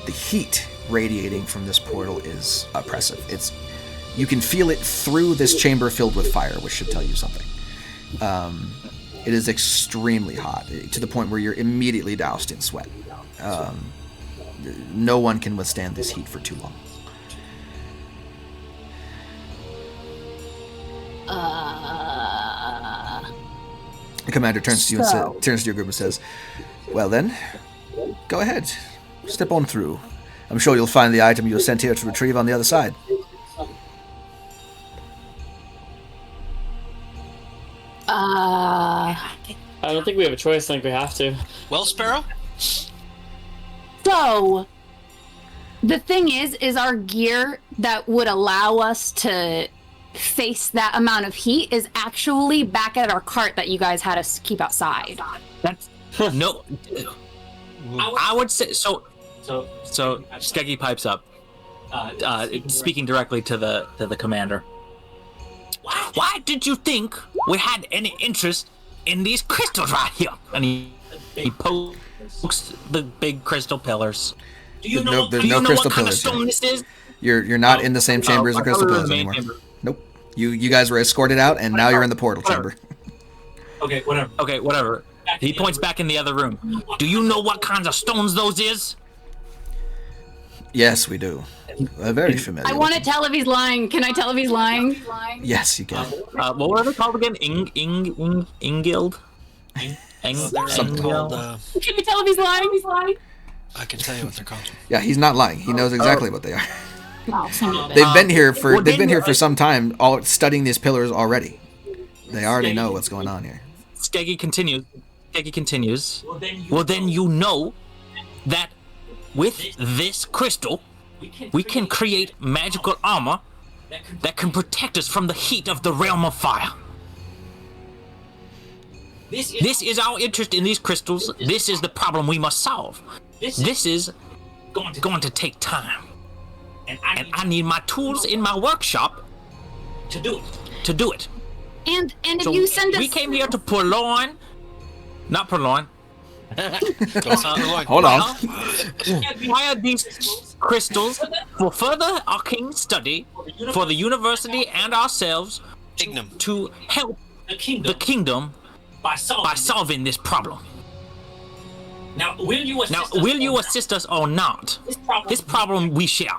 The heat radiating from this portal is oppressive. You can feel it through this chamber filled with fire, which should tell you something. It is extremely hot, to the point where you're immediately doused in sweat. No one can withstand this heat for too long. The commander turns to you and turns to your group and says, "Well then, go ahead. Step on through. I'm sure you'll find the item you were sent here to retrieve on the other side." I don't think we have a choice. I think we have to. Well, Sparrow? So, the thing is our gear that would allow us to face that amount of heat is actually back at our cart that you guys had us keep outside. That's no. I would say so. Skeggy pipes up, speaking directly to the commander. Why did you think we had any interest in these crystals right here? And he pokes the big crystal pillars. Do you know what kind of stone this is? You're not in the same chamber as the crystal pillars anymore. Nope. You guys were escorted out, and now you're in the portal chamber. Okay, whatever. He points back in the other room. Do you know what kinds of stones those is? Yes, we do. We're very familiar. I want to tell if he's lying. Can I tell if he's lying? Yes, you can. What were they called again? Ingild? Something called, Can you tell if he's lying? He's lying. I can tell you what they're called. Yeah, he's not lying. He knows exactly what they are. Oh, They've been here for some time, all studying these pillars already. They already know what's going on here. Skeggy continues. Well, then you know that with this crystal, we can create magical armor that can protect us from the heat of the realm of fire. This is our interest in these crystals. This is the problem we must solve. This is going to take time. And I need my tools in my workshop to do it. And if So you send us... we came here to purloin. Not purloin. Hold on. Acquire these crystals for further arcane study for the university and ourselves to help the kingdom by solving this problem. Now, will you assist us or not? This problem we share.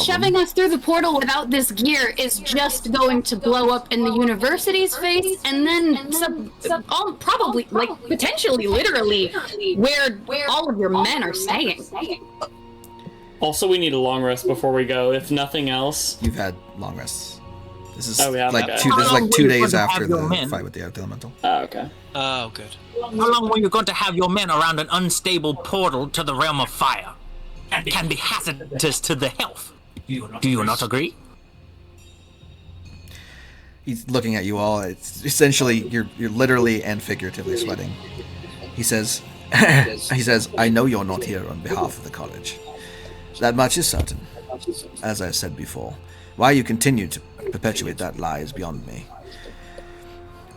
Shoving us through the portal without this gear is just going to blow up in the university's face, and then probably, like, potentially, literally, where all of your men are staying. Also, we need a long rest before we go. If nothing else, You've had long rests. This is okay. This is like 2 days after the fight with the elemental. Oh, okay. Oh, good. How long were you going to have your men around an unstable portal to the realm of fire? Can be hazardous to the health. Do you not agree? He's looking at you all. It's essentially you're literally and figuratively sweating. He says, I know you're not here on behalf of the college. That much is certain. As I said before, why you continue to perpetuate that lie is beyond me.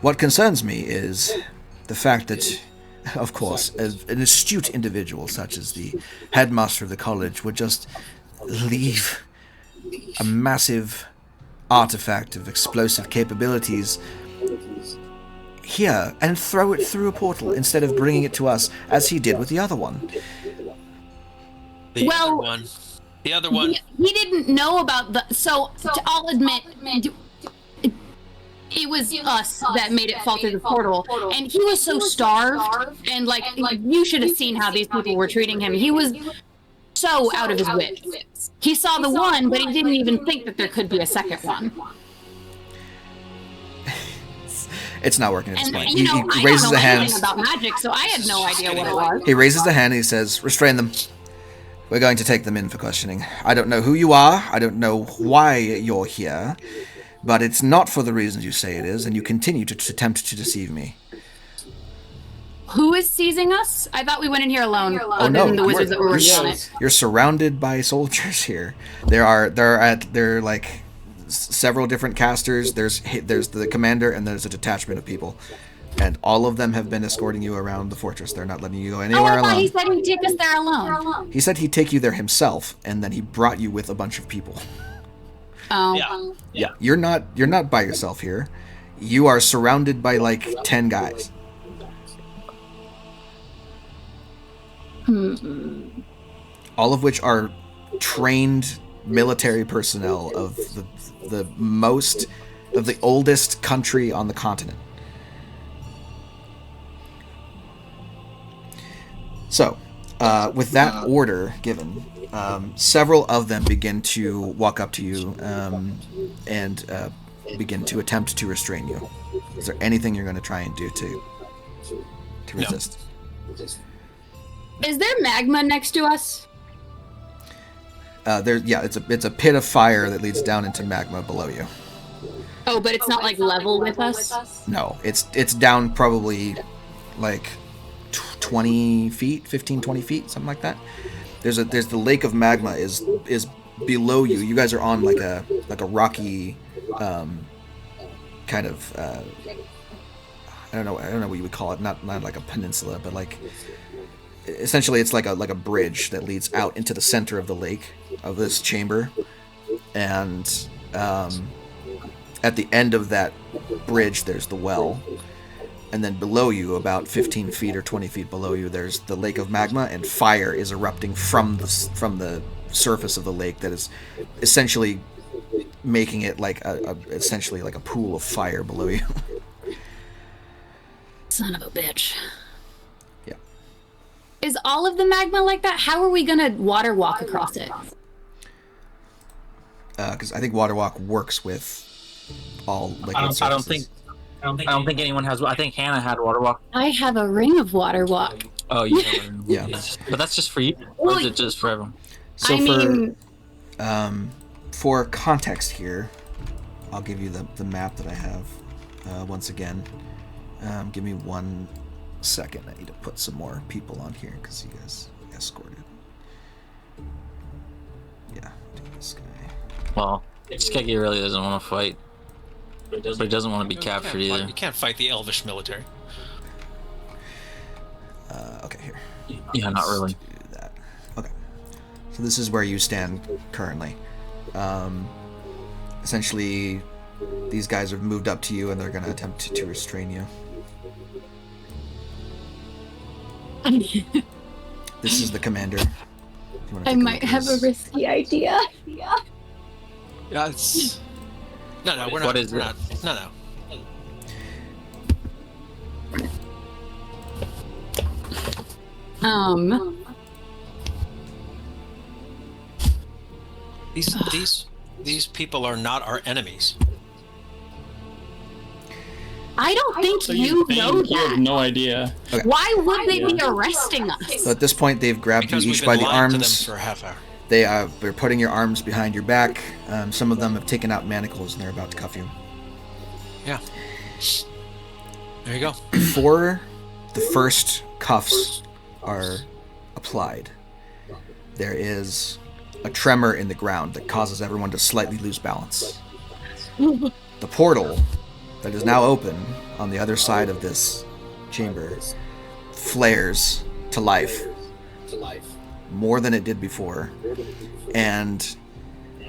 What concerns me is the fact that, of course, as an astute individual such as the headmaster of the college would just leave a massive artifact of explosive capabilities here and throw it through a portal instead of bringing it to us as he did with the other one. The other one. He didn't know about the... So, I'll admit... It was us that made it fall through the portal, and he was so starved, and like you should have seen how these people were treating him. He was so out of his wits. He saw the one, but he didn't even think that there could be a second one. It's not working at this point. You know, he raises a hand. About magic, so I had no idea what it was. He raises the hand and he says, "Restrain them. We're going to take them in for questioning. I don't know who you are. I don't know why you're here. But it's not for the reasons you say it is, and you continue to attempt to deceive me." Who is seizing us? I thought we went in here alone, other than the wizards that were working on it. You're surrounded by soldiers here. There are like several different casters. There's the commander, and there's a detachment of people, and all of them have been escorting you around the fortress. They're not letting you go anywhere alone. He said he'd take us there alone. He said he'd take you there himself, and then he brought you with a bunch of people. Oh. Yeah. You're not by yourself here. you are surrounded by like 10 guys. All of which are trained military personnel of the oldest country on the continent. So, with that order given, several of them begin to walk up to you and begin to attempt to restrain you. Is there anything you're going to try and do to resist? No. Is there magma next to us? It's a pit of fire that leads down into magma below you. Oh, but it's not like level with us? No, it's down probably like 20 feet, 15, 20 feet, something like that. There's the lake of magma is below you. You guys are on like a rocky kind of I don't know what you would call it. Not like a peninsula, but like essentially it's like a bridge that leads out into the center of the lake of this chamber, and at the end of that bridge there's the well, and then below you, about 15 feet or 20 feet below you, there's the lake of magma, and fire is erupting from the surface of the lake that is essentially making it like essentially like a pool of fire below you. Son of a bitch. Yeah. Is all of the magma like that? How are we gonna water walk across it? Because I think water walk works with all liquid I don't surfaces. think anyone has. I think Hannah had water walk. I have a ring of water walk. Oh, you yeah. But that's just for you. Or is it just for everyone? So for context here, I'll give you the map that I have once again. Give me 1 second. I need to put some more people on here because you guys escorted. Yeah, do this guy. Well, Skeggy really doesn't want to fight. But he doesn't want to be captured either. You can't fight the Elvish military. Okay, here. Yeah, not really. Let's do that. Okay. So this is where you stand currently. Essentially, these guys have moved up to you and they're going to attempt to restrain you. This is the commander. I might have a risky idea. Yeah, it's... No, we're not. What is we're it? not. No. These people are not our enemies. I don't think you know that. You have no idea. Okay. Why would they be arresting us? So at this point, they've grabbed Because you we've each been by the lying to them arms. for a half hour. They're putting your arms behind your back. Some of them have taken out manacles and they're about to cuff you. Yeah. There you go. Before the first cuffs are applied, there is a tremor in the ground that causes everyone to slightly lose balance. The portal that is now open on the other side of this chamber flares to life more than it did before, and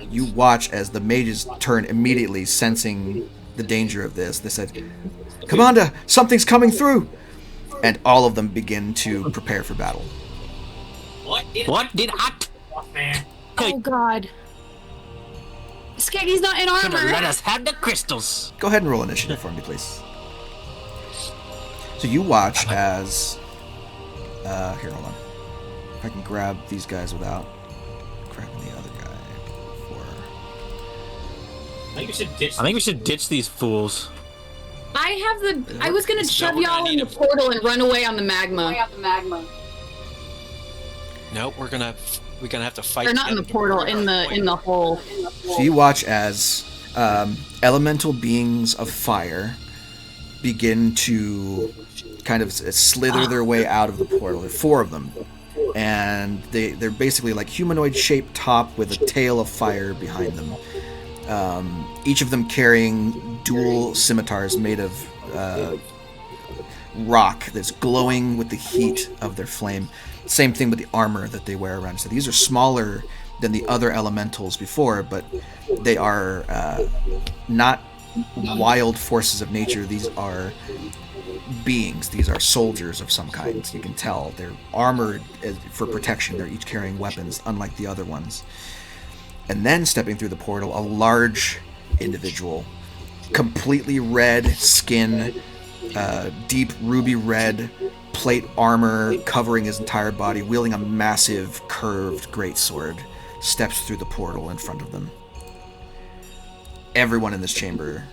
you watch as the mages turn immediately, sensing the danger of this. They said, "Commander, something's coming through!" And all of them begin to prepare for battle. What did I... Oh god. Skeggy's not in Could've armor. let us have the crystals. Go ahead and roll initiative for me, please. So you watch as... here, hold on. If I can grab these guys without grabbing the other guy. I think we should ditch these fools. I was gonna shove y'all in the portal and run away on the magma. No, we're gonna have to fight. Or not in the portal, in the hole. So you watch as elemental beings of fire begin to kind of slither their way out of the portal. There are 4 of them. And they're basically like humanoid-shaped top with a tail of fire behind them. Each of them carrying dual scimitars made of rock that's glowing with the heat of their flame. Same thing with the armor that they wear around. So these are smaller than the other elementals before, but they are not wild forces of nature. These are beings. These are soldiers of some kind. You can tell they're armored for protection. They're each carrying weapons, unlike the other ones. And then stepping through the portal, a large individual, completely red skin, deep ruby red plate armor covering his entire body, wielding a massive curved greatsword, steps through the portal in front of them. Everyone in this chamber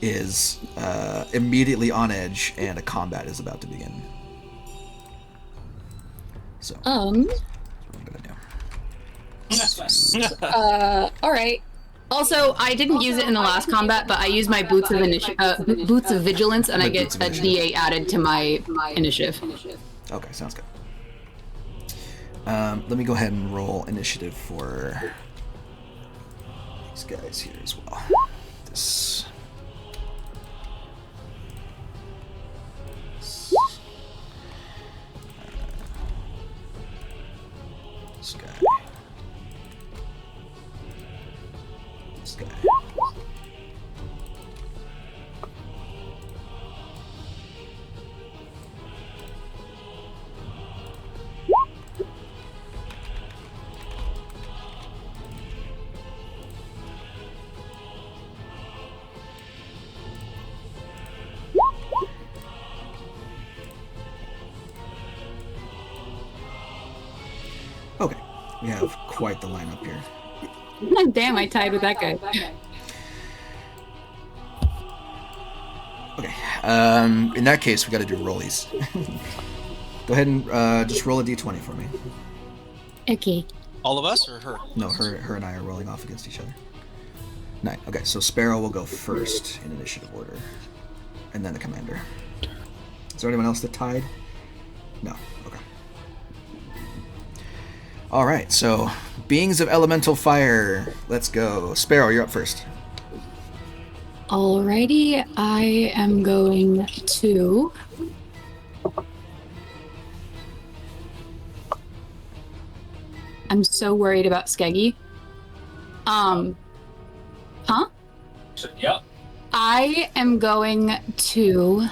is immediately on edge, and a combat is about to begin. So, that's what I'm gonna do. All right. Also, I didn't use it in the last combat, but I used my boots of vigilance, and I get a D8 added to my initiative. Okay, sounds good. Let me go ahead and roll initiative for these guys here as well. This guy. This guy. Okay, we have quite the lineup here. Damn, I tied with that guy. Okay, in that case, we gotta do rollies. Go ahead and just roll a d20 for me. Okay. All of us or her? No, her and I are rolling off against each other. 9. Okay, so Sparrow will go first in initiative order, and then the commander. Is there anyone else that tied? No. Okay. All right, so beings of elemental fire. Let's go. Sparrow, you're up first. Alrighty, I am going to... I'm so worried about Skeggy. Huh? Yep. I am going to...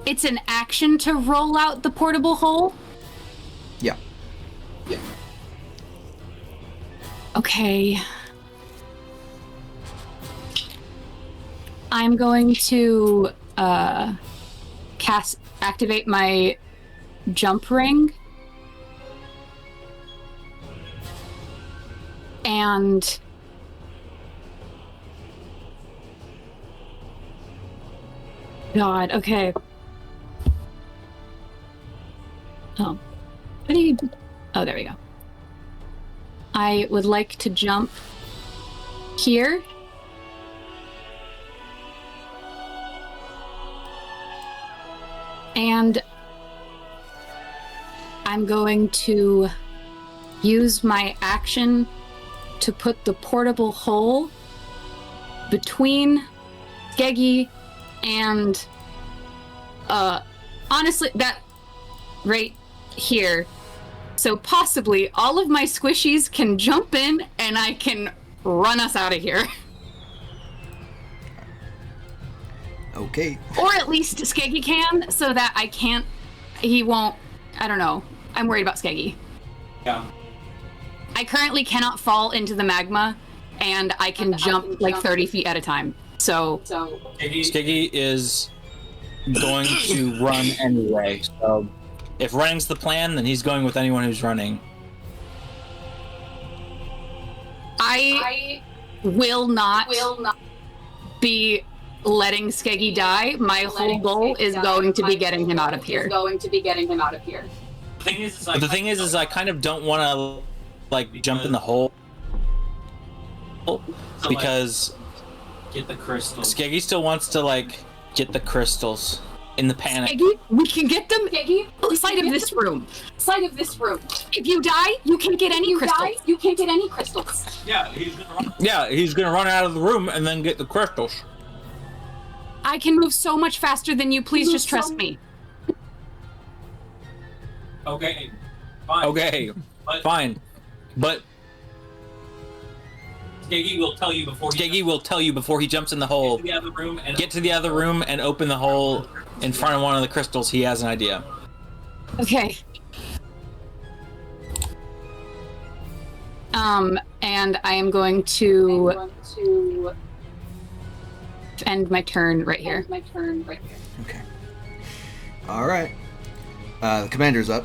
It's an action to roll out the portable hole? Yeah. Okay. I'm going to activate my jump ring. And God, okay. Oh. What do you do? Oh, there we go. I would like to jump here. And I'm going to use my action to put the portable hole between Skeggy and honestly, that right here. So possibly all of my squishies can jump in and I can run us out of here. Okay. Or at least Skeggy can, so that he won't, I don't know. I'm worried about Skeggy. Yeah. I currently cannot fall into the magma, and I can jump like 30 feet at a time. So Skeggy is going to run anyway. So if running's the plan, then he's going with anyone who's running. I will not be letting Skeggy die. My whole goal is going to be getting him out of here. The thing is I kind of don't want to like jump in the hole because Get the crystals. Skeggy still wants to like get the crystals in the panic. Skeggy, we can get them outside of this room. If you die, you can't get any crystals. Yeah, he's gonna run. Yeah, he's gonna run out of the room and then get the crystals. I can move so much faster than you. Please just trust me. Okay. Fine. Okay, fine, but Skeggy will tell you before. Skeggy will tell you before he jumps in the hole. Get to the other room and open the hole in front of one of the crystals. He has an idea. Okay. And I am going to end my turn right here. Okay. All right. The commander's up.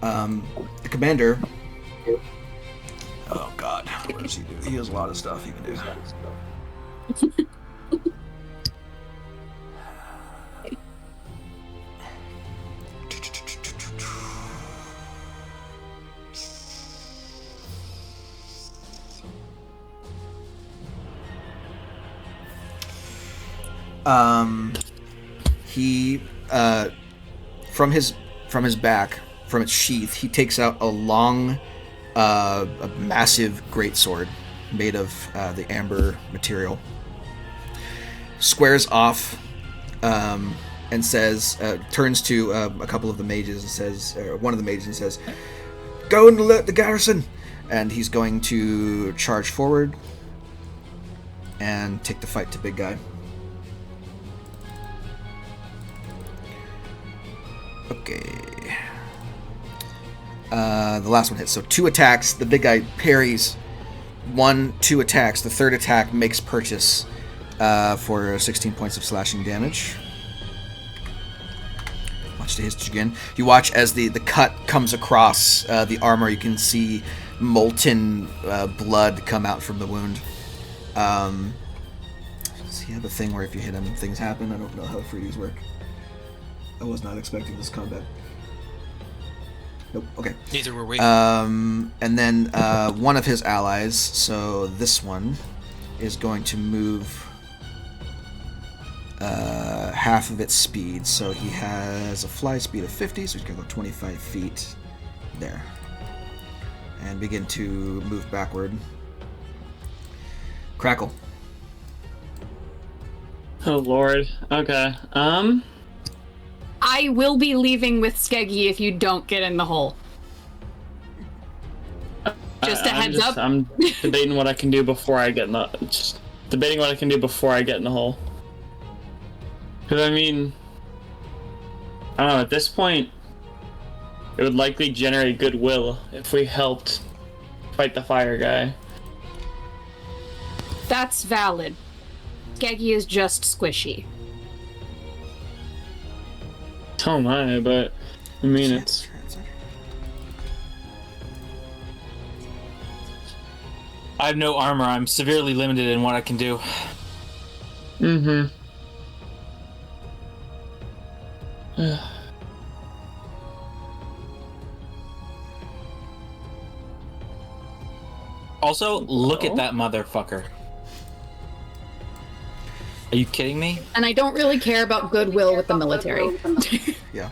The commander. Oh God, what does he do? He has a lot of stuff he can do. He from his back, from its sheath, he takes out a long, a massive greatsword made of the amber material. Squares off, and says, turns to a couple of the mages and says, one of the mages and says, "Go and alert the garrison." And he's going to charge forward and take the fight to big guy. Okay. The last one hits. So 2 attacks. The big guy parries 2 attacks. The third attack makes purchase for 16 points of slashing damage. Watch the hits again. You watch as the cut comes across the armor. You can see molten blood come out from the wound. Does he have a thing where if you hit him, things happen? I don't know how freebies work. I was not expecting this combat. Nope, okay. Neither were we. And then one of his allies, so this one, is going to move half of its speed. So he has a fly speed of 50, so he's going to go 25 feet there. And begin to move backward. Crackle. Oh, Lord. Okay. I will be leaving with Skeggy if you don't get in the hole. Just a heads up. I'm debating what I can do before I get in the... Just debating what I can do before I get in the hole. Because, I mean... I don't know, at this point... It would likely generate goodwill if we helped fight the fire guy. That's valid. Skeggy is just squishy. So am I, but... I mean, it's... I have no armor. I'm severely limited in what I can do. Mm-hmm. Also, look at that motherfucker. Are you kidding me? And I don't really care about goodwill with the military. Yeah.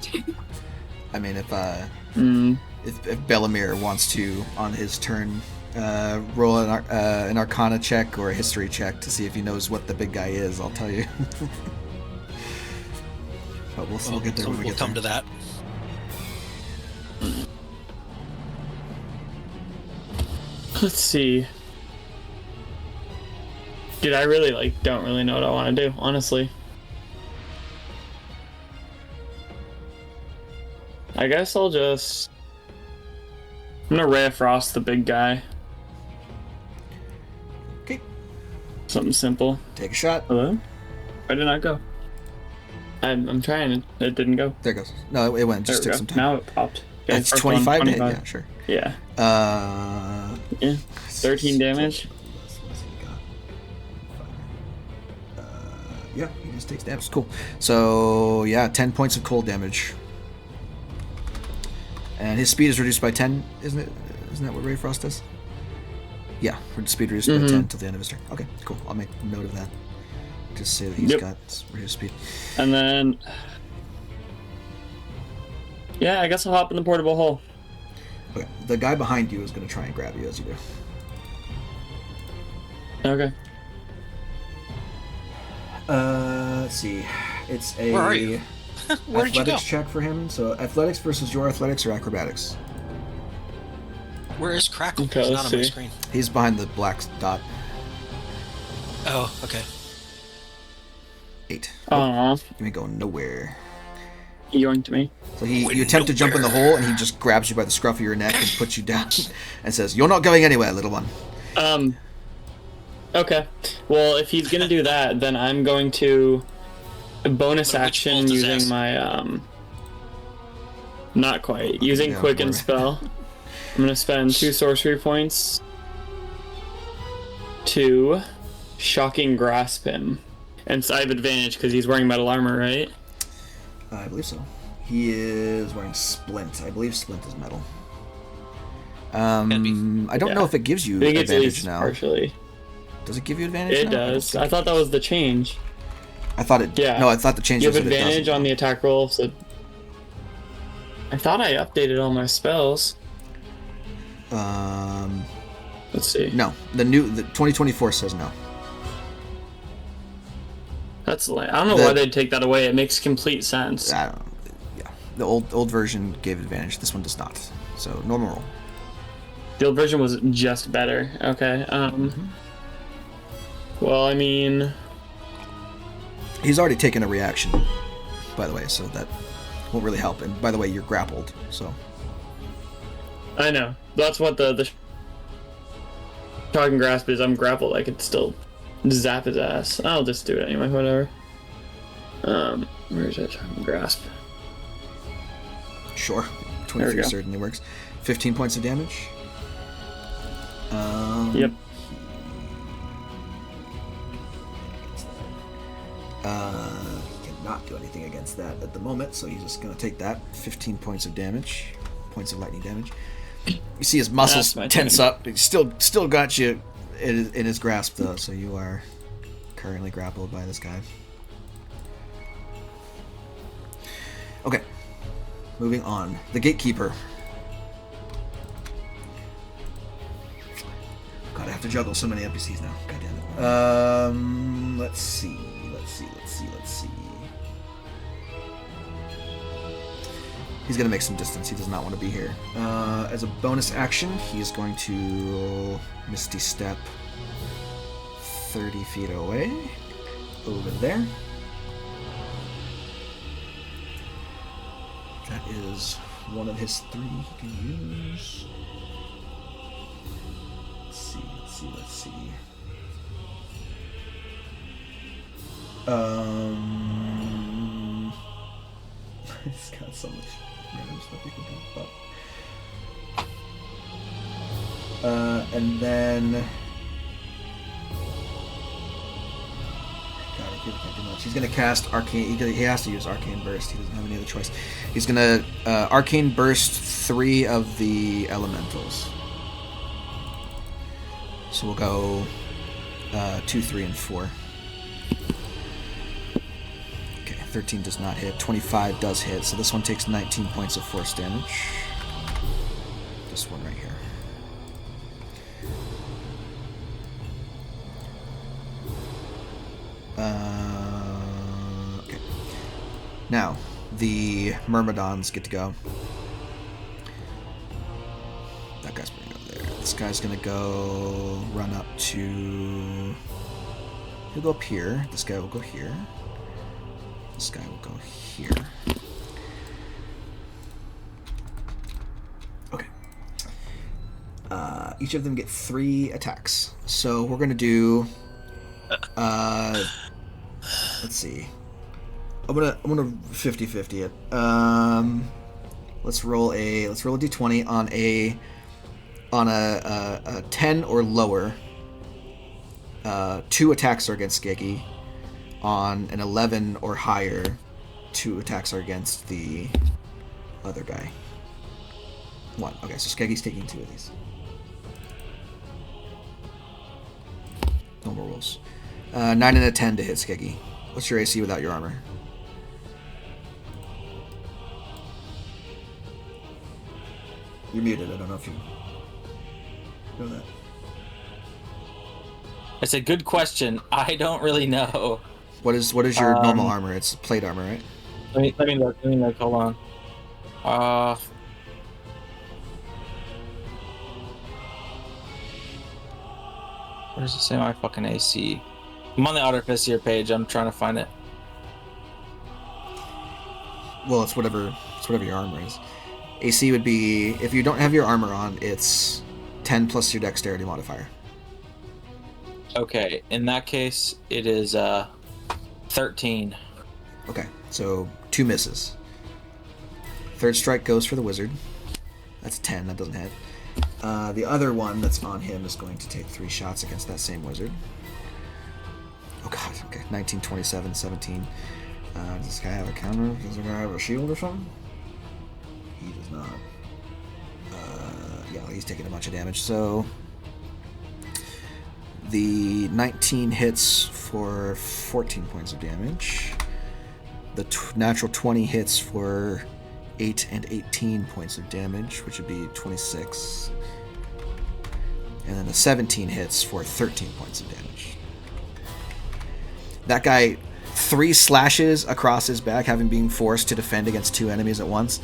I mean, if Bellamir wants to, on his turn, roll an Arcana check or a History check to see if he knows what the big guy is, I'll tell you. But we'll get there when we get come there. to that. Let's see. Dude, I really, don't really know what I want to do, honestly. I guess I'll just... I'm gonna Ray of Frost the big guy. Okay. Something simple. Take a shot. Hello? Why did not go? I'm trying. It didn't go. There it goes. No, it went. Just There took we go. some time. Now it popped. Okay, That's first one, 25 to hit? Yeah, sure. Yeah. Yeah. 13 damage. Yeah, he just takes damage. Cool. So, yeah, 10 points of cold damage. And his speed is reduced by 10, isn't it? Isn't that what Ray Frost does? Yeah, speed reduced by 10 till the end of his turn. Okay, cool. I'll make note of that. Just say that he's got reduced speed. And then... Yeah, I guess I'll hop in the portable hole. Okay, the guy behind you is going to try and grab you as you do. Okay. Let's see. It's a Where are you? Where did you go? athletics check for him. So athletics versus your athletics or acrobatics? Where is Crackle? Okay, He's let's not on my see. screen. He's behind the black dot. Oh, okay. 8. Aw, You ain't going nowhere. yoinked me. So you attempt to jump in the hole, and he just grabs you by the scruff of your neck and puts you down, and says, "You're not going anywhere, little one." Okay. Well, if he's gonna do that, then I'm going to bonus Which action bolt is using this? my not quite using Yeah, Quicken whatever. spell. I'm gonna spend 2 sorcery points to shocking grasp him, and so I have advantage because he's wearing metal armor, right? I believe so. He is wearing splint. I believe splint is metal. I don't know if it gives you I think it's at advantage least now. partially. Does it give you advantage It now? I don't does. think I it thought that does. was the change. I thought it. Yeah. No, I thought the change You was have that it advantage doesn't. on the attack roll, so I thought I updated all my spells. Let's see. No, the 2024 says no. That's lame. I don't know The- why they'd take that away. It makes complete sense. I don't know. Yeah, the old version gave advantage. This one does not. So normal roll. The old version was just better. Okay. Well, I mean, He's already taken a reaction, by the way, so that won't really help. And by the way, you're grappled, so I know. That's what the shocking grasp is. I'm grappled. I could still zap his ass. I'll just do it anyway. Whatever. Where's that shocking grasp? sure. There we 23 go. certainly works. 15 points of damage. Yep. He cannot do anything against that at the moment, so he's just going to take that. 15 points of damage. Points of lightning damage. You see his muscles That's my tense turn. up. He's still got you in his grasp, though, so you are currently grappled by this guy. Okay. Moving on. The Gatekeeper. God, I have to juggle so many NPCs now. God damn it. Let's see. He's going to make some distance. He does not want to be here. As a bonus action, he's going to Misty Step 30 feet away. Over there. That is one of his 3 he can use. Let's see. He's got so much random stuff he can do. And then... God, I can't do much. He's going to cast Arcane... He has to use Arcane Burst. He doesn't have any other choice. He's going to Arcane Burst 3 of the Elementals. So we'll go 2, 3, and 4. Okay, 13 does not hit. 25 does hit, so this one takes 19 points of force damage. This one right here. Okay. Now, the Myrmidons get to go. That guy's pretty over there. This guy's gonna go run up to... He'll go up here. This guy will go here. This guy will go here. Okay. Each of them get 3 attacks. So we're gonna do... let's see. I'm gonna 50-50 it. Let's roll a d20 on a 10 or lower. 2 attacks are against Skeggy. On an 11 or higher, 2 attacks are against the other guy. 1. Okay, so Skeggy's taking 2 of these. No more rolls. 9 and a 10 to hit Skeggy. What's your AC without your armor? You're muted. I don't know if you know that. It's a good question. I don't really know. What is your normal armor? It's plate armor, right? Let me look. Hold on. Where does it say my fucking AC? I'm on the Artificier page. I'm trying to find it. Well, it's whatever your armor is. AC would be, if you don't have your armor on, it's 10 plus your dexterity modifier. Okay, in that case, it is 13. Okay, so 2 misses. Third strike goes for the wizard. That's 10, that doesn't hit. The other one that's on him is going to take 3 shots against that same wizard. Oh god, okay, 19, 27, 17. Does this guy have a counter? Does this guy have a shield or something? He does not. Yeah, he's taking a bunch of damage. So the 19 hits for 14 points of damage. The natural 20 hits for 8 and 18 points of damage, which would be 26. And then the 17 hits for 13 points of damage. That guy, 3 slashes across his back, having been forced to defend against 2 enemies at once.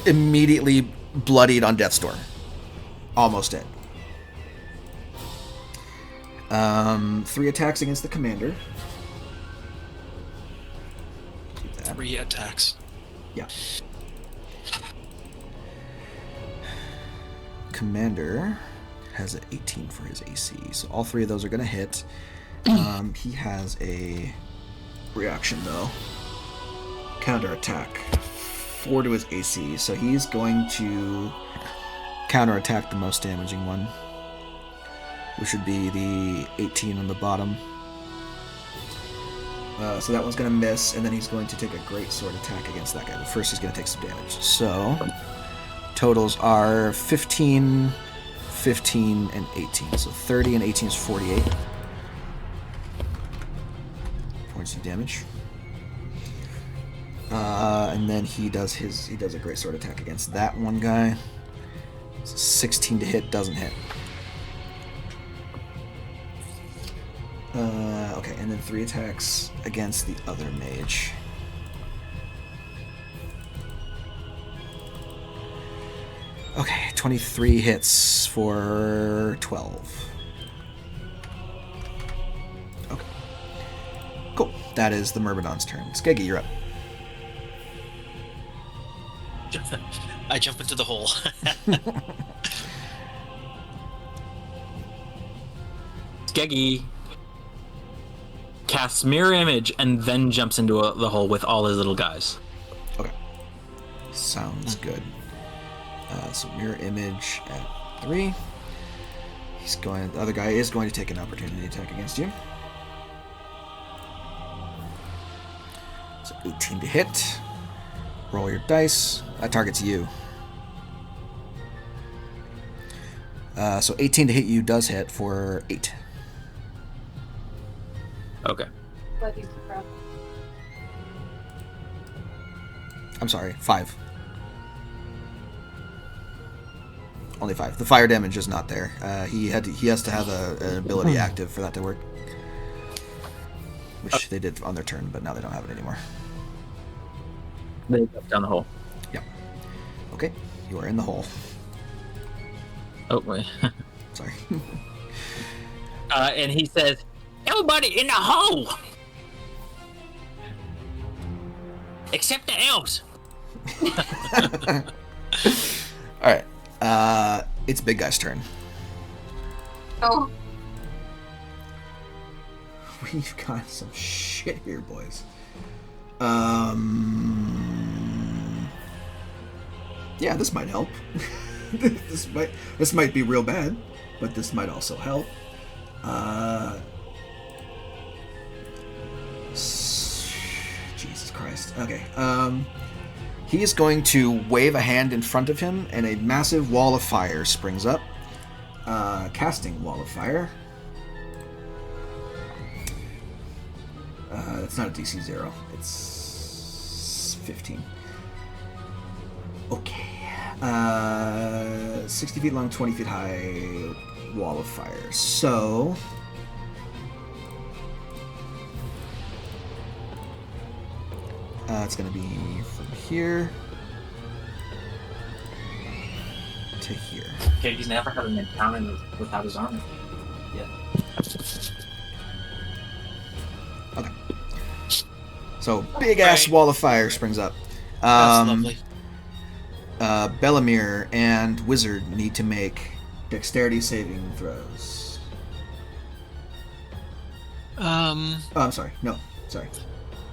Immediately bloodied on death's door. Almost dead. 3 attacks against the commander. 3 attacks. Yeah. Commander has an 18 for his AC, so all 3 of those are going to hit. He has a reaction, though. Counterattack. 4 to his AC, so he's going to counterattack the most damaging one, which would be the 18 on the bottom. So that one's going to miss, and then he's going to take a great sword attack against that guy. But first he's going to take some damage. So totals are 15, 15, and 18. So 30 and 18 is 48 points of damage. And then he does a great sword attack against that one guy. So 16 to hit, doesn't hit. Okay, and then 3 attacks against the other mage. Okay, 23 hits for 12. Okay. Cool. That is the Myrmidon's turn. Skeggy, you're up. I jump into the hole. Skeggy casts Mirror Image and then jumps into the hole with all his little guys. Okay. Sounds good. So Mirror Image at 3. The other guy is going to take an opportunity attack against you. So 18 to hit. Roll your dice. That targets you. So 18 to hit you does hit for 8. Okay. I'm sorry, 5. Only 5. The fire damage is not there. He has to have an ability active for that to work. Which they did on their turn, but now they don't have it anymore. They jumped down the hole. Yep. Okay, you are in the hole. Oh, wait. Sorry. And he says, "Everybody in the hole! Except the elves!" Alright. It's Big Guy's turn. Oh. We've got some shit here, boys. Yeah, this might help. this might be real bad, but this might also help. Jesus Christ. Okay. He is going to wave a hand in front of him, and a massive wall of fire springs up. Casting Wall of Fire. It's not a DC 0. It's 15. Okay. 60 feet long, 20 feet high wall of fire. So... it's going to be from here to here. Okay, he's never had an encounter without his armor. Yeah. Okay. So, big-ass Right. wall of fire springs up. That's lovely. Bellamere and Wizard need to make dexterity saving throws. Oh, I'm sorry. No, sorry.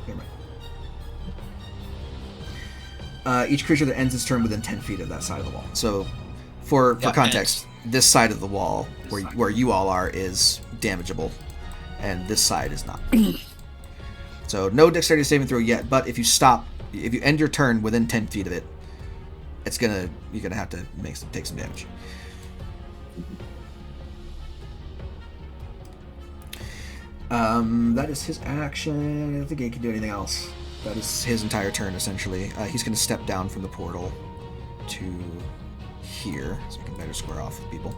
Never mind. Each creature that ends its turn within 10 feet of that side of the wall. So, for Yeah, context, this side of the wall, where you all are, is damageable, and this side is not. So, no dexterity saving throw yet, but if you end your turn within 10 feet of it, you're gonna have to take some damage. That is his action. I don't think he can do anything else. That is his entire turn, essentially. He's gonna step down from the portal to here, so he can better square off with people.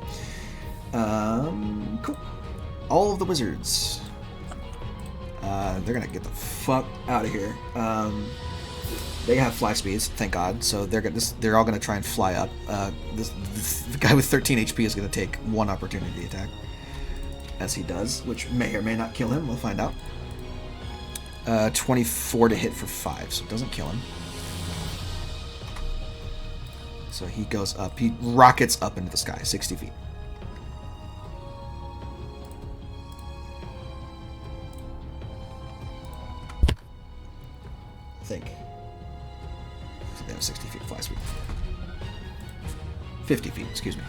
Cool. All of the wizards. They're gonna get the fuck out of here. They have fly speeds, thank God. So they're all gonna try and fly up. The guy with 13 HP is gonna take one opportunity attack, as he does, which may or may not kill him. We'll find out. 24 to hit for 5, so it doesn't kill him. So he goes up. He rockets up into the sky, 60 feet. I think. So they have 60 feet fly speed. 50 feet, excuse me.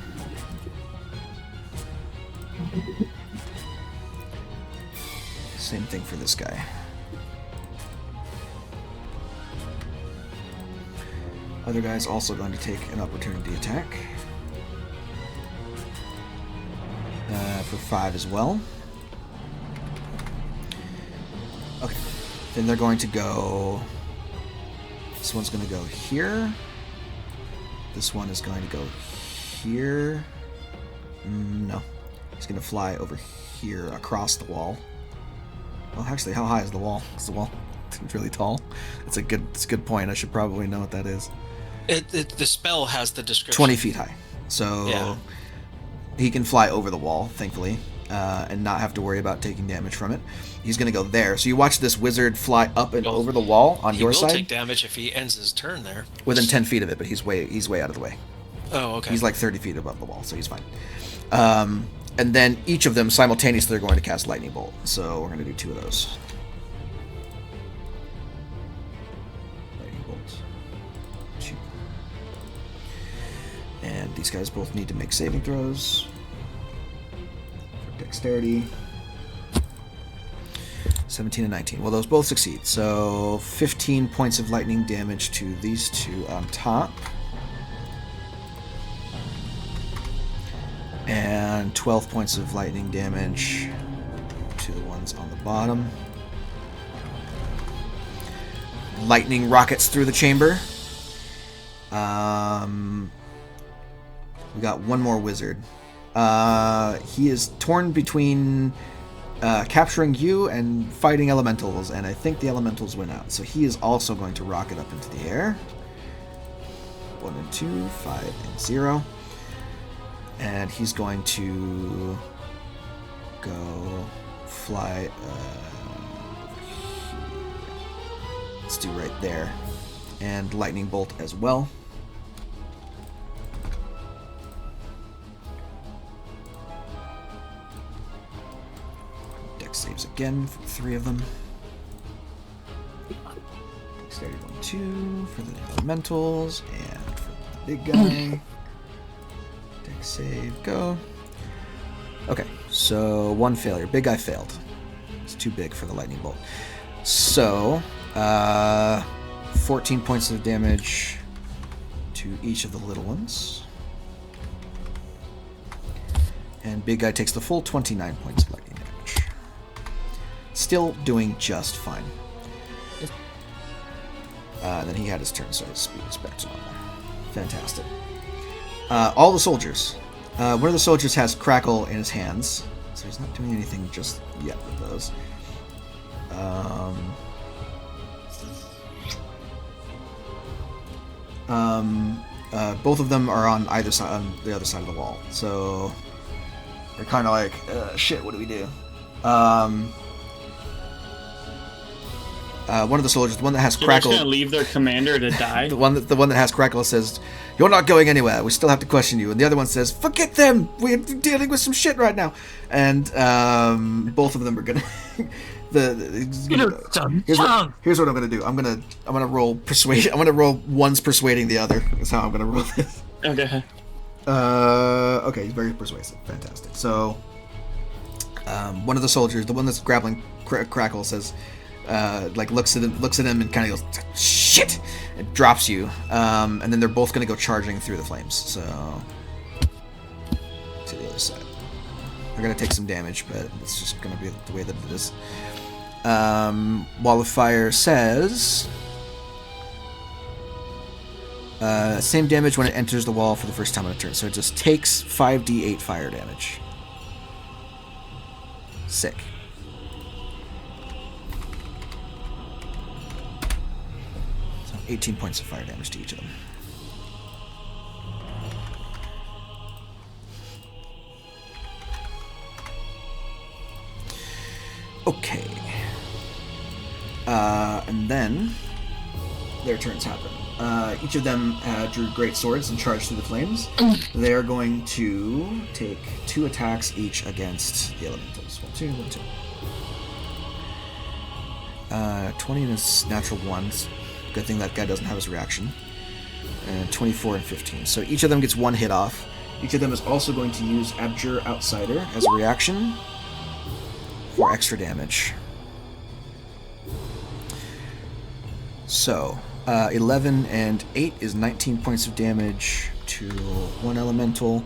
Same thing for this guy. Other guy's also going to take an opportunity attack. For 5 as well. Okay. Then they're going to go... This one's going to go here. This one is going to go here. No. He's going to fly over here across the wall. Well, actually, how high is the wall? Is the wall really tall? It's a good point. I should probably know what that is. The spell has the description. 20 feet high. So yeah. He can fly over the wall, thankfully, and not have to worry about taking damage from it. He's going to go there. So you watch this wizard fly up and over the wall on your side. He will take damage if he ends his turn there. Within 10 feet of it, but he's way out of the way. Oh, okay. He's like 30 feet above the wall, so he's fine. And then each of them simultaneously are going to cast Lightning Bolt. So we're going to do 2 of those. Lightning Bolt. 2. And these guys both need to make saving throws. For dexterity. 17 and 19. Well, those both succeed. So 15 points of lightning damage to these two on top. And 12 points of lightning damage to the ones on the bottom. Lightning rockets through the chamber. We got one more wizard. He is torn between capturing you and fighting elementals, and I think the elementals win out. So he is also going to rocket up into the air. 1 and 2, 5 and 0. And he's going to go fly. Let's do right there. And lightning bolt as well. Dex saves again for 3 of them. Dexterity 1, 2 for the elementals, and for the big guy. Dex save, go. Okay, so 1 failure. Big guy failed. It's too big for the lightning bolt. So, 14 points of damage to each of the little ones. And big guy takes the full 29 points of lightning damage. Still doing just fine. Then he had his turn, so his speed is back to normal. Fantastic. All the soldiers. One of the soldiers has Crackle in his hands, so he's not doing anything just yet with those. Both of them are on either side, on the other side of the wall. So They're kind of like, shit, what do we do? One of the soldiers, the one that has They're Crackle, just gonna leave their commander to die. the one that has Crackle says, "You're not going anywhere. We still have to question you." And the other one says, "Forget them. We're dealing with some shit right now." And both of them are gonna. Here's what I'm gonna do. I'm gonna roll persuasion. I'm gonna roll one's persuading the other. Is how I'm gonna roll this. Okay. Okay, he's very persuasive. Fantastic. So, one of the soldiers, the one that's grappling Crackle, says, looks at him and kind of goes, "Shit!" and drops you. And then they're both gonna go charging through the flames. So, to the other side. They're gonna take some damage, but it's just gonna be the way that it is. Wall of Fire says, same damage when it enters the wall for the first time on a turn. So it just takes 5d8 fire damage. Sick. So 18 points of fire damage to each of them. Okay. And then their turns happen. Each of them drew great swords and charged through the flames. They're going to take 2 attacks each against the elementals. 1, 2, 1, 2. 20 and his natural ones. Good thing that guy doesn't have his reaction. And 24 and 15. So each of them gets 1 hit off. Each of them is also going to use Abjure Outsider as a reaction for extra damage. So, 11 and 8 is 19 points of damage to one elemental,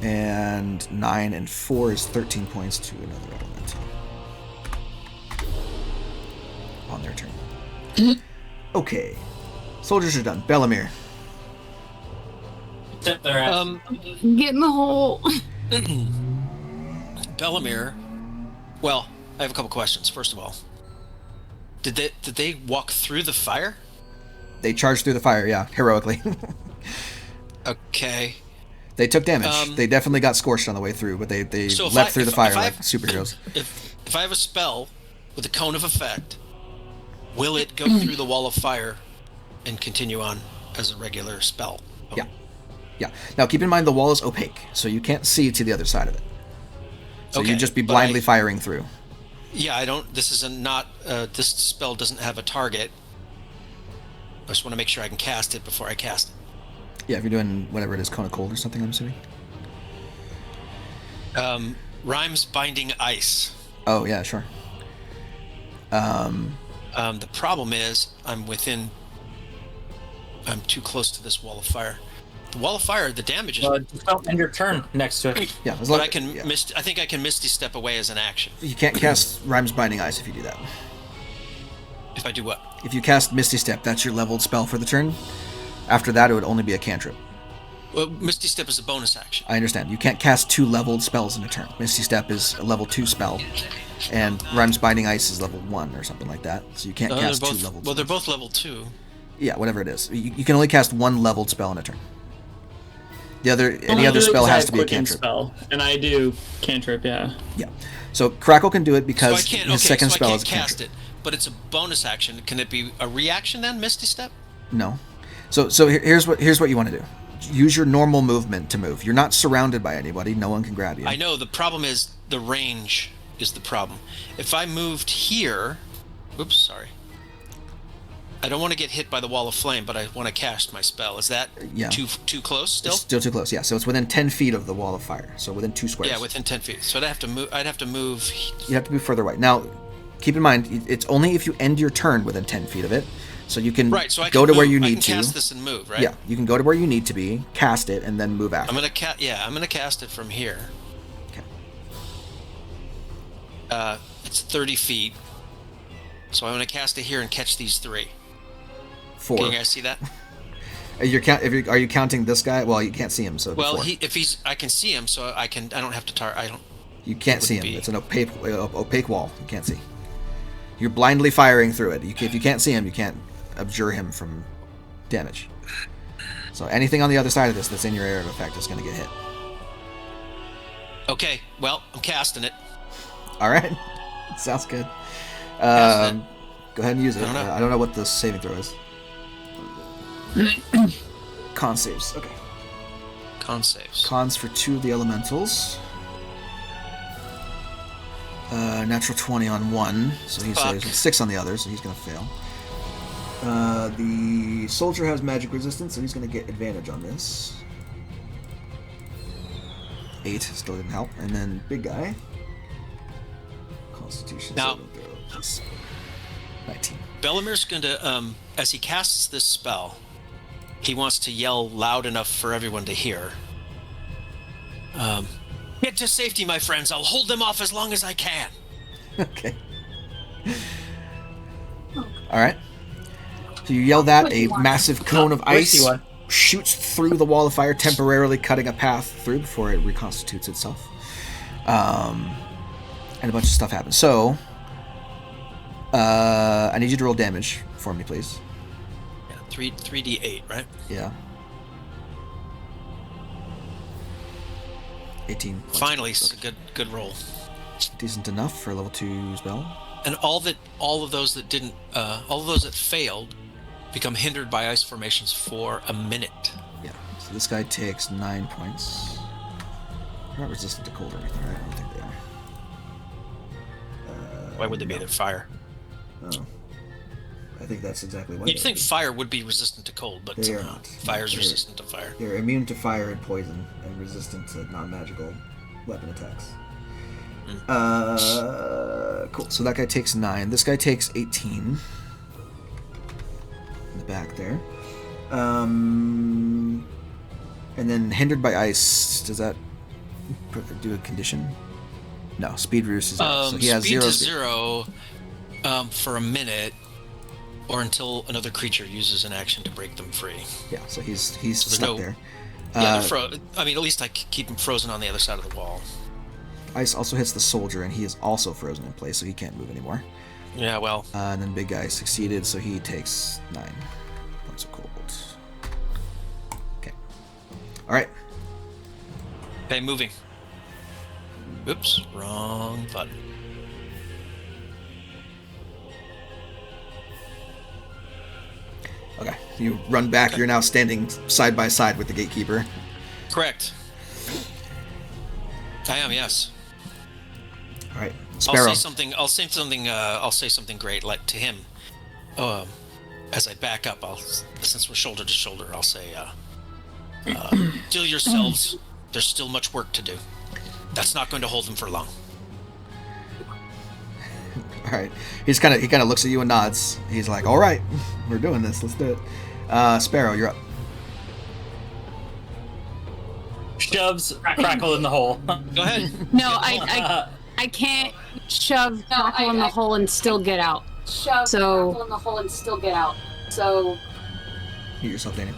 and 9 and 4 is 13 points to another elemental on their turn. Okay, soldiers are done. Bellamere. Sit their ass. Get in the hole. Bellamere. Well, I have a couple questions. First of all, did they walk through the fire? They charged through the fire, yeah, heroically. Okay. They took damage. They definitely got scorched on the way through, but they So leapt through the fire like superheroes. If I have a spell with a cone of effect, will it go through the wall of fire and continue on as a regular spell? Yeah. Yeah. Now keep in mind the wall is opaque, so you can't see to the other side of it. So Okay, you'd just be but blindly firing through. Yeah, I don't. This is this spell doesn't have a target. I just want to make sure I can cast it before I cast it. Yeah, if you're doing whatever it is, Cone of Cold or something, I'm assuming. Rhymes Binding Ice. Oh yeah, sure. The problem is I'm too close to this wall of fire. The wall of fire, the damage is. Just don't end your turn next to it. Yeah, But I can I think I can Misty Step away as an action. You can't cast Rhymes Binding Ice if you do that. If I do what? If you cast Misty Step, that's your leveled spell for the turn. After that, it would only be a cantrip. Well, Misty Step is a bonus action. I understand. You can't cast 2 leveled spells in a turn. Misty Step is a level 2 spell, and Rhymes Binding Ice is level 1 or something like that. So you can't cast 2 leveled Well, they're spells. both level 2. Yeah, whatever it is. You can only cast 1 leveled spell in a turn. Any other spell has to be a cantrip. Spell, and I do cantrip, yeah. Yeah. So Crackle can do it So because I can't. his second so spell I is can't a cast cantrip. it, but it's a bonus action. Can it be a reaction then, Misty Step? No. So here's what you want to do. Use your normal movement to move. You're not surrounded by anybody. No one can grab you. I know. The problem is the range is the problem. If I moved here, oops, sorry. I don't want to get hit by the wall of flame, but I want to cast my spell. Is that too close still? It's still too close. Yeah. So it's within 10 feet of the wall of fire. So within 2 squares. Yeah, within 10 feet. So I'd have to move. You have to move further away. Now, keep in mind, it's only if you end your turn within 10 feet of it. So you can So I go can to where move- you I need can to. cast this and move, right? Yeah, you can go to where you need to be, cast it, and then move after. I'm gonna cast it from here. Okay. It's 30 feet. So I'm gonna cast it here and catch these 3. 4. Can you guys see that? Are you counting this guy? Well, you can't see him, so. Well, 4. I can see him, so I don't have to I don't. You can't see him. be. It's an opaque wall. You can't see. You're blindly firing through it. If you can't see him, you can't abjure him from damage. So anything on the other side of this that's in your area of effect is going to get hit. Okay, well, I'm casting it. All right. Sounds good. Casting it. Go ahead and use it. I don't know. What the saving throw is. Con saves. Okay. Con saves. Cons for 2 of the elementals. Natural 20 on 1, so he saves. 6 on the other, so he's going to fail. The soldier has magic resistance, so he's going to get advantage on this. 8 still didn't help. And then big guy. Constitution Now, saving throw, please. 19. Belamir's going to, as he casts this spell, he wants to yell loud enough for everyone to hear. Get to safety, my friends. I'll hold them off as long as I can. Okay. Alright. So you yell that, a massive cone of ice shoots through the wall of fire, temporarily cutting a path through before it reconstitutes itself. And a bunch of stuff happens. So, I need you to roll damage for me, please. Yeah, 3d8, right? Yeah. 18 points. Finally, it's a good roll. Decent enough for a level 2 spell. And all of those that failed become hindered by ice formations for a minute. Yeah. So this guy takes 9 points. They're not resistant to cold or anything, right? I don't think they are. Why would they be? They're fire. Oh. I think that's exactly why. You'd think fire would be resistant to cold, but they are not. Fire's resistant to fire. They're immune to fire and poison, and resistant to non-magical weapon attacks. Cool. So that guy takes 9. This guy takes 18. In the back there. And then hindered by ice. Does that do a condition? No. Speed reduces. So he has speed 0. to 0 for a minute, or until another creature uses an action to break them free. Yeah. So he's So stuck there. Yeah, I mean, at least I keep him frozen on the other side of the wall. Ice also hits the soldier, and he is also frozen in place, so he can't move anymore. Yeah, well. And then big guy succeeded, so he takes 9 points of cold. Okay. All right. Okay, moving. Oops, wrong button. Okay. You run back. Okay. You're now standing side by side with the gatekeeper. Correct. I am, yes. All right, Sparrow. I'll say something great, like to him. As I back up, since we're shoulder to shoulder, I'll say, "Still yourselves. There's still much work to do. That's not going to hold them for long." All right. He kind of looks at you and nods. He's like, "All right, we're doing this. Let's do it." Sparrow, you're up. Shoves Crackle in the hole. Go ahead. No, I can't shove Crackle in the hole and still get out. Crackle in the hole and still get out. So. Mute yourself, Daniel.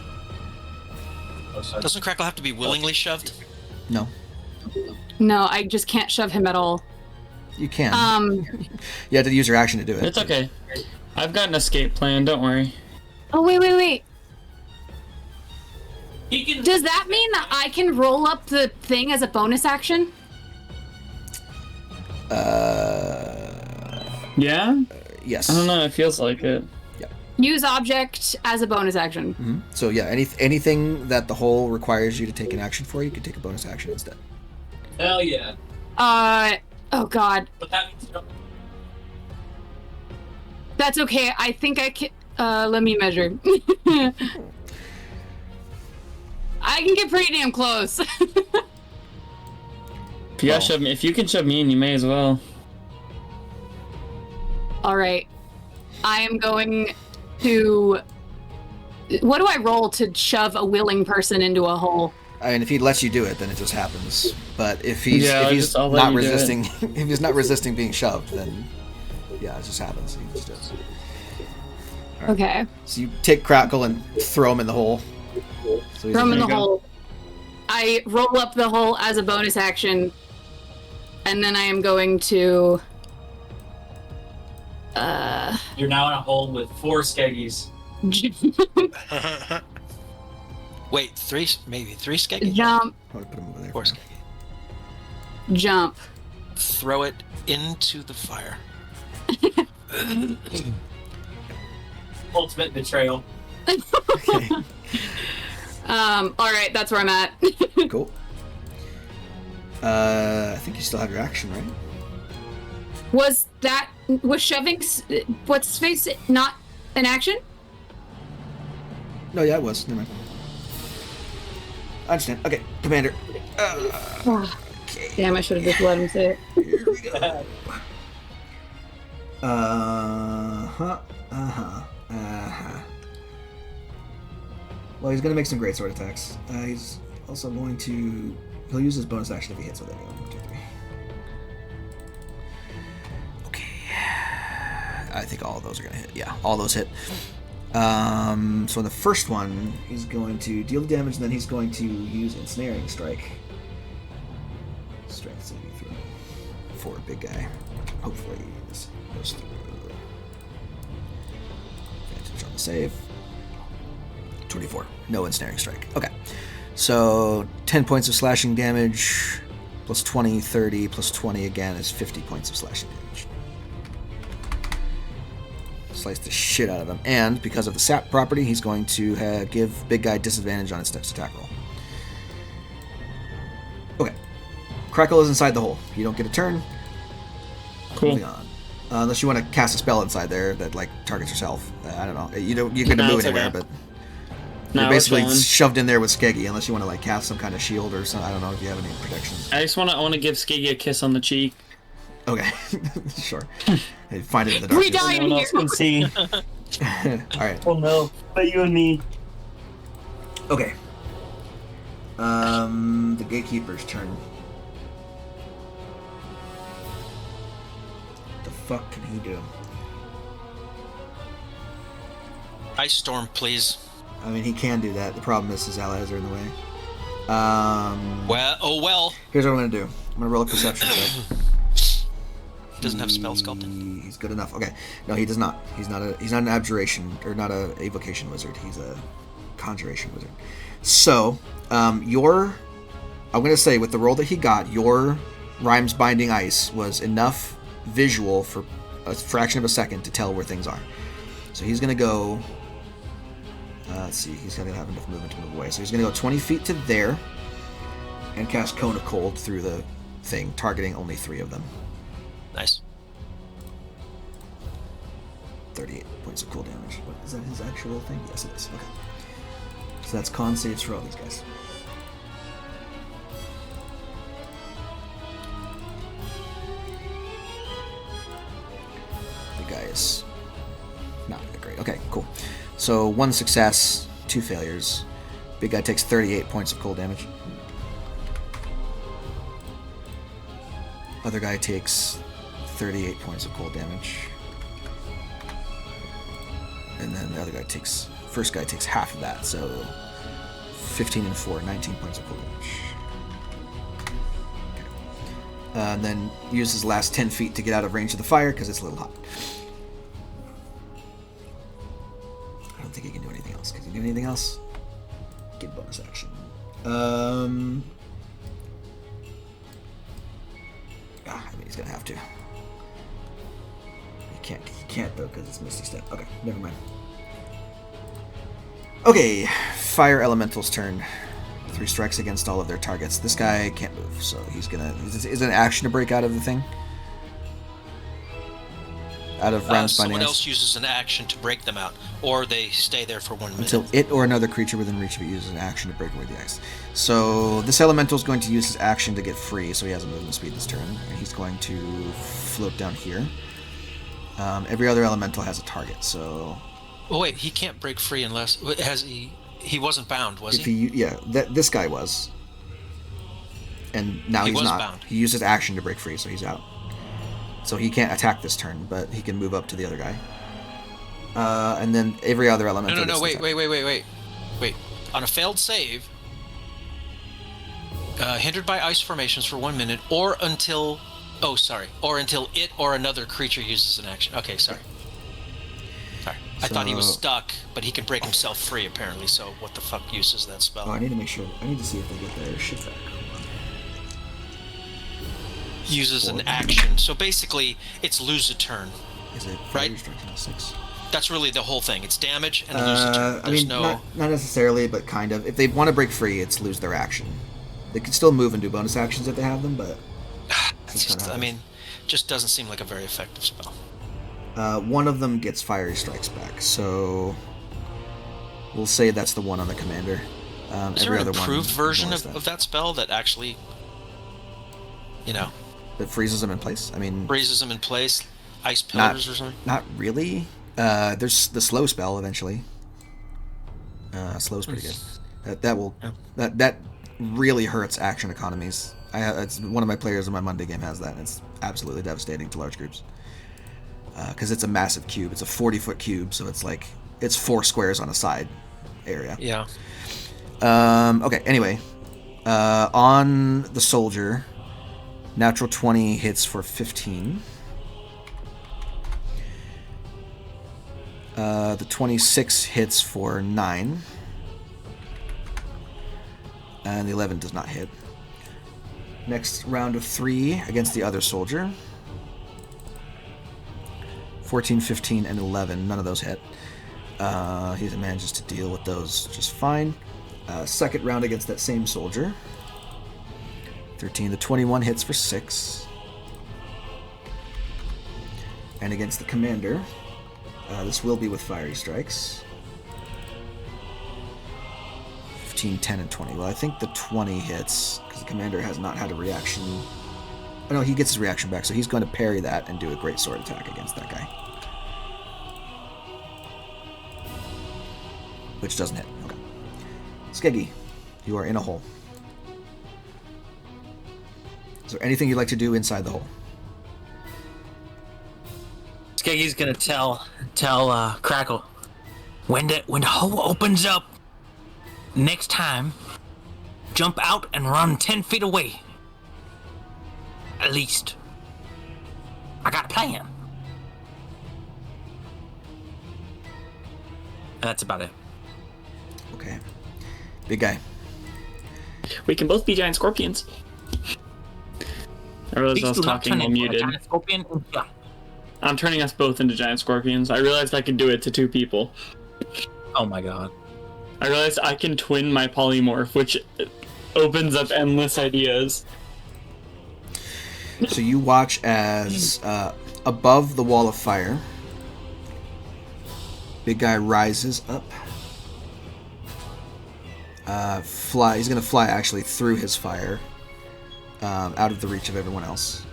Doesn't Crackle have to be willingly shoved? No. No, I just can't shove him at all. You can. You have to use your action to do it. It's okay. I've got an escape plan. Don't worry. Oh wait. Does that mean that I can roll up the thing as a bonus action? Yeah? Yes. I don't know, it feels like it. Yeah. Use object as a bonus action. Mm-hmm. So yeah, anything that the hole requires you to take an action for, you can take a bonus action instead. Hell yeah. Oh god. But that means you don't. That's okay. I think I can. Let me measure. I can get pretty damn close. If you can shove me in, you may as well. All right. I am going to. What do I roll to shove a willing person into a hole? And if he lets you do it, then it just happens. But if he's not resisting, if he's not resisting being shoved, then yeah, it just happens. He just does. Right. Okay. So you take Crackle and throw him in the hole. So throw him in the hole. I roll up the hole as a bonus action, and then I am going to. You're now in a hole with 4 skeggies. Wait, 3? Maybe 3 skeggies? Jump. Put him over there. 4 skeggies. jump. Throw it into the fire. Ultimate betrayal. All right, that's where I'm at. Cool. I think you still have your action, right? Was shoving what's his face not an action? No, yeah, it was. Never mind. I understand. Okay, Commander. Okay. Damn, I should have just let him say it. Here we go. Well, he's gonna make some great sword attacks. He's also going to. He'll use his bonus action if he hits with anyone. 1, 2, 3. Okay. I think all of those are gonna hit. Yeah, all those hit. So in the first one, he's going to deal the damage, and then he's going to use Ensnaring Strike. Strength saving throw for a big guy. Hopefully this goes through. Advantage on the save. 24. No Ensnaring Strike. Okay. So 10 points of slashing damage, plus 20, 30, plus 20 again is 50 points of slashing damage. Slice the shit out of him. And because of the sap property, he's going to give big guy disadvantage on its next attack roll. Okay. Crackle is inside the hole. You don't get a turn. Cool. Moving on. Unless you want to cast a spell inside there that like targets yourself. I don't know. You're going to move anywhere, okay. but No, you're basically it's fine. shoved in there with Skeggy. Unless you want to like cast some kind of shield or something. I don't know if you have any protections. I want to give Skiggy a kiss on the cheek. Okay, sure. Hey, find it in the dark. We die No in one here. else can see. All right. Oh no, but you and me. Okay. The gatekeeper's turn. The fuck can he do? Ice storm, please. I mean, he can do that. The problem is his allies are in the way. Well. Here's what I'm gonna do. I'm gonna roll a perception check. Doesn't have spell sculpting. He's good enough. Okay. No, he does not. He's not an abjuration or not a evocation wizard. He's a conjuration wizard. So, I'm gonna say with the roll that he got, your Rhymes Binding Ice was enough visual for a fraction of a second to tell where things are. So he's gonna go. Let's see. He's gonna have enough movement to move away. So he's gonna go 20 feet to there, and cast Cone of Cold through the thing, targeting only 3 of them. Nice. 38 points of cool damage. What, is that his actual thing? Yes, it is. Okay. So that's con saves for all these guys. The guy is not that great. Okay, cool. So 1 success, 2 failures. Big guy takes 38 points of cold damage. Other guy takes 38 points of cold damage. And then the other guy first guy takes half of that, so 15 and 4, 19 points of cold damage. Okay. And then use his last 10 feet to get out of range of the fire because it's a little hot. I don't think he can do anything else. Can he do anything else? Get bonus action. I mean, he's gonna have to. He can't though because it's Misty Step. Okay, never mind. Okay, Fire Elemental's turn. 3 strikes against all of their targets. This guy can't move, so he's gonna. Is it an action to break out of the thing? Out of Rhymes Binding Someone Ice? else uses an action to break them out, or they stay there for 1 minute. Until it or another creature within reach of it uses an action to break away the ice. So this elemental is going to use his action to get free, so he has a movement speed this turn. And he's going to float down here. Every other elemental has a target, so... Oh wait, he can't break free unless... He wasn't bound, was if he? This guy was. And now he's not. Bound. He used his action to break free, so he's out. So he can't attack this turn, but he can move up to the other guy. And then every other elemental... No, wait. On a failed save, hindered by ice formations for 1 minute, or until it or another creature uses an action. Okay, sorry. I thought he was stuck, but he can break himself free apparently. So what the fuck uses that spell? Oh, I need to make sure. I need to see if they get their shit back. uses an action. So basically, it's lose a turn. Is it Right? Restriction on 6? That's really the whole thing. It's damage and lose a turn. I mean, not necessarily, but kind of. If they want to break free, it's lose their action. They can still move and do bonus actions if they have them, but... It's just, I mean, just doesn't seem like a very effective spell. One of them gets Fiery Strikes back, so... We'll say that's the one on the commander. Is there every an other improved one version ignores of that spell that actually, That freezes them in place? I mean... freezes them in place? Ice pillars or something? Not really. There's the slow spell eventually. Slow's pretty good. That really hurts action economies. It's one of my players in my Monday game has that, and it's absolutely devastating to large groups. Because it's a massive cube. It's a 40-foot cube, so it's 4 squares on a side area. Yeah. Okay. Anyway, on the soldier, natural 20 hits for 15. The 26 hits for 9. And the 11 does not hit. Next round of 3 against the other soldier. 14, 15, and 11. None of those hit. He manages to deal with those just fine. Second round against that same soldier. 13. The 21 hits for 6. And against the commander, this will be with Fiery Strikes. 15, 10, and 20. Well, I think the 20 hits, because the commander has not had a reaction. Oh, no, he gets his reaction back, so he's going to parry that and do a great sword attack against that guy. Which doesn't hit. Okay. Skeggy, you are in a hole. Is there anything you'd like to do inside the hole? Skeggy's gonna tell Crackle when the hole opens up next time, jump out and run 10 feet away. At least. I got a plan. That's about it. Okay. Big guy. We can both be giant scorpions. I realized I was talking while muted. Scorpion. Yeah. I'm turning us both into giant scorpions. I realized I could do it to 2 people. Oh my god. I realized I can twin my polymorph, which opens up endless ideas. So you watch as above the wall of fire, big guy rises up. He's going to fly actually through his fire, out of the reach of everyone else.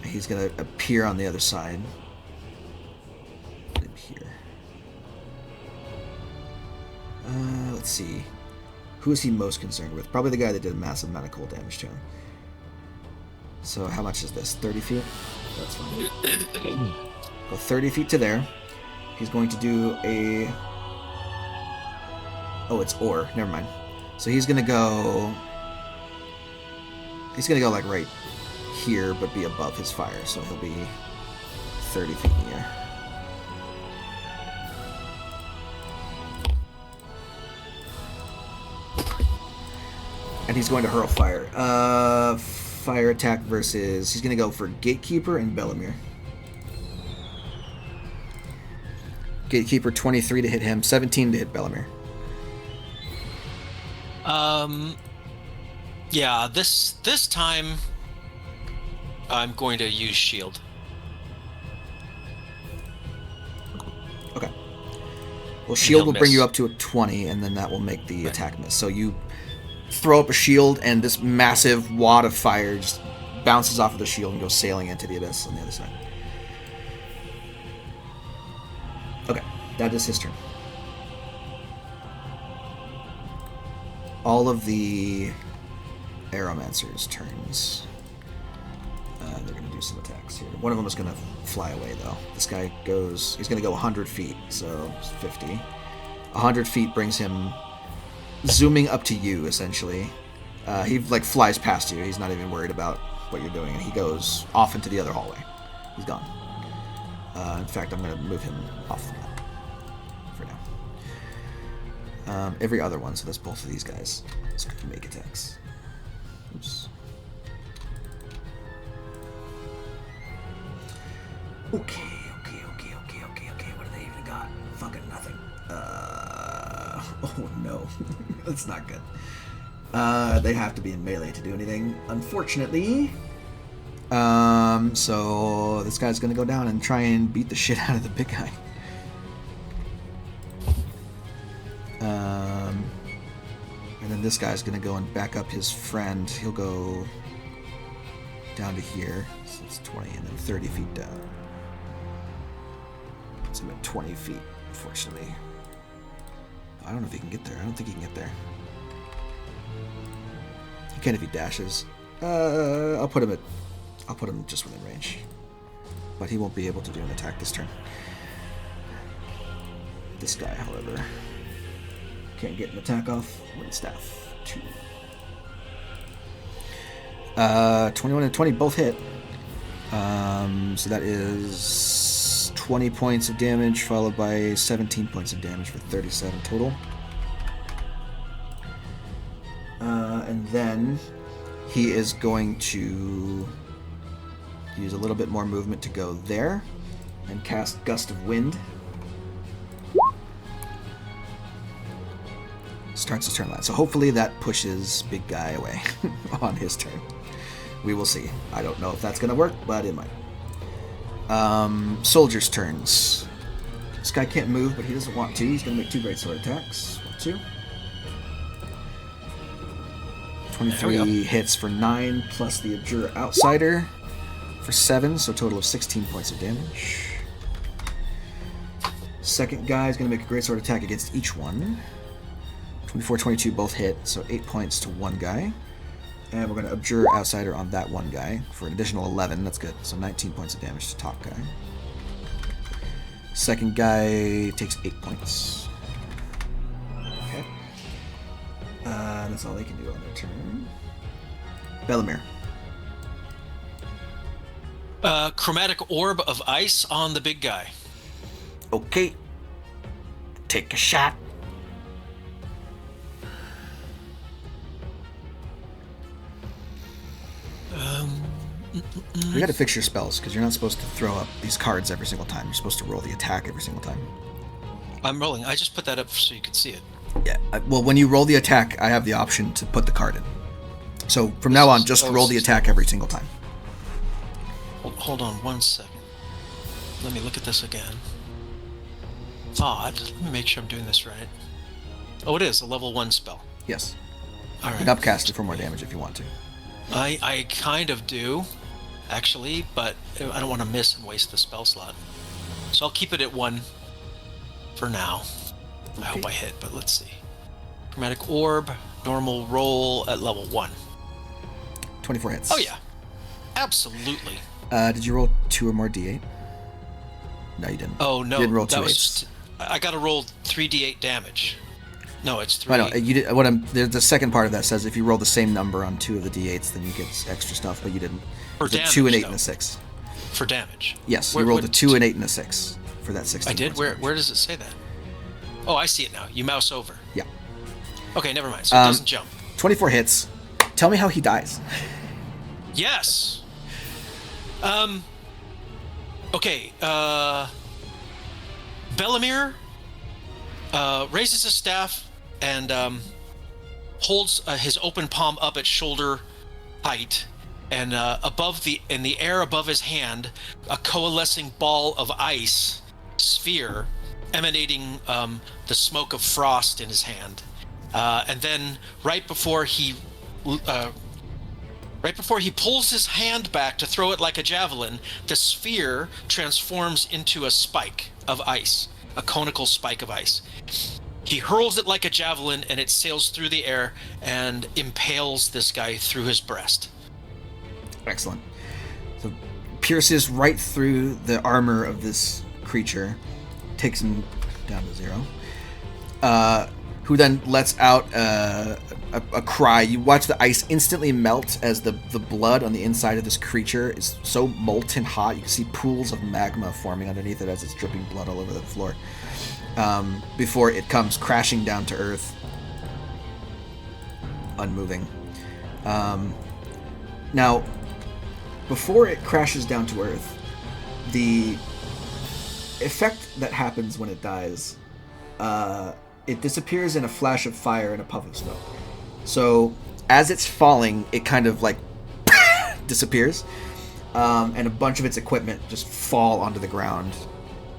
He's going to appear on the other side. Get him here. Let's see. Who is he most concerned with? Probably the guy that did a massive amount of cold damage to him. So how much is this? 30 feet? That's fine. Go 30 feet to there. He's going to do a... Oh, it's ore. Never mind. So he's going to go... He's going to go like right here, but be above his fire. So he'll be 30 feet in the air. And he's going to hurl fire. Fire attack versus... He's going to go for Gatekeeper and Bellamere. Gatekeeper 23 to hit him, 17 to hit Bellamere. Yeah, this time I'm going to use shield. Okay. Well, shield will bring you up to a 20, and then that will make the attack miss. So you throw up a shield, and this massive wad of fire just bounces off of the shield and goes sailing into the abyss on the other side. Okay, that is his turn. All of the Aeromancer's turns. They're going to do some attacks here. One of them is going to fly away, though. This guy goes... He's going to go 100 feet, so 50. 100 feet brings him zooming up to you, essentially. He, flies past you. He's not even worried about what you're doing, and he goes off into the other hallway. He's gone. In fact, I'm going to move him off the map for now. Every other one, so that's both of these guys. Let's make attacks. Oops. Okay. What do they even got? Fucking nothing. Oh no. That's not good. They have to be in melee to do anything, unfortunately. So this guy's gonna go down and try and beat the shit out of the big guy. And then this guy's gonna go and back up his friend. He'll go down to here. So it's 20 and then 30 feet down. So I'm at 20 feet, unfortunately. I don't know if he can get there. I don't think he can get there. He can if he dashes. I'll put him just within range. But he won't be able to do an attack this turn. This guy, however, can't get an attack off. Wind staff. 2. 21 and 20 both hit. So that is 20 points of damage, followed by 17 points of damage for 37 total. And then he is going to use a little bit more movement to go there and cast Gust of Wind. Starts his turn last. So hopefully that pushes big guy away on his turn. We will see. I don't know if that's going to work, but it might. Soldiers' turns. This guy can't move, but he doesn't want to. He's going to make 2 greatsword attacks. 1, 2. 23 hits for 9, plus the Abjure Outsider for 7, so a total of 16 points of damage. Second guy is going to make a greatsword attack against each one. 24, 22 both hit, so 8 points to one guy. And we're going to Abjure Outsider on that one guy for an additional 11. That's good. So 19 points of damage to top guy. Second guy takes 8 points. Okay. That's all they can do on their turn. Bellamere. Chromatic Orb of Ice on the big guy. Okay. Take a shot. You gotta fix your spells, because you're not supposed to throw up these cards every single time. You're supposed to roll the attack every single time. I'm rolling. I just put that up so you could see it. Yeah, well, when you roll the attack, I have the option to put the card in. So from now on, just roll the attack every single time. Hold on 1 second. Let me look at this again. Let me make sure I'm doing this right. Oh, it is a level 1 spell. Yes. All right. You can upcast it for more damage if you want to. I kind of do, actually, but I don't want to miss and waste the spell slot. So I'll keep it at 1 for now. Okay. I hope I hit, but let's see. Chromatic Orb, normal roll at level 1. 24 hits. Oh, yeah. Absolutely. Did you roll 2 or more d8? No, you didn't. Oh, no. You didn't roll 2 8s. I got to roll 3d8 damage. No, it's 3. I know. You did. The second part of that says if you roll the same number on 2 of the d8s, then you get extra stuff, but you didn't. For damage, 2, and 8, and a 6. For damage. Yes, you rolled a 2, and 8, and a 6 for that 16. I did. Where does it say that? Oh, I see it now. You mouse over. Yeah. Okay, never mind. So it doesn't jump. 24 hits. Tell me how he dies. Yes. Okay. Bellamere raises his staff and holds his open palm up at shoulder height, and in the air above his hand, a coalescing ball of ice sphere emanating the smoke of frost in his hand, and then right before he pulls his hand back to throw it like a javelin, the sphere transforms into a spike of ice, a conical spike of ice. He hurls it like a javelin, and it sails through the air and impales this guy through his breast. Excellent. So pierces right through the armor of this creature, takes him down to 0. Who then lets out a cry. You watch the ice instantly melt as the blood on the inside of this creature is so molten hot. You can see pools of magma forming underneath it as it's dripping blood all over the floor. Before it comes crashing down to earth, unmoving. Now, before it crashes down to earth, the effect that happens when it dies, it disappears in a flash of fire and a puff of smoke. So as it's falling, it kind of like disappears, and a bunch of its equipment just fall onto the ground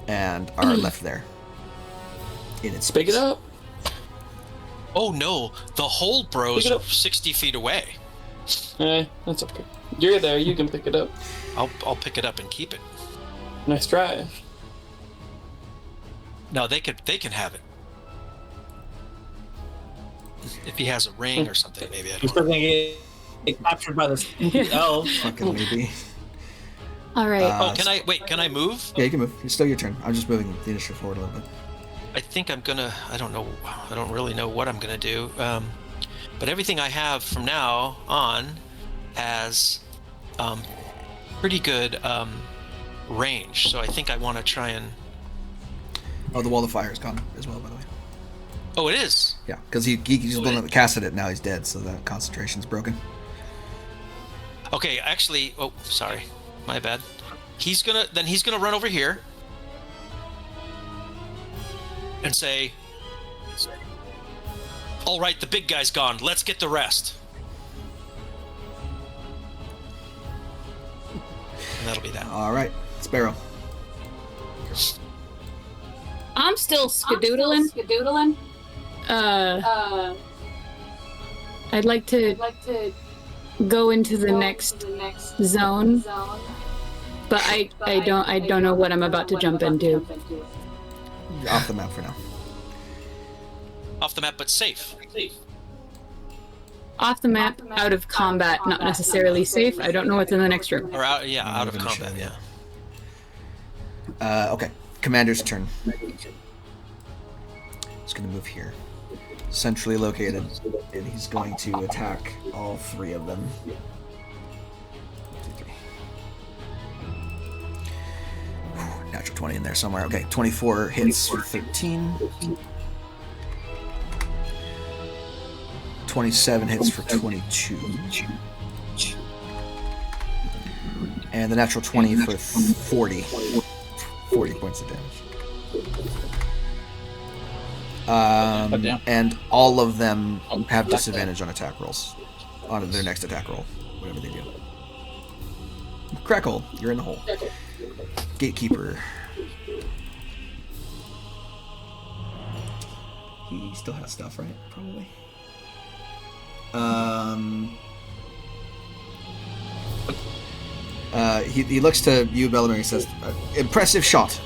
and are left there in its space. Pick it up. Oh no, the hole bros are 60 feet away. That's okay. You're there, you can pick it up. I'll pick it up and keep it. Nice try. No, they can have it. If he has a ring or something, maybe. I He's don't know. going to get captured by the elf. Fucking maybe. All right. Oh, can I move? Yeah, you can move. It's still your turn. I'm just moving the initiative forward a little bit. I think I'm gonna. I don't really know what I'm gonna do. But everything I have from now on has pretty good range. So I think I want to try and. Oh, the wall of fire is gone as well, by the way. Oh, it is. Yeah, because he just casted it. Now he's dead, so that concentration's broken. Okay, actually. Oh, sorry, my bad. He's gonna run over here and say, "All right, the big guy's gone. Let's get the rest." And that'll be that. All right, Sparrow. I'm still skadoodling. I'd like to go into the next zone, but I don't know what I'm about to jump into. You're off the map for now. Off the map, but safe. Off the map, out of combat, not necessarily safe. I don't know what's in the next room. Or out of combat. Yeah. Okay, Commander's turn. He's going to move here. Centrally located, and he's going to attack all three of them. 1, 2, 3. Whew, natural 20 in there somewhere. Okay, 24 hits for 13. 27 hits for 22. And the natural 20 for 40. 40 points of damage. And all of them have disadvantage on attack rolls. On their next attack roll. Whatever they do. Crackle, you're in the hole. Gatekeeper. He still has stuff, right? Probably. He looks to you, Bellamere, and says, "Impressive shot.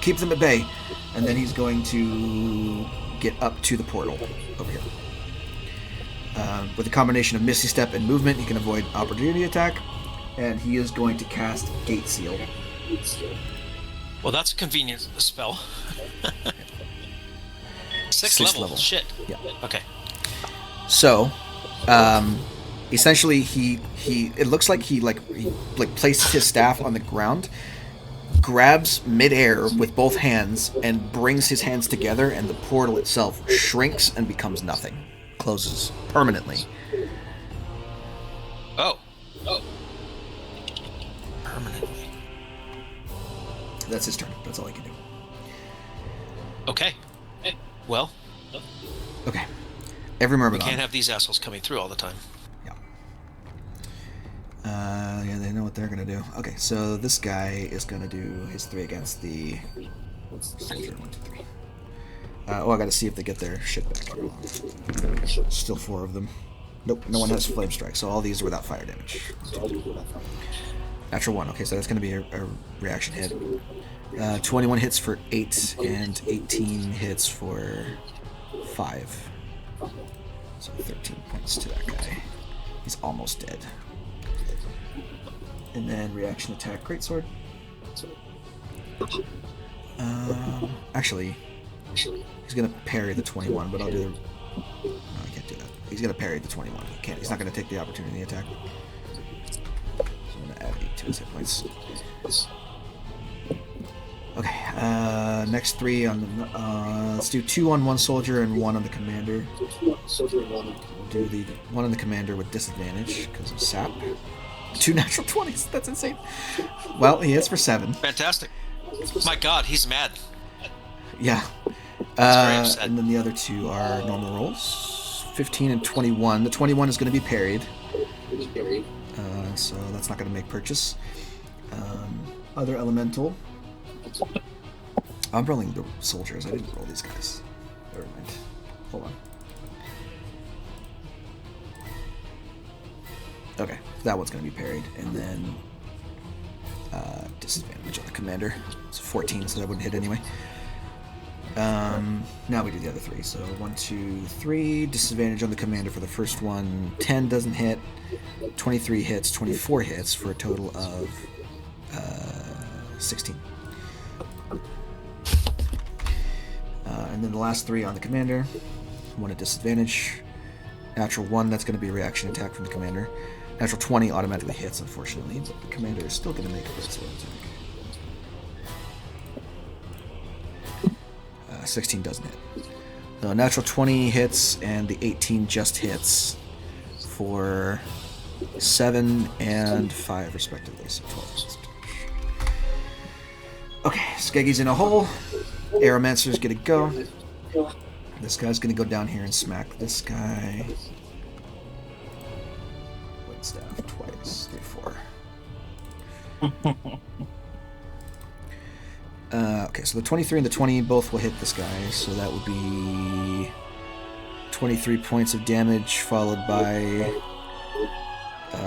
Keep them at bay." And then he's going to get up to the portal over here. With a combination of Misty Step and movement, he can avoid opportunity attack. And he is going to cast Gate Seal. Well, that's a convenient spell. Sixth level. Shit. Yeah. Okay. So, essentially, he it looks like he places his staff on the ground, grabs midair with both hands, and brings his hands together, and the portal itself shrinks and becomes nothing. Closes permanently. Oh. Permanently. That's his turn. That's all he can do. Okay. Well, Okay. Every Myrmidon. we can't have these assholes coming through all the time. Yeah, they know what they're gonna do. Okay, so this guy is gonna do his 3 against the soldier. 1, 2, 3. I gotta see if they get their shit back. Still 4 of them. Nope, no one has flame strike, so all these are without fire damage. Natural 1. Okay, so that's gonna be a reaction hit. 21 hits for 8 and 18 hits for 5. So 13 points to that guy. He's almost dead. And then reaction attack, greatsword. Actually, he's gonna parry the 21, but I'll do. No, I can't do that. He's gonna parry the 21. He can't. He's not gonna take the opportunity attack. So I'm gonna add 8 to his hit points. Okay. Next 3 on the. Let's do 2 on one soldier and 1 on the commander. We'll do the 1 on the commander with disadvantage because of sap. 2 natural 20s. That's insane. Well, he hits for 7. Fantastic. My God, he's mad. Yeah. very upset. And then the other 2 are normal rolls. 15 and 21. The 21 is going to be parried. So that's not going to make purchase. Other elemental. I'm rolling the soldiers. I didn't roll these guys. Never mind. Hold on. Okay, that one's going to be parried. And then disadvantage on the commander. It's 14, so that wouldn't hit anyway. Now we do the other 3. So 1, 2, 3. Disadvantage on the commander for the first one. 10 doesn't hit. 23 hits. 24 hits for a total of 16. And then the last 3 on the commander. 1 at disadvantage. Natural 1, that's going to be a reaction attack from the commander. Natural 20 automatically hits, unfortunately, but the commander is still going to make a first sword attack. 16 doesn't hit. So natural 20 hits, and the 18 just hits for 7 and 5, respectively. So 12 hits. Okay, Skeggy's in a hole. Aeromancer's gonna go. This guy's gonna go down here and smack this guy. Wind staff twice, 3, 4. Okay, so the 23 and the 20 both will hit this guy, so that would be 23 points of damage, followed by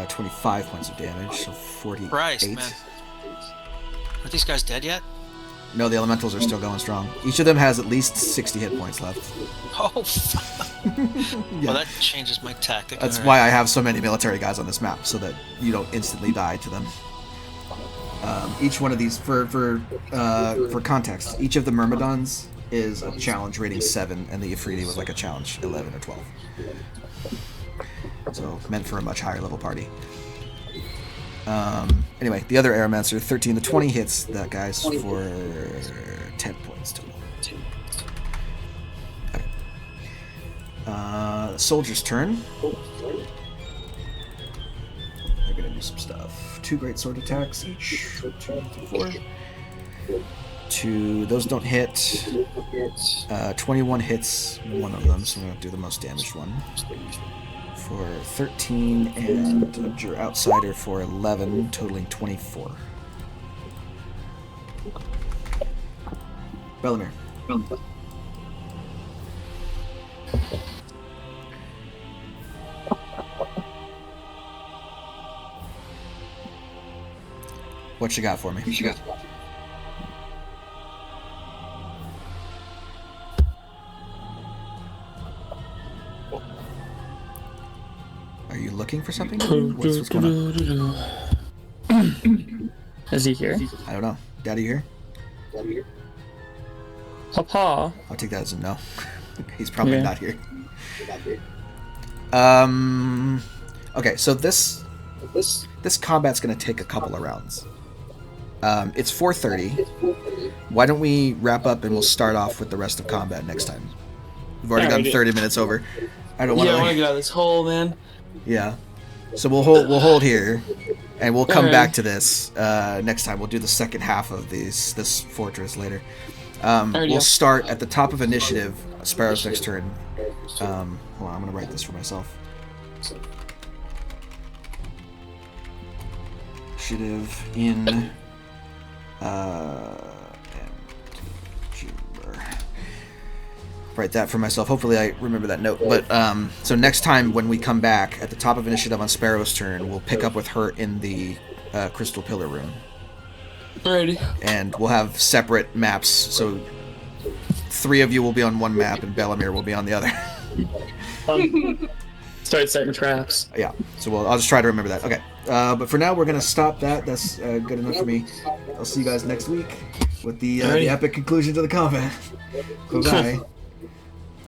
25 points of damage, so 48. Christ, man. Are these guys dead yet? No, the elementals are still going strong. Each of them has at least 60 hit points left. Oh, fuck. Yeah. Well, that changes my tactic. That's All why right. I have so many military guys on this map, so that you don't instantly die to them. Each one of these, for context, each of the Myrmidons is a challenge rating 7, and the Ifriti was like a challenge 11 or 12. So, meant for a much higher level party. Anyway, the other Aeromancer, 13 to 20 hits that guy's for 10 points total. Okay. Soldier's turn. They're gonna do some stuff. 2 great sword attacks each. 2, 3, 4. 2, those don't hit. 21 hits one of them, so I'm gonna do the most damaged one. For 13, and your outsider for 11, totaling 24. Bellamere. What you got for me? Are you looking for something? What's going on? Is he here? I don't know. Daddy, you here? Papa. I'll take that as a no. He's probably Yeah. not here. Okay, so this combat's gonna take a couple of rounds. It's 4:30. Why don't we wrap up and we'll start off with the rest of combat next time? We've already gone 30 minutes over. I don't want Yeah, I want to to. get out of this hole, man. Yeah. So we'll hold here, and we'll come Alright. back to this next time. We'll do the second half of this fortress later. We'll start at the top of initiative. Sparrow's next turn. Hold on, I'm gonna write this for myself. Initiative in write that for myself. Hopefully I remember that note. But so next time when we come back at the top of initiative on Sparrow's turn, we'll pick up with her in the Crystal Pillar room. Alrighty. And we'll have separate maps. So 3 of you will be on one map and Bellamere will be on the other. Start setting traps. Yeah. So I'll just try to remember that. Okay. But for now we're gonna stop that. That's good enough for me. I'll see you guys next week with the epic conclusion to the combat. Bye.